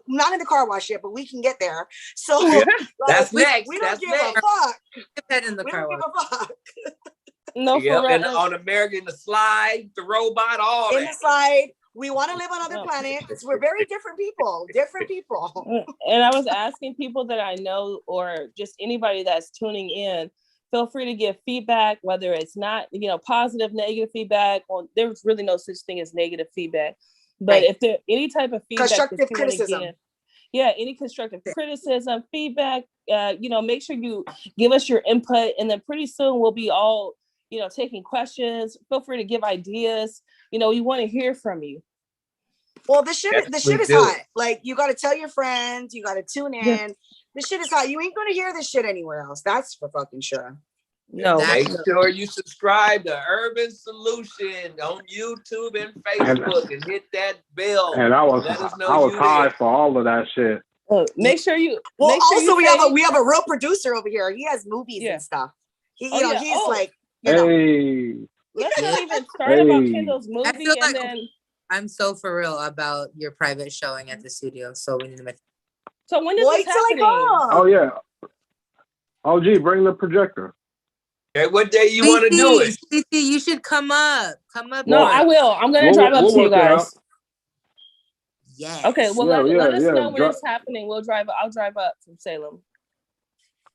[SPEAKER 2] not in the car wash yet, but we can get there. So
[SPEAKER 5] Yeah.
[SPEAKER 2] like,
[SPEAKER 5] That's next.
[SPEAKER 2] We don't
[SPEAKER 5] That's
[SPEAKER 2] give
[SPEAKER 5] next.
[SPEAKER 2] a fuck.
[SPEAKER 3] head in the
[SPEAKER 2] We
[SPEAKER 3] car
[SPEAKER 2] don't give a fuck.
[SPEAKER 6] No, for
[SPEAKER 5] Yep,
[SPEAKER 6] real.
[SPEAKER 5] and on American, the slide, the robot, all
[SPEAKER 2] In
[SPEAKER 5] that.
[SPEAKER 2] the slide, we want to live on other
[SPEAKER 6] No.
[SPEAKER 2] planets. We're very different people. Different people.
[SPEAKER 6] And I was asking people that I know or just anybody that's tuning in, feel free to give feedback, whether it's not, positive, negative feedback. Well, there's really no such thing as negative feedback. But
[SPEAKER 2] Right.
[SPEAKER 6] if there any type of feedback
[SPEAKER 2] Constructive
[SPEAKER 6] that you want to
[SPEAKER 2] criticism.
[SPEAKER 6] give, any constructive criticism, feedback, make sure you give us your input, and then pretty soon we'll be all, taking questions. Feel free to give ideas. We want to hear from you.
[SPEAKER 2] Well, the shit is
[SPEAKER 5] do.
[SPEAKER 2] hot. Like, you got to tell your friends. You got to tune in.
[SPEAKER 6] Yeah.
[SPEAKER 2] This shit is hot. You ain't going to hear this shit anywhere else. That's for fucking sure.
[SPEAKER 6] No,
[SPEAKER 5] Make sure you subscribe to Urban Solution on YouTube and Facebook and hit that bell.
[SPEAKER 4] And I was high
[SPEAKER 5] there.
[SPEAKER 4] for all of that shit.
[SPEAKER 6] Make sure you.
[SPEAKER 2] Well,
[SPEAKER 6] make sure
[SPEAKER 2] also
[SPEAKER 6] you
[SPEAKER 2] we have a real producer over here. He has movies and stuff. He's like,
[SPEAKER 4] Hey.
[SPEAKER 6] Let's not even start about Kendall's movie,
[SPEAKER 3] I feel
[SPEAKER 6] and
[SPEAKER 3] like
[SPEAKER 6] then.
[SPEAKER 3] I'm so for real about your private showing at the studio, so we need to make.
[SPEAKER 6] So when is this happening?
[SPEAKER 4] Oh yeah. Oh gee, bring the projector.
[SPEAKER 5] Okay, what day you want to do it?
[SPEAKER 3] Cece, you should come up.
[SPEAKER 6] No, I will. I'm gonna drive up to you guys.
[SPEAKER 3] Yes.
[SPEAKER 6] Okay. Well, let us know when it's happening. I'll drive up from Salem.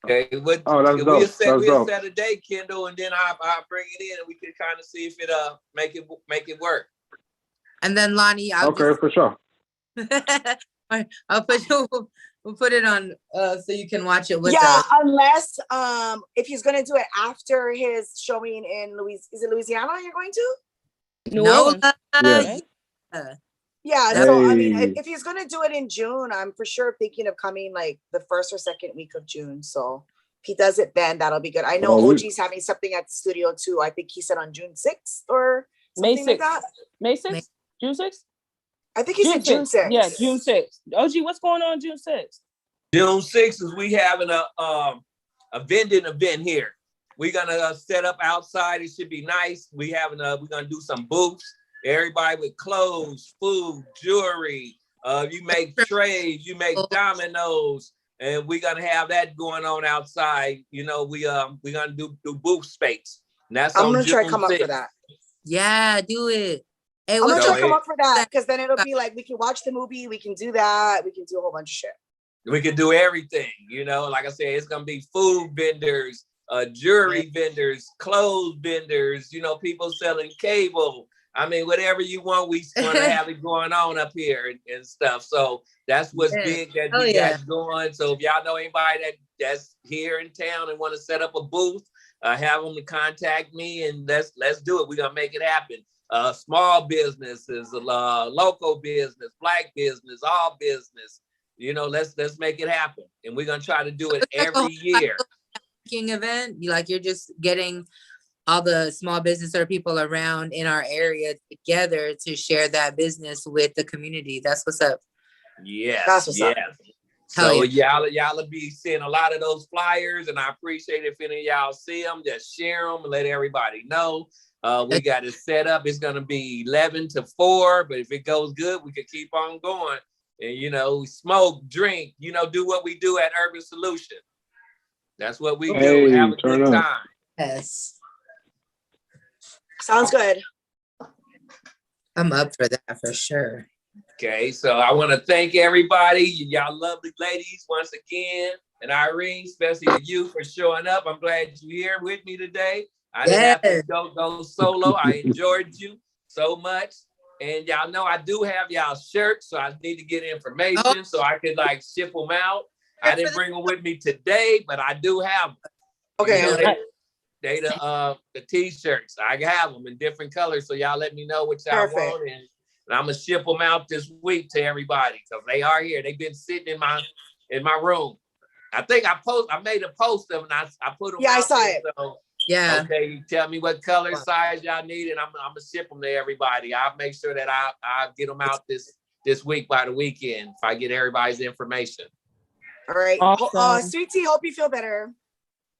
[SPEAKER 5] Okay.
[SPEAKER 4] That's dope.
[SPEAKER 5] We'll set a day, Kendall, and then I'll bring it in, and we can kind of see if it make it work.
[SPEAKER 3] And then Lonnie,
[SPEAKER 4] for sure.
[SPEAKER 3] We'll put it on so you can watch it with us.
[SPEAKER 2] Yeah, unless if he's gonna do it after his showing in Louisiana, you're going to?
[SPEAKER 6] No.
[SPEAKER 2] Yeah. So I mean, if he's gonna do it in June, I'm for sure thinking of coming like the first or second week of June. So if he does it then, that'll be good. I know OG's having something at the studio too. I think he said on June 6th or something like that.
[SPEAKER 6] May 6th? June 6th?
[SPEAKER 2] I think he said June 6th.
[SPEAKER 6] Yeah, June 6th. OG, what's going on June 6th?
[SPEAKER 5] June 6th is we having a vending event here. We're gonna set up outside. It should be nice. We're gonna do some booths. Everybody with clothes, food, jewelry. You make trays, you make dominoes, and we're gonna have that going on outside. We're gonna do booth space. And that's
[SPEAKER 2] I'm gonna try to come up for that.
[SPEAKER 3] Yeah, do it. Hey,
[SPEAKER 2] I'm gonna try to come up for that because then it'll be like we can watch the movie, we can do that, we can do a whole bunch of shit.
[SPEAKER 5] We can do everything, like I said, it's gonna be food vendors, jewelry vendors, clothes vendors, people selling cable. I mean, whatever you want, we want to have it going on up here and stuff. So that's what's big that we got going. So if y'all know anybody that's here in town and want to set up a booth, have them to contact me and let's do it. We're gonna make it happen. Small businesses, local business, Black business, all business. Let's make it happen, and we're gonna try to do it every year.
[SPEAKER 3] Event, you're just getting all the small business or people around in our area together to share that business with the community. That's what's up.
[SPEAKER 5] Yes,
[SPEAKER 2] that's what's up.
[SPEAKER 5] So y'all will be seeing a lot of those flyers, and I appreciate if any of y'all see them, just share them and let everybody know. We got it set up. It's gonna be 11 to 4, but if it goes good, we can keep on going. And smoke, drink, do what we do at Urban Solution. That's what we do. Have a good time.
[SPEAKER 3] Yes.
[SPEAKER 2] Sounds good.
[SPEAKER 3] I'm up for that for sure.
[SPEAKER 5] Okay, so I want to thank everybody, y'all lovely ladies, once again, and Irene, especially to you for showing up. I'm glad you're here with me today. I didn't have to go solo. I enjoyed you so much. And y'all know I do have y'all shirts, so I need to get information so I could like ship them out. I didn't bring them with me today, but I do have them.
[SPEAKER 2] Okay.
[SPEAKER 5] You know, they the t-shirts. I have them in different colors, so y'all let me know what y'all want, and I'm gonna ship them out this week to everybody because they are here. They've been sitting in my room. I think I made a post of them and I put them out.
[SPEAKER 2] I saw
[SPEAKER 5] there,
[SPEAKER 2] it.
[SPEAKER 5] so,
[SPEAKER 7] Yeah.
[SPEAKER 5] okay, you tell me what color, size y'all need, and I'm gonna ship them to everybody. I'll make sure that I get them out this week by the weekend if I get everybody's information.
[SPEAKER 2] All right.
[SPEAKER 6] Awesome.
[SPEAKER 2] Sweet Tea, hope you feel better.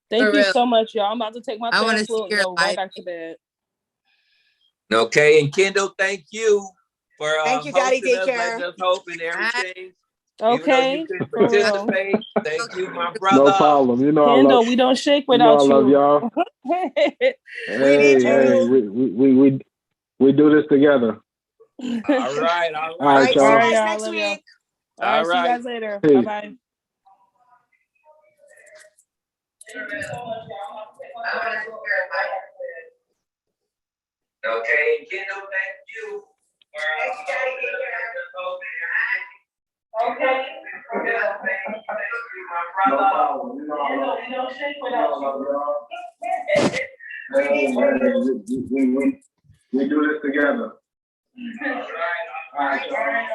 [SPEAKER 6] Thank you so much, y'all. I'm about to take my Theraflu and go right back to bed.
[SPEAKER 5] Okay, and Kendall, thank you for
[SPEAKER 2] thank you, Daddy. Take care.
[SPEAKER 5] Letting us hope and everything.
[SPEAKER 6] Okay.
[SPEAKER 5] Even though you couldn't participate, thank you, my brother.
[SPEAKER 4] No problem. You know,
[SPEAKER 6] Kendall,
[SPEAKER 4] I love,
[SPEAKER 6] we don't shake without
[SPEAKER 4] you. Know, I love
[SPEAKER 6] you.
[SPEAKER 4] Hey, we do this together.
[SPEAKER 5] All right.
[SPEAKER 2] All right,
[SPEAKER 4] y'all.
[SPEAKER 2] see you guys next week.
[SPEAKER 6] All right, see you guys later.
[SPEAKER 4] Peace.
[SPEAKER 6] Bye-bye.
[SPEAKER 5] Okay, Kendall, thank you.
[SPEAKER 2] Thank you, Daddy.
[SPEAKER 6] Okay.
[SPEAKER 4] No problem. You know, I love
[SPEAKER 6] We don't shake without
[SPEAKER 4] you. We do this together. All right, y'all.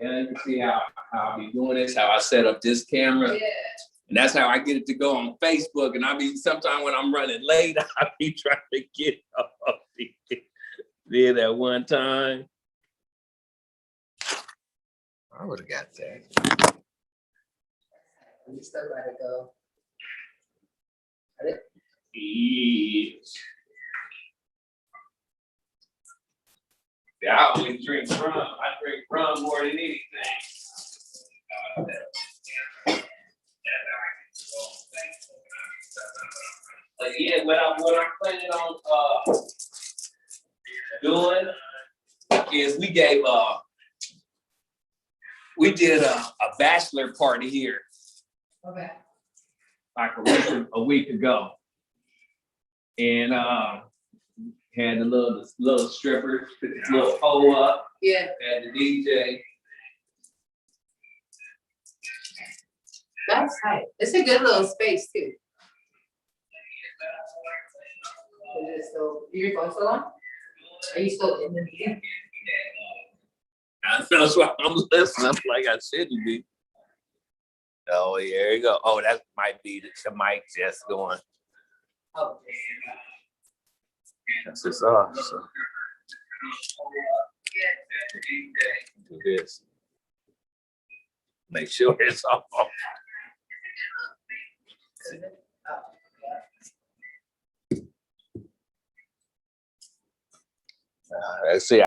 [SPEAKER 5] Yeah, you can see how I be doing this, how I set up this camera. Yeah. And that's how I get it to go on Facebook. And I be sometimes when I'm running late, I be trying to get off. Did that one time. I would have got that.
[SPEAKER 7] You still gotta go.
[SPEAKER 5] Yes. Yeah, I always drink rum. I drink rum more than anything. But yeah, what I'm planning on doing is we did a bachelor party here.
[SPEAKER 7] Okay.
[SPEAKER 5] Like a week ago. And had a little stripper, little pole up.
[SPEAKER 7] Yeah.
[SPEAKER 5] Had the DJ.
[SPEAKER 7] That's tight. It's a good little space too. You're going so long? Are you still in the meeting?
[SPEAKER 5] That's why I'm listening. I'm like I shouldn't be. Oh, here you go. Oh, that might be the mic just going.
[SPEAKER 7] Oh.
[SPEAKER 5] That's just off. So. Do this. Make sure it's off. Let's see.